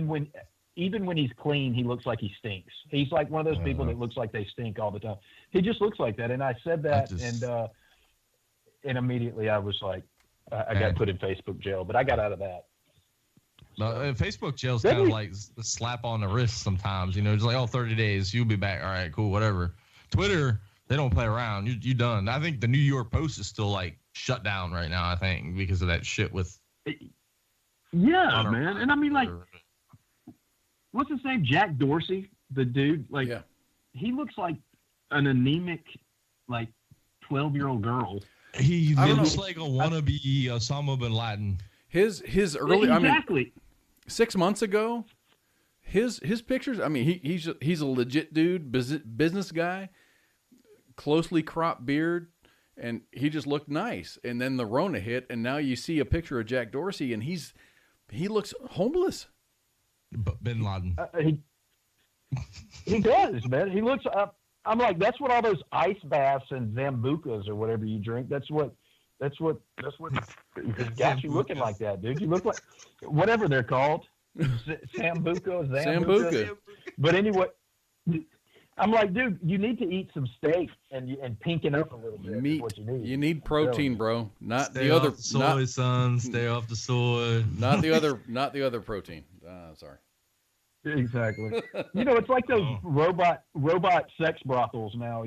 Speaker 8: when he's clean, he looks like he stinks. He's like one of those people that looks like they stink all the time. He just looks like that. And I said that, and immediately I was like, I got put in Facebook jail, but I got out of that.
Speaker 6: No, Facebook jail's kind of like a slap on the wrist sometimes. It's like, 30 days, you'll be back. All right, cool, whatever. Twitter, they don't play around. You done. I think the New York Post is still like shut down right now, I think, because of that shit with.
Speaker 8: Yeah, man. And I mean, like, what's his name? Jack Dorsey, the dude. Like, he looks like an anemic, like, 12-year-old girl.
Speaker 6: He looks like a wannabe Osama bin Laden.
Speaker 3: His early,
Speaker 8: exactly.
Speaker 3: I mean, 6 months ago, his pictures. I mean, he's a legit dude, business guy, closely cropped beard, and he just looked nice. And then the Rona hit, and now you see a picture of Jack Dorsey, and he looks homeless.
Speaker 6: Bin Laden.
Speaker 8: He does, man. He looks up. I'm like, that's what all those ice baths and Zambucas or whatever you drink. That's what got you looking like that, dude. You look like whatever they're called, Sambuca. But anyway, I'm like, dude, you need to eat some steak and pinken up a little bit.
Speaker 3: Meat.
Speaker 8: What you need.
Speaker 3: You need protein, bro. Not
Speaker 6: Stay
Speaker 3: the other
Speaker 6: off the soy, son. Stay off the soy.
Speaker 3: Not the other protein. Sorry.
Speaker 8: Exactly. It's like those robot sex brothels now.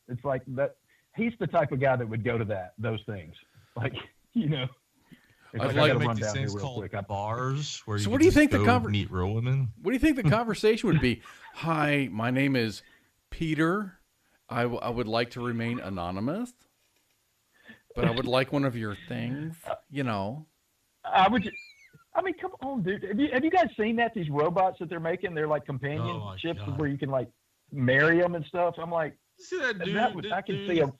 Speaker 8: It's like that. He's the type of guy that would go to those things. Like,
Speaker 6: I'd like to make these things called bars. Where
Speaker 3: so what do you think
Speaker 6: meet real women?
Speaker 3: What do you think the conversation would be? Hi, my name is Peter. I would like to remain anonymous, but I would like one of your things.
Speaker 8: I mean, come on, dude. Have you guys seen that? These robots that they're making, they're like companionships where you can like marry them and stuff. I'm like,
Speaker 6: see that dude?
Speaker 8: I can see a.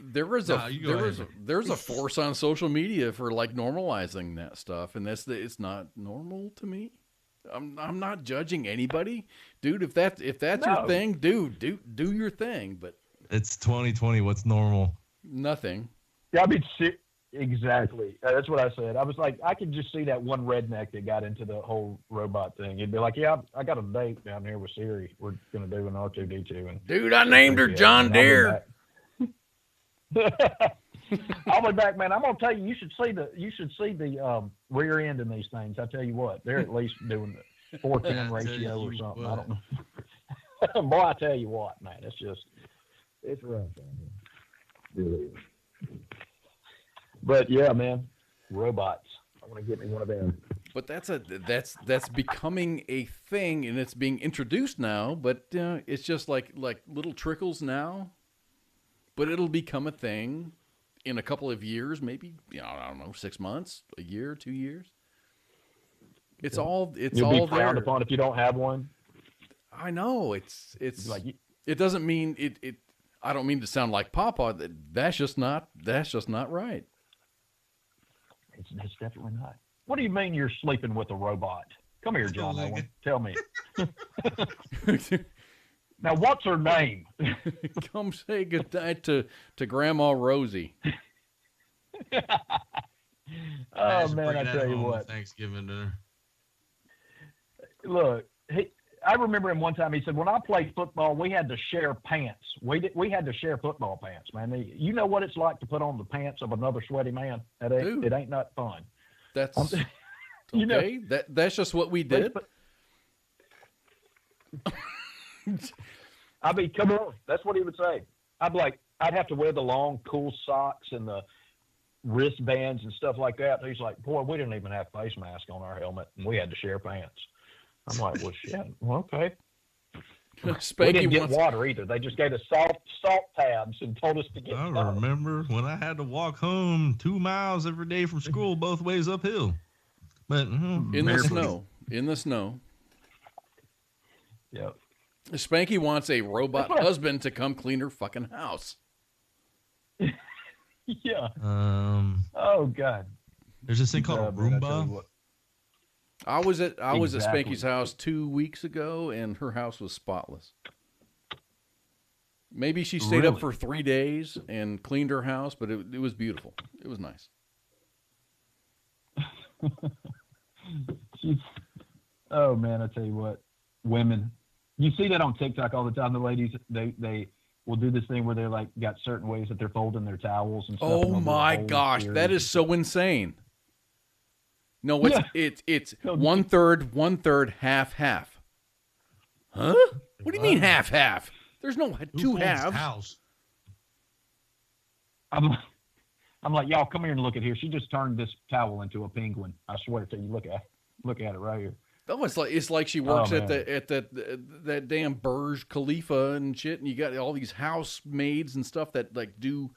Speaker 3: There's a force on social media for like normalizing that stuff, and it's not normal to me. I'm not judging anybody, dude. If that's your thing, dude, do your thing. But
Speaker 6: it's 2020. What's normal?
Speaker 3: Nothing.
Speaker 8: Yeah, I mean, exactly. That's what I said. I was like, I could just see that one redneck that got into the whole robot thing. He'd be like, "Yeah, I got a date down here with Siri. We're gonna do an R2D2." And
Speaker 3: dude, I named her John Deere.
Speaker 8: I'll be back, man. I'm gonna tell you, you should see the rear end in these things. I tell you what, they're at least doing the 4:10 ratio or something. What? I don't know. Boy, I tell you what, man, it's rough down here. Really. But yeah, man, robots. I want to get me one of them.
Speaker 3: But that's becoming a thing, and it's being introduced now. But it's just like little trickles now. But it'll become a thing in a couple of years, maybe, I don't know, 6 months, a year, 2 years. It's all
Speaker 8: You'll be frowned
Speaker 3: there.
Speaker 8: upon if you don't have one.
Speaker 3: I know it's like it doesn't mean it. I don't mean to sound like Papa. That's just not right.
Speaker 8: It's definitely not. What do you mean you're sleeping with a robot? Come here, John Owen. Tell me. Now, what's her name?
Speaker 3: Come say goodnight to Grandma Rosie.
Speaker 8: Oh, man, I tell you what.
Speaker 6: Thanksgiving dinner.
Speaker 8: Look, I remember him one time, he said, when I played football, we had to share pants. We had to share football pants, man. You know what it's like to put on the pants of another sweaty man? It ain't not fun.
Speaker 3: That's okay. That's just what we did.
Speaker 8: I mean, come on. That's what he would say. I'd have to wear the long, cool socks and the wristbands and stuff like that. And he's like, boy, we didn't even have face mask on our helmet, and we had to share pants. I'm like, well, shit. Well, okay. We didn't get water either. They just gave us salt tabs and told us to get
Speaker 6: I remember when I had to walk home 2 miles every day from school, both ways uphill. But
Speaker 3: in the snow.
Speaker 8: Yep.
Speaker 3: Spanky wants a robot husband to come clean her fucking house.
Speaker 8: Yeah.
Speaker 6: Um,
Speaker 8: Oh God.
Speaker 6: there's this thing called a
Speaker 8: man, I tell you
Speaker 6: Roomba.
Speaker 8: what.
Speaker 3: I was at
Speaker 8: Exactly.
Speaker 3: Spanky's house 2 weeks ago, and her house was spotless. Maybe she stayed up
Speaker 8: Really?
Speaker 3: for 3 days and cleaned her house, but it was beautiful. It was nice.
Speaker 8: Oh man, I tell you what, women. You see that on TikTok all the time. The ladies, they will do this thing where they're like got certain ways that they're folding their towels and stuff. and
Speaker 3: Oh
Speaker 8: they'll do a
Speaker 3: my
Speaker 8: whole
Speaker 3: gosh,
Speaker 8: series.
Speaker 3: that is so insane. No, it's
Speaker 8: Yeah.
Speaker 3: it's 1/3, half. Huh? What do you mean half? There's no
Speaker 6: Who
Speaker 3: two
Speaker 6: folds
Speaker 3: halves.
Speaker 6: house?
Speaker 8: I'm like, y'all come here and look at here. She just turned this towel into a penguin. I swear to you. Look at it right here.
Speaker 3: Oh, it's like she works
Speaker 8: Oh,
Speaker 3: at
Speaker 8: man.
Speaker 3: that damn Burj Khalifa and shit, and you got all these housemaids and stuff that like do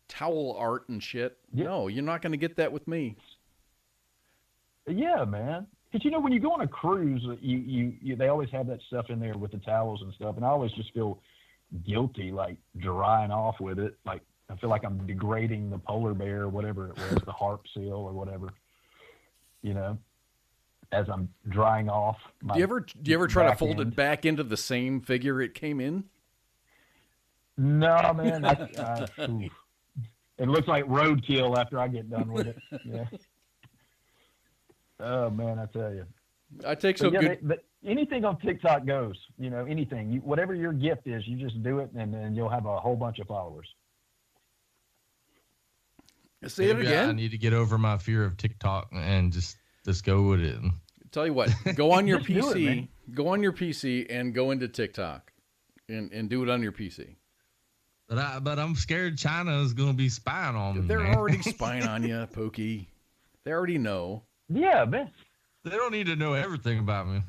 Speaker 3: towel art and shit.
Speaker 8: Yeah.
Speaker 3: No, you're not going to get that with me.
Speaker 8: Yeah, man. Because when you go on a cruise, you they always have that stuff in there with the towels and stuff, and I always just feel guilty, like drying off with it. Like I feel like I'm degrading the polar bear or whatever it was, the harp seal or whatever. As I'm drying off.
Speaker 3: Do you ever try to
Speaker 8: back
Speaker 3: fold
Speaker 8: end.
Speaker 3: it back into the same figure it came in?
Speaker 8: No, man. Oof. It looks like roadkill after I get done with it. Yeah. Oh man, I tell you.
Speaker 3: I take
Speaker 8: But
Speaker 3: so good.
Speaker 8: but anything on TikTok goes. Anything. Whatever your gift is, you just do it, and then you'll have a whole bunch of followers.
Speaker 3: Say it
Speaker 6: Maybe I
Speaker 3: again.
Speaker 6: need to get over my fear of TikTok and just go with it.
Speaker 3: Tell you what, go on your
Speaker 8: Just do it,
Speaker 3: PC,
Speaker 8: man.
Speaker 3: go on your PC and go into TikTok and do it on your PC.
Speaker 6: But I'm scared China is going to be spying on me.
Speaker 3: They're
Speaker 6: man.
Speaker 3: already spying on you, Pooky. They already know.
Speaker 8: Yeah, man.
Speaker 6: They don't need to know everything about me.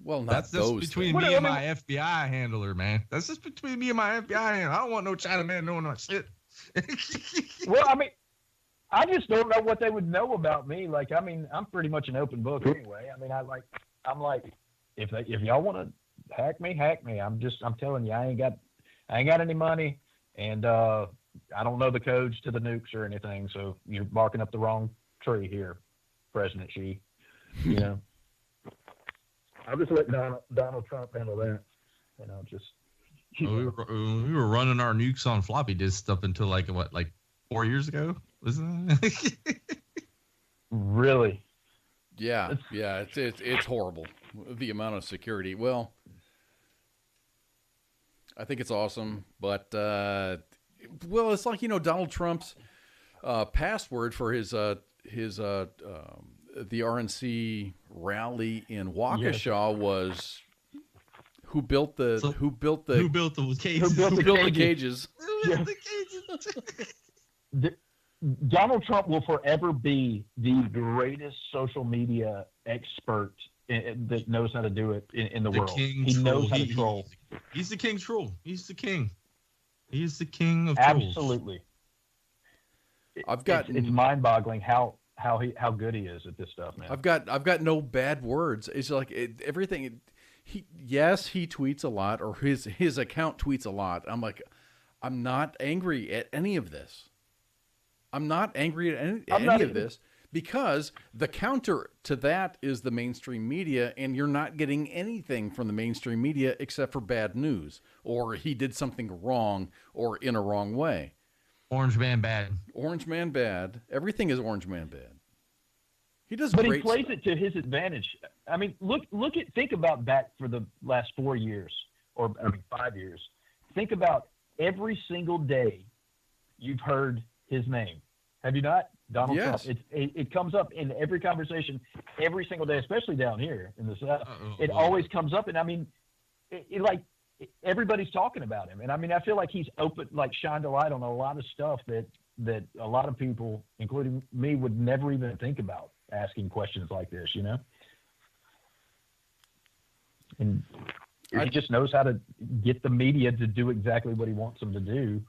Speaker 3: Well, not
Speaker 6: That's just
Speaker 3: those
Speaker 6: between
Speaker 3: things.
Speaker 6: me and my FBI handler, man. That's just between me and my FBI handler. I don't want no China man knowing my shit.
Speaker 8: Well, I just don't know what they would know about me. Like, I'm pretty much an open book anyway. I'm like, if y'all want to hack me. I'm telling you, I ain't got any money, and I don't know the codes to the nukes or anything. So you're barking up the wrong tree here, President Xi. I'll just let Donald Trump handle that.
Speaker 6: we were running our nukes on floppy disk up until like 4 years ago, wasn't it?
Speaker 8: Really.
Speaker 3: Yeah, it's horrible, the amount of security. Well, I think it's awesome, but it's like Donald Trump's password for his the RNC rally in Waukesha was who built the cages.
Speaker 8: Who built the
Speaker 3: Who built the cages?
Speaker 8: Donald Trump will forever be the greatest social media expert that knows how to do it in the world. He knows how to troll.
Speaker 6: He's the king troll. He's the king. He's the king of trolls.
Speaker 8: Absolutely.
Speaker 3: It's
Speaker 8: mind-boggling how good he is at this stuff, man.
Speaker 3: I've got no bad words. It's like everything. He tweets a lot, or his account tweets a lot. I'm like, I'm not angry at any of this. I'm not angry at any of this because the counter to that is the mainstream media, and you're not getting anything from the mainstream media except for bad news, or he did something wrong, or in a wrong way.
Speaker 6: Orange man bad.
Speaker 3: Orange man bad. Everything is orange man bad. He does
Speaker 8: But
Speaker 3: great
Speaker 8: he plays
Speaker 3: stuff.
Speaker 8: it to his advantage. Think about back for the last 4 years, or 5 years. Think about every single day you've heard his name. Have you not? Donald
Speaker 3: Yes.
Speaker 8: Trump. It comes up in every conversation every single day, especially down here in the South. It always comes up, and everybody's talking about him. And I feel like he's shined a light on a lot of stuff that a lot of people, including me, would never even think about asking questions like this, And he just knows how to get the media to do exactly what he wants them to do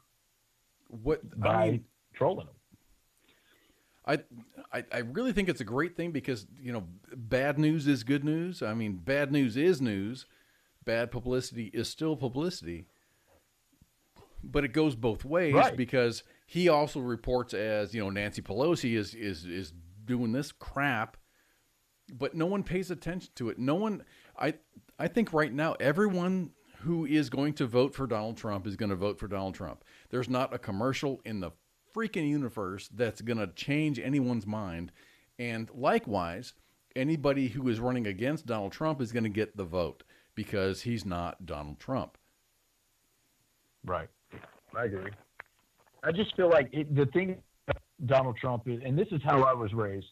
Speaker 8: by trolling them.
Speaker 3: I really think it's a great thing because, bad news is good news. Bad news is news. bad publicity is still publicity. But it goes both ways,
Speaker 8: Right.
Speaker 3: because he also reports as, Nancy Pelosi is doing this crap, but no one pays attention to it. No one, I think right now, everyone who is going to vote for Donald Trump is going to vote for Donald Trump. There's not a commercial in the freaking universe that's going to change anyone's mind. And likewise, anybody who is running against Donald Trump is going to get the vote because he's not Donald Trump.
Speaker 8: Right. I agree. I just feel like the thing about Donald Trump is, and this is how I was raised.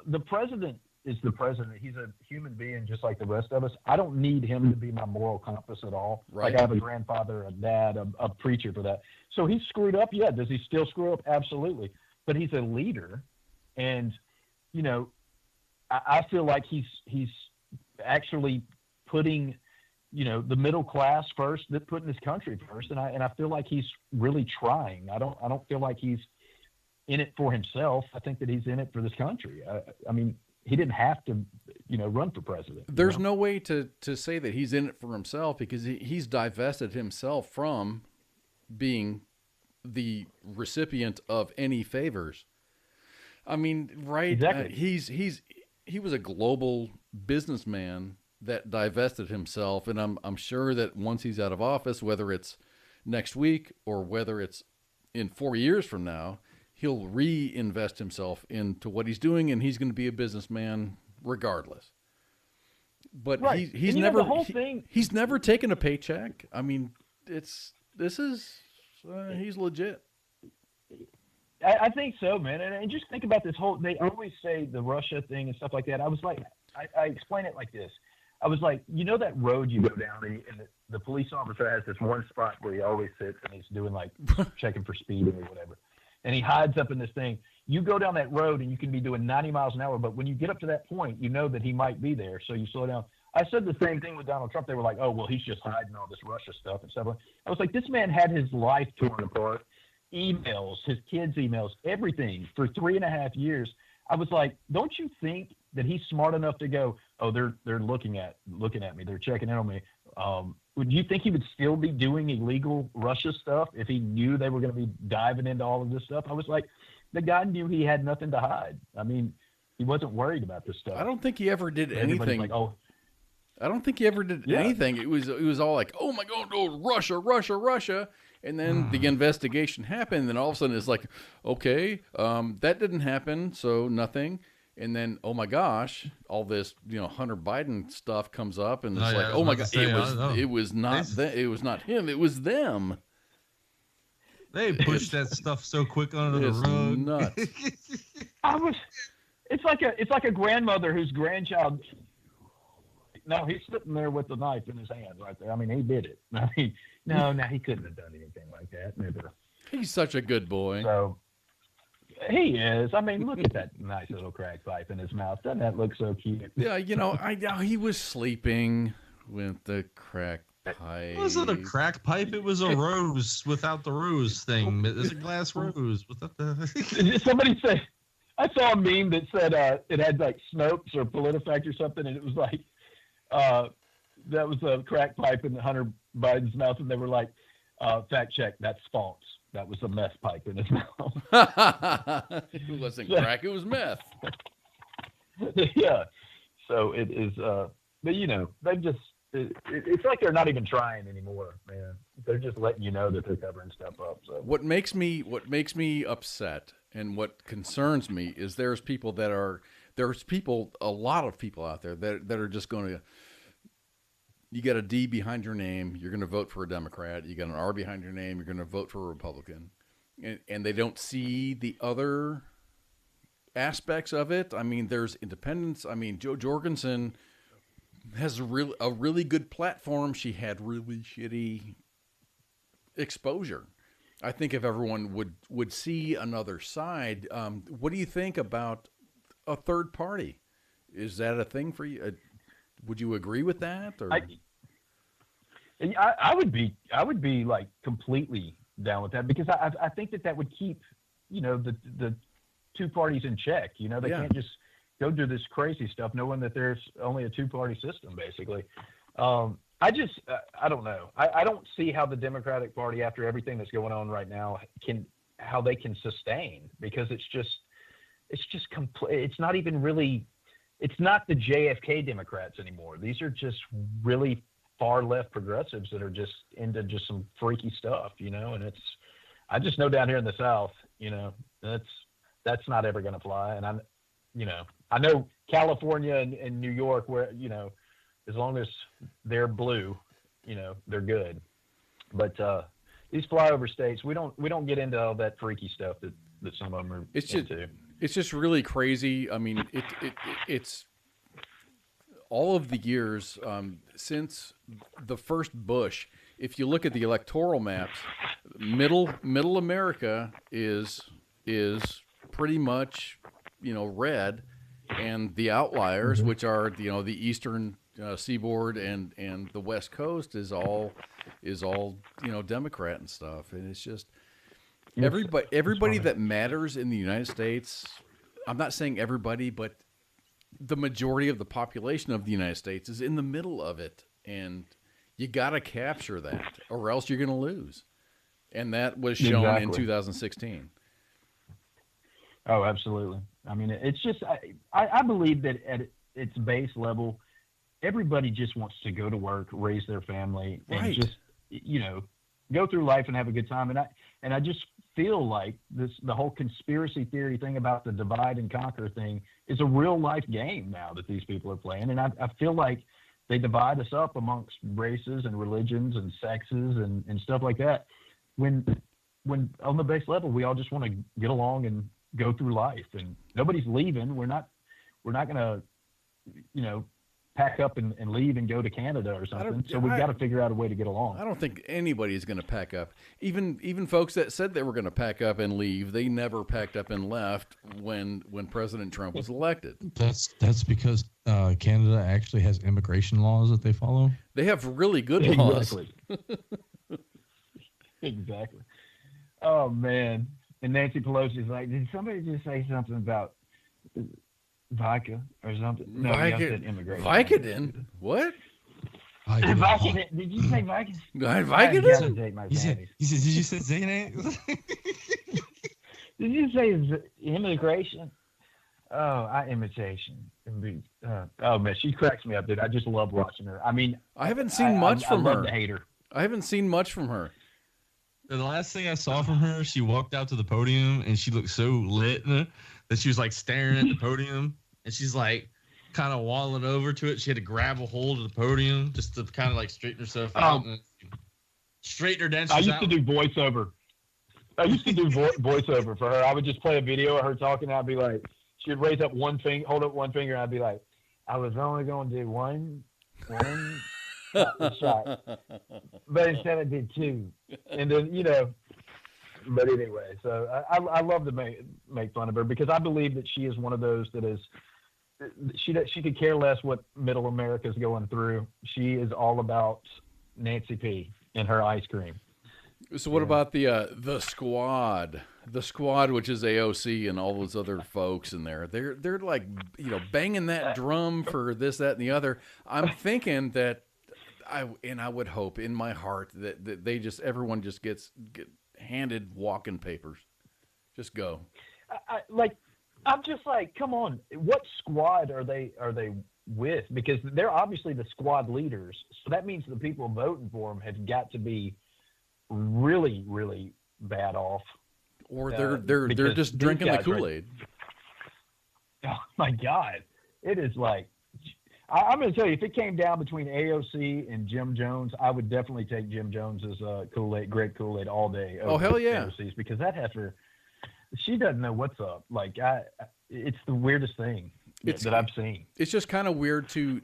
Speaker 8: The president is the president. He's a human being just like the rest of us. I don't need him to be my moral compass at all.
Speaker 3: Right.
Speaker 8: Like I have a grandfather, a dad, a preacher for that. So he's screwed up. Yeah. Does he still screw up? Absolutely. But he's a leader. And, I feel like he's actually putting, the middle class first, putting his country first. And I feel like he's really trying. I don't feel like he's in it for himself. I think that he's in it for this country. I mean, he didn't have to, run for president.
Speaker 3: There's no way to say that he's in it for himself, because he's divested himself from being the recipient of any favors. I mean, right?
Speaker 8: Exactly.
Speaker 3: He was a global businessman that divested himself, and I'm sure that once he's out of office, whether it's next week or whether it's in 4 years from now, he'll reinvest himself into what he's doing, and he's going to be a businessman regardless. But
Speaker 8: right.
Speaker 3: he's
Speaker 8: and,
Speaker 3: never
Speaker 8: the whole thing.
Speaker 3: He's never taken a paycheck. I mean, he's legit.
Speaker 8: I think so, man. And just think about this whole. They always say the Russia thing and stuff like that. I was like, I explain it like this. I was like, that road you go down, and the police officer has this one spot where he always sits and he's doing like checking for speeding or whatever. And he hides up in this thing. You go down that road and you can be doing 90 miles an hour, but when you get up to that point, you know that he might be there, so you slow down. I said the same thing with Donald Trump. They were like, oh, well, he's just hiding all this Russia stuff and stuff. I was like, this man had his life torn apart, emails, his kids' emails, everything for 3.5 years. I was like, don't you think that he's smart enough to go, oh, they're looking at me, they're checking in on me. Would you think he would still be doing illegal Russia stuff if he knew they were going to be diving into all of this stuff? I was like, the guy knew he had nothing to hide. I mean, he wasn't worried about this stuff.
Speaker 3: I don't think he ever did anything.
Speaker 8: Like, oh,
Speaker 3: I don't think he ever did anything. It was all like, oh my God, oh, Russia, Russia, Russia. And then the investigation happened. And then all of a sudden it's like, okay, that didn't happen. So nothing. And then, oh my gosh, all this, Hunter Biden stuff comes up, and it's like, oh my God, it was not him, it was them.
Speaker 6: They pushed that stuff so quick under the rug.
Speaker 3: Nuts.
Speaker 8: It's like a grandmother whose grandchild. No, he's sitting there with the knife in his hand right there. I mean, he did it. I mean, no, he couldn't have done anything like that. Never.
Speaker 3: He's such a good boy.
Speaker 8: So. He is. I mean, look at that nice little crack pipe in his mouth. Doesn't that look so cute?
Speaker 3: Yeah, he was sleeping with the crack pipe.
Speaker 6: It wasn't a crack pipe. It was a rose without the rose thing. It's a glass rose without the.
Speaker 8: Somebody said, I saw a meme that said it had like Snopes or PolitiFact or something, and it was like, that was a crack pipe in Hunter Biden's mouth, and they were like, fact check, that's false. That was a meth pipe in his mouth.
Speaker 3: It wasn't crack, it was meth.
Speaker 8: Yeah. So it is, but they've just, it's like they're not even trying anymore, man. They're just letting you know that they're covering stuff up. So
Speaker 3: what makes me upset and what concerns me is there's a lot of people out there that are just going to, you got a D behind your name, you're going to vote for a Democrat. You got an R behind your name, you're going to vote for a Republican. And they don't see the other aspects of it. I mean, there's independence. I mean, Jo Jorgensen has a really good platform. She had really shitty exposure. I think if everyone would see another side, what do you think about a third party? Is that a thing for you? Would you agree with that? Or?
Speaker 8: I would be like completely down with that, because I think that would keep, the two parties in check. They can't just go do this crazy stuff knowing that there's only a two-party system, basically.
Speaker 7: I don't know. I don't see how the Democratic Party, after everything that's going on right now, how they can sustain, because it's just complete. It's not even really. It's not the JFK Democrats anymore. These are just really far left progressives that are just into just some freaky stuff, And I just know down here in the South, that's not ever going to fly. And I know California and New York, where as long as they're blue, they're good. But these flyover states, we don't get into all that freaky stuff that some of them are into.
Speaker 3: It's just really crazy. I mean, it's all of the years since the first Bush. If you look at the electoral maps, middle America is pretty much red, and the outliers, which are the eastern seaboard and the West Coast, is all Democrat and stuff, and it's just. Everybody that matters in the United States, I'm not saying everybody, but the majority of the population of the United States is in the middle of it. And you got to capture that, or else you're going to lose. And that was shown in 2016.
Speaker 8: Oh, absolutely. I mean, it's just, I believe that at its base level, everybody just wants to go to work, raise their family, and just, go through life and have a good time. And I just feel like the whole conspiracy theory thing about the divide and conquer thing is a real life game now that these people are playing. And I feel like they divide us up amongst races and religions and sexes and stuff like that. When on the base level, we all just want to get along and go through life, and nobody's leaving. We're not going to, pack up and leave and go to Canada or something. So we've got to figure out a way to get along.
Speaker 3: I don't think anybody's going to pack up. Even folks that said they were going to pack up and leave, they never packed up and left when President Trump was elected.
Speaker 9: That's because Canada actually has immigration laws that they follow.
Speaker 3: They have really good laws.
Speaker 8: Exactly. Oh man. And Nancy Pelosi's like, did somebody just say something about vodka or something? No, I said immigration.
Speaker 3: Vicodin? What?
Speaker 8: Vicodin. Did you say Vicodin?
Speaker 3: Vicodin?
Speaker 9: He said, did you say Xanax?
Speaker 8: Did you say immigration? Oh, imitation. Oh man, she cracks me up, dude. I just love watching her. I mean,
Speaker 3: I haven't seen much from her.
Speaker 8: I love to hate her.
Speaker 3: I haven't seen much from her.
Speaker 6: The last thing I saw from her, she walked out to the podium and she looked so lit that she was like staring at the podium, and she's like kind of walling over to it. She had to grab a hold of the podium just to kind of like straighten herself out and straighten her dentures out.
Speaker 8: I used to do voiceover. Voiceover for her. I would just play a video of her talking. And I'd be like, she'd raise up one finger, hold up one finger, and I'd be like, I was only going to do one shot, but instead I did two, and then But anyway, so I love to make fun of her, because I believe that she is one of those that is she could care less what middle America is going through. She is all about Nancy P and her ice cream.
Speaker 3: So what about the squad? The squad, which is AOC and all those other folks in there. They're like banging that drum for this, that, and the other. I'm thinking that I would hope in my heart that they everyone just get handed walking papers. Just go.
Speaker 7: I'm just like, come on, what squad are they with? Because they're obviously the squad leaders, so that means the people voting for them have got to be really, really bad off.
Speaker 3: Or they're just drinking the Kool-Aid.
Speaker 7: Oh my God, it is like. I'm going to tell you, if it came down between AOC and Jim Jones, I would definitely take Jim Jones's Kool-Aid, great Kool-Aid all day.
Speaker 3: Oh, hell yeah.
Speaker 7: AOC's, because that heifer, she doesn't know what's up. Like, it's the weirdest thing that I've seen.
Speaker 3: It's just kind of weird to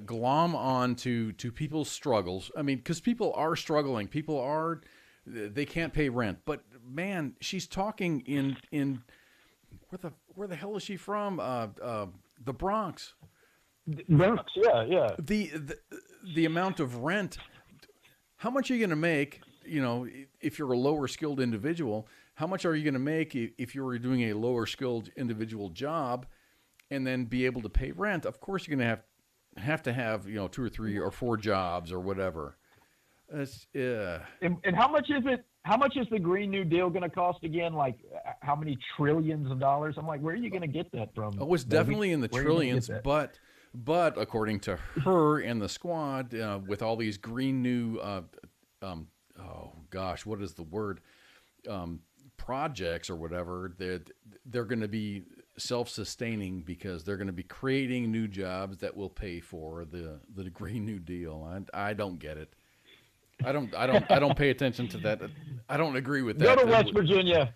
Speaker 3: glom on to people's struggles. I mean, because people are struggling. They can't pay rent. But, man, she's talking in where the hell is she from? The Bronx.
Speaker 7: Bronx, yeah.
Speaker 3: The amount of rent, how much are you going to make, if you're a lower skilled individual, how much are you going to make if you were doing a lower skilled individual job and then be able to pay rent? Of course you're going to have, have to have 2 or 3 or 4 jobs or whatever. It's,
Speaker 8: And how much is it? How much is the Green New Deal going to cost again? Like, how many trillions of dollars? I'm like, where are you going to get that from?
Speaker 3: Oh, it's definitely in the trillions, but according to her and the squad, with all these green new, oh gosh, what is the word? Projects or whatever, they're going to be self-sustaining because they're going to be creating new jobs that will pay for the Green New Deal. I don't get it. I don't pay attention to that. I don't agree with that.
Speaker 8: Go to West Virginia.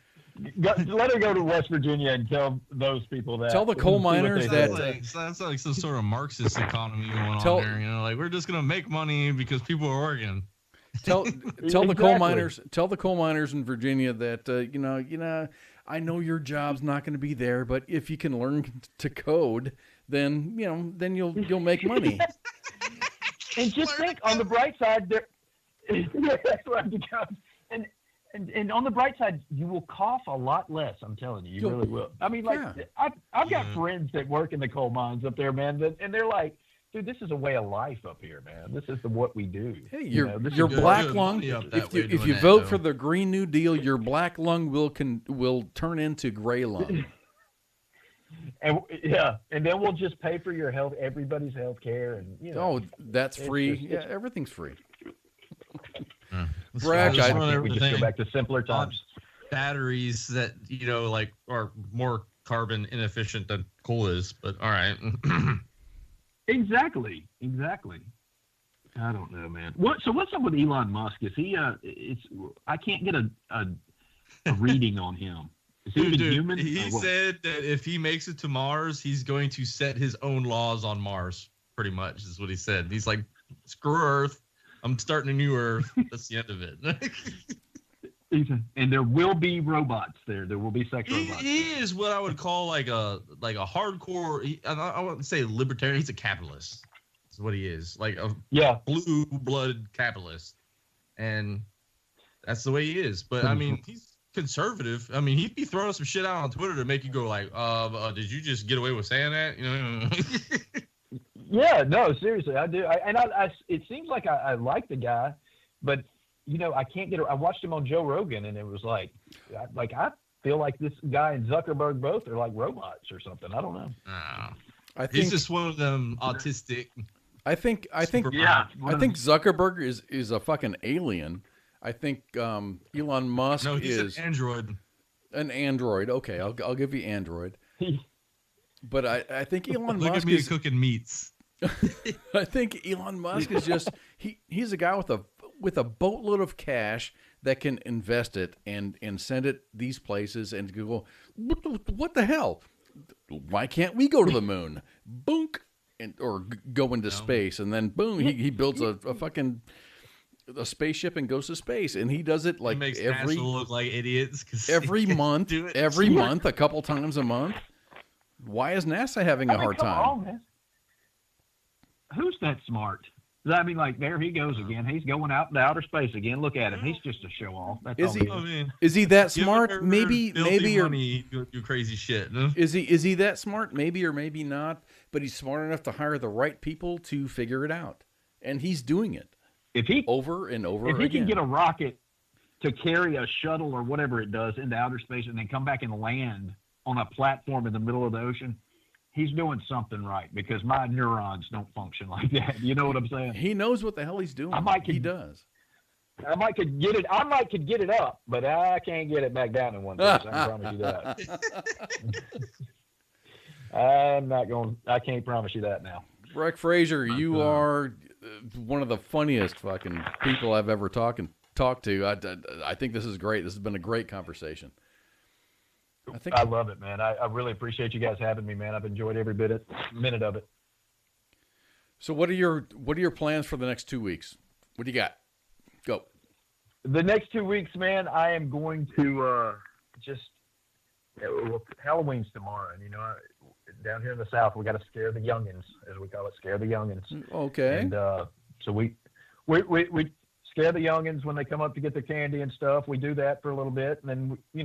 Speaker 8: Let her go to West Virginia and tell those people that.
Speaker 3: Tell the coal miners that
Speaker 6: that's like some sort of Marxist economy going on there. Like we're just gonna make money because people are working.
Speaker 3: Tell the coal miners. Tell the coal miners in Virginia that I know your job's not going to be there, but if you can learn to code, then you'll make money.
Speaker 8: And just think on the bright side, there. That's what I'm becoming. And on the bright side, you will cough a lot less. I'm telling you, you really will. I mean, like I've got friends that work in the coal mines up there, man, and they're like, dude, this is a way of life up here, man. This is what we do.
Speaker 3: Hey, your black lung. If you vote for the Green New Deal, your black lung will turn into gray lung.
Speaker 8: And then we'll just pay for your health, everybody's health care, and
Speaker 3: Oh, that's free. Everything's free.
Speaker 6: Breck,
Speaker 8: we just go back to simpler times.
Speaker 6: Batteries that are more carbon inefficient than coal is, but all right.
Speaker 8: Exactly. I don't know, man. So what's up with Elon Musk? Is he? I can't get a reading on him. Is he
Speaker 6: Dude,
Speaker 8: human?
Speaker 6: He said that if he makes it to Mars, he's going to set his own laws on Mars. Pretty much is what he said. He's like, screw Earth. I'm starting a new Earth. That's the end of it.
Speaker 8: And there will be robots there. There will be sex robots.
Speaker 6: He is what I would call like a hardcore. I wouldn't say libertarian. He's a capitalist. That's what he is. Like a blue-blooded capitalist, and that's the way he is. But I mean, he's conservative. I mean, he'd be throwing some shit out on Twitter to make you go like, did you just get away with saying that?
Speaker 8: Yeah, no, seriously, I do. It seems like I like the guy, but I can't get. I watched him on Joe Rogan, and it was like I feel like this guy and Zuckerberg both are like robots or something. I don't know.
Speaker 3: I think
Speaker 6: he's just one of them autistic.
Speaker 3: I think Zuckerberg is a fucking alien. I think Elon Musk
Speaker 6: is an android.
Speaker 3: An android. Okay, I'll give you android. But I think Elon Musk
Speaker 6: at me cooking meats.
Speaker 3: I think Elon Musk is just he's a guy with a boatload of cash that can invest it and send it these places and go, what the hell? Why can't we go to the moon? Boonk, or go into space, and then boom, he builds a fucking a spaceship and goes to space, and he does it like
Speaker 6: makes NASA look like idiots
Speaker 3: every month, a couple times a month. Why is NASA having a hard time?
Speaker 8: On, man. Who's that smart? I mean, like, there he goes again. He's going out into outer space again. Look at him. He's just a show off. That's
Speaker 3: is he that smart? Maybe or
Speaker 6: do crazy shit. No?
Speaker 3: Is he that smart? Maybe or maybe not. But he's smart enough to hire the right people to figure it out, and he's doing it. Over and over again.
Speaker 8: If he can get a rocket to carry a shuttle or whatever it does into outer space and then come back and land on a platform in the middle of the ocean, he's doing something right, because my neurons don't function like that. You know what I'm saying?
Speaker 3: He knows what the hell he's doing. He does.
Speaker 8: I might could get it up, but I can't get it back down in one piece. I can promise you that. I can't promise you that now.
Speaker 3: Breck Frazure, you are one of the funniest fucking people I've ever talked to. I think this is great. This has been a great conversation.
Speaker 8: I love it, man. I really appreciate you guys having me, man. I've enjoyed every minute of it.
Speaker 3: So what are your plans for the next 2 weeks? What do you got? Go.
Speaker 8: The next 2 weeks, man, I am going to Halloween's tomorrow, and down here in the South, we got to scare the youngins, as we call it, scare the youngins.
Speaker 3: Okay.
Speaker 8: And so we scare the youngins when they come up to get their candy and stuff. We do that for a little bit, and then we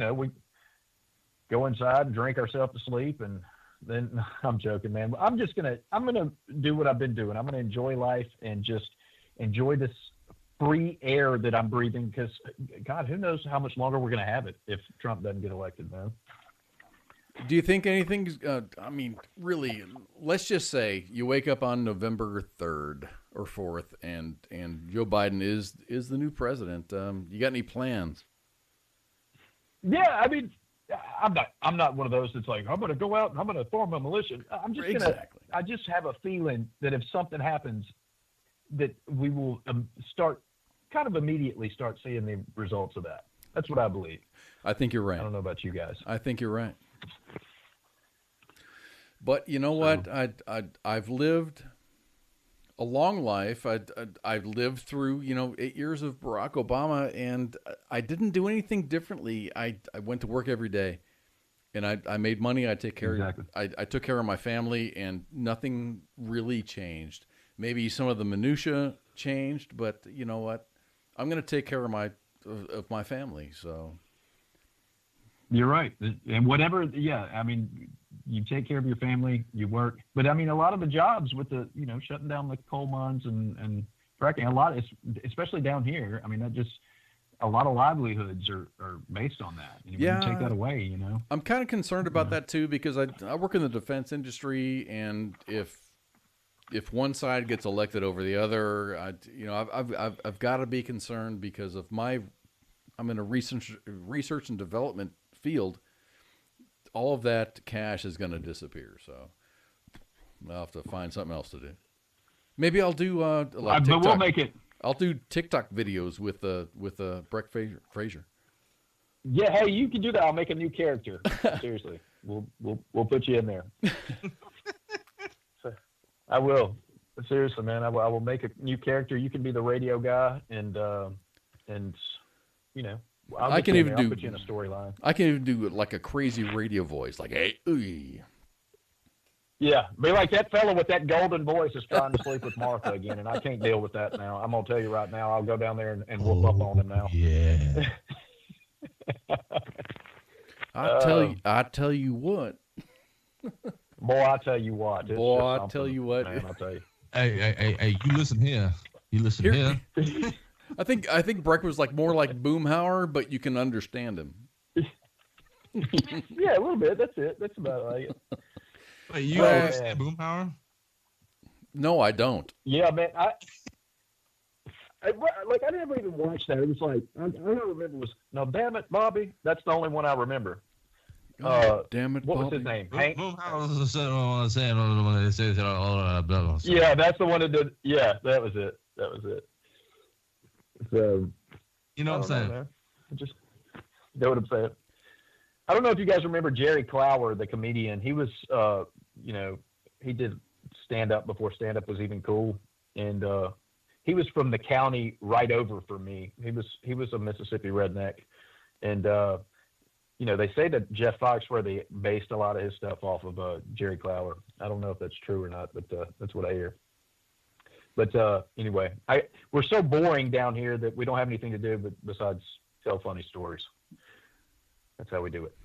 Speaker 8: go inside and drink ourselves to sleep and
Speaker 7: then I'm joking, man. I'm gonna do what I've been doing. I'm gonna enjoy life and just enjoy this free air that I'm breathing. Because God, who knows how much longer we're gonna have it if Trump doesn't get elected, man.
Speaker 3: Do you think anything's? I mean, really, let's just say you wake up on November 3rd or 4th, and Joe Biden is the new president. You got any plans?
Speaker 7: Yeah, I mean, I'm not one of those that's like, I'm going to go out and I'm going to form a militia. I just have a feeling that if something happens, that we will kind of immediately start seeing the results of that. That's what I believe.
Speaker 3: I think you're right.
Speaker 7: I don't know about you guys.
Speaker 3: I think you're right. But you know what? I've lived a long life. I've lived through, 8 years of Barack Obama, and I didn't do anything differently. I went to work every day, and I made money. I took care of my family, and nothing really changed. Maybe some of the minutia changed, but you know what? I'm going to take care of my family. So
Speaker 8: you're right, and whatever. Yeah, I mean, you take care of your family, you work. But I mean, a lot of the jobs with the, shutting down the coal mines and fracking, especially down here. I mean, a lot of livelihoods are based on that. When you take that away,
Speaker 3: I'm kind of concerned about that too, because I work in the defense industry, and if one side gets elected over the other, I've got to be concerned because of I'm in a research and development field. All of that cash is going to disappear, so I'll have to find something else to do. Maybe I'll do TikTok.
Speaker 8: But we'll make it.
Speaker 3: I'll do TikTok videos with Breck Frazure.
Speaker 7: Yeah, hey, you can do that. I'll make a new character. Seriously, we'll put you in there. So, I will. Seriously, man, I will make a new character. You can be the radio guy, and I can even put you in a storyline.
Speaker 3: I can even do like a crazy radio voice, like hey, ooh.
Speaker 7: Yeah, be like that fella with that golden voice is trying to sleep with Martha again, and I can't deal with that now. I'm gonna tell you right now, I'll go down there and whoop up on him now.
Speaker 9: Yeah.
Speaker 3: I tell you what.
Speaker 7: Boy, I tell you what.
Speaker 3: Boy, I tell you what.
Speaker 7: Man, I'll tell you.
Speaker 9: Hey, you listen here. Here.
Speaker 3: I think Breck was more like Boomhauer, but you can understand him.
Speaker 7: Yeah, a little bit. That's it. That's about like it.
Speaker 6: Wait, you understand Boomhauer?
Speaker 3: No, I don't.
Speaker 7: Yeah, man. I never even watched that. It was like I don't remember. It was no, damn it, Bobby. That's the only one I remember.
Speaker 3: Damn it,
Speaker 7: what
Speaker 3: Bobby.
Speaker 7: was his name? Hank?
Speaker 9: Yeah,
Speaker 7: that's the one that did. Yeah, that was it. So,
Speaker 9: you know what I'm saying?
Speaker 7: Man. Just know what I'm saying. I don't know if you guys remember Jerry Clower, the comedian. He was, he did stand-up before stand-up was even cool. And he was from the county right over from me. He was a Mississippi redneck. And, they say that Jeff Foxworthy based a lot of his stuff off of Jerry Clower. I don't know if that's true or not, but that's what I hear. But anyway, we're so boring down here that we don't have anything to do besides tell funny stories. That's how we do it.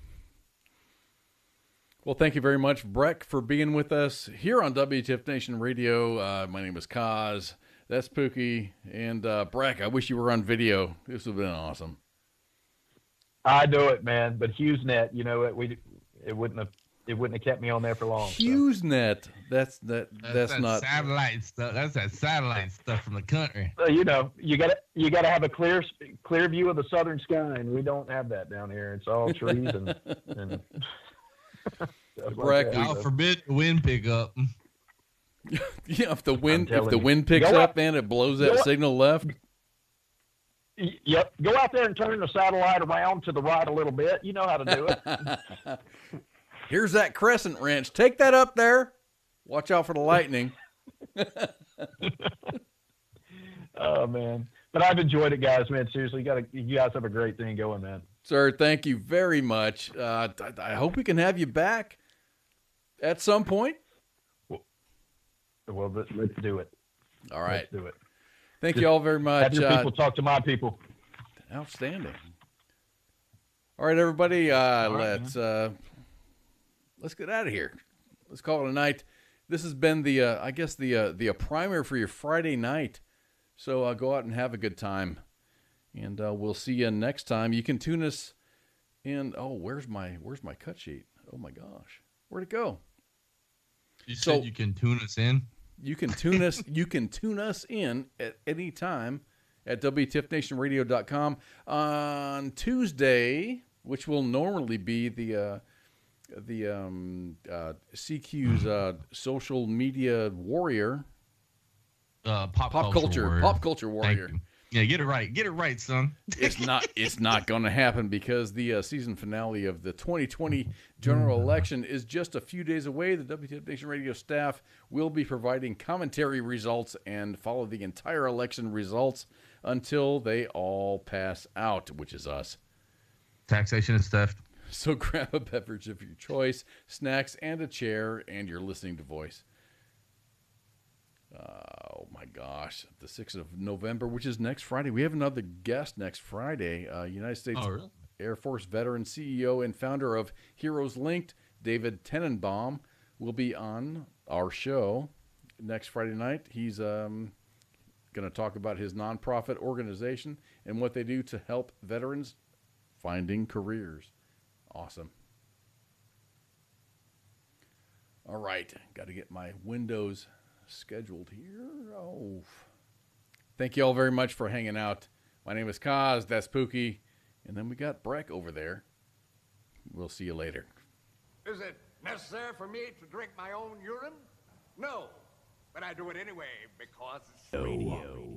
Speaker 3: Well, thank you very much, Breck, for being with us here on WTF Nation Radio. My name is Koz. That's Pooky. And Breck, I wish you were on video. This would have been awesome.
Speaker 7: I know it, man. But HughesNet, it wouldn't have kept me on there for long.
Speaker 3: HughesNet. That's not
Speaker 9: satellite stuff. That's that satellite stuff from the country.
Speaker 7: You gotta have a clear view of the southern sky, and we don't have that down here. It's all trees and
Speaker 3: Breck,
Speaker 9: God forbid the wind pick up.
Speaker 3: Yeah, if the wind picks up, man, it blows that signal left.
Speaker 7: Yep. Go out there and turn the satellite around to the right a little bit. You know how to do it.
Speaker 3: Here's that crescent wrench. Take that up there. Watch out for the lightning.
Speaker 7: Oh, man. But I've enjoyed it, guys, man. Seriously, you guys have a great thing going, man.
Speaker 3: Sir, thank you very much. I hope we can have you back at some point.
Speaker 7: Well, let's do it.
Speaker 3: All right.
Speaker 7: Let's do it.
Speaker 3: Thank you all very much.
Speaker 7: Have your people talk to my people.
Speaker 3: Outstanding. All right, everybody. Let's get out of here. let's call it a night. This has been the primer for your Friday night. So go out and have a good time, and we'll see you next time. You can tune us in. Oh, where's my cut sheet? Oh my gosh, where'd it go?
Speaker 6: You said you can tune us in.
Speaker 3: You can tune us. You can tune us in at any time at WTFNationRadio.com on Tuesday, which will normally be the CQ's social media warrior,
Speaker 6: pop culture
Speaker 3: warrior.
Speaker 6: Yeah, get it right, son.
Speaker 3: It's not going to happen because the season finale of the 2020 general election is just a few days away. The WTF Nation Radio staff will be providing commentary results and follow the entire election results until they all pass out, which is us.
Speaker 6: Taxation is theft.
Speaker 3: So grab a beverage of your choice, snacks, and a chair, and you're listening to Voice. Oh my gosh, the 6th of November, which is next Friday. We have another guest next Friday. United States Air Force veteran, CEO, and founder of Heroes Linked, David Tenenbaum, will be on our show next Friday night. He's going to talk about his nonprofit organization and what they do to help veterans finding careers. Awesome. All right, got to get my windows scheduled here. Oh, thank you all very much for hanging out. My name is Koz, that's Pooky, and then we got Breck over there. We'll see you later.
Speaker 10: Is it necessary for me to drink my own urine? No, but I do it anyway because it's radio.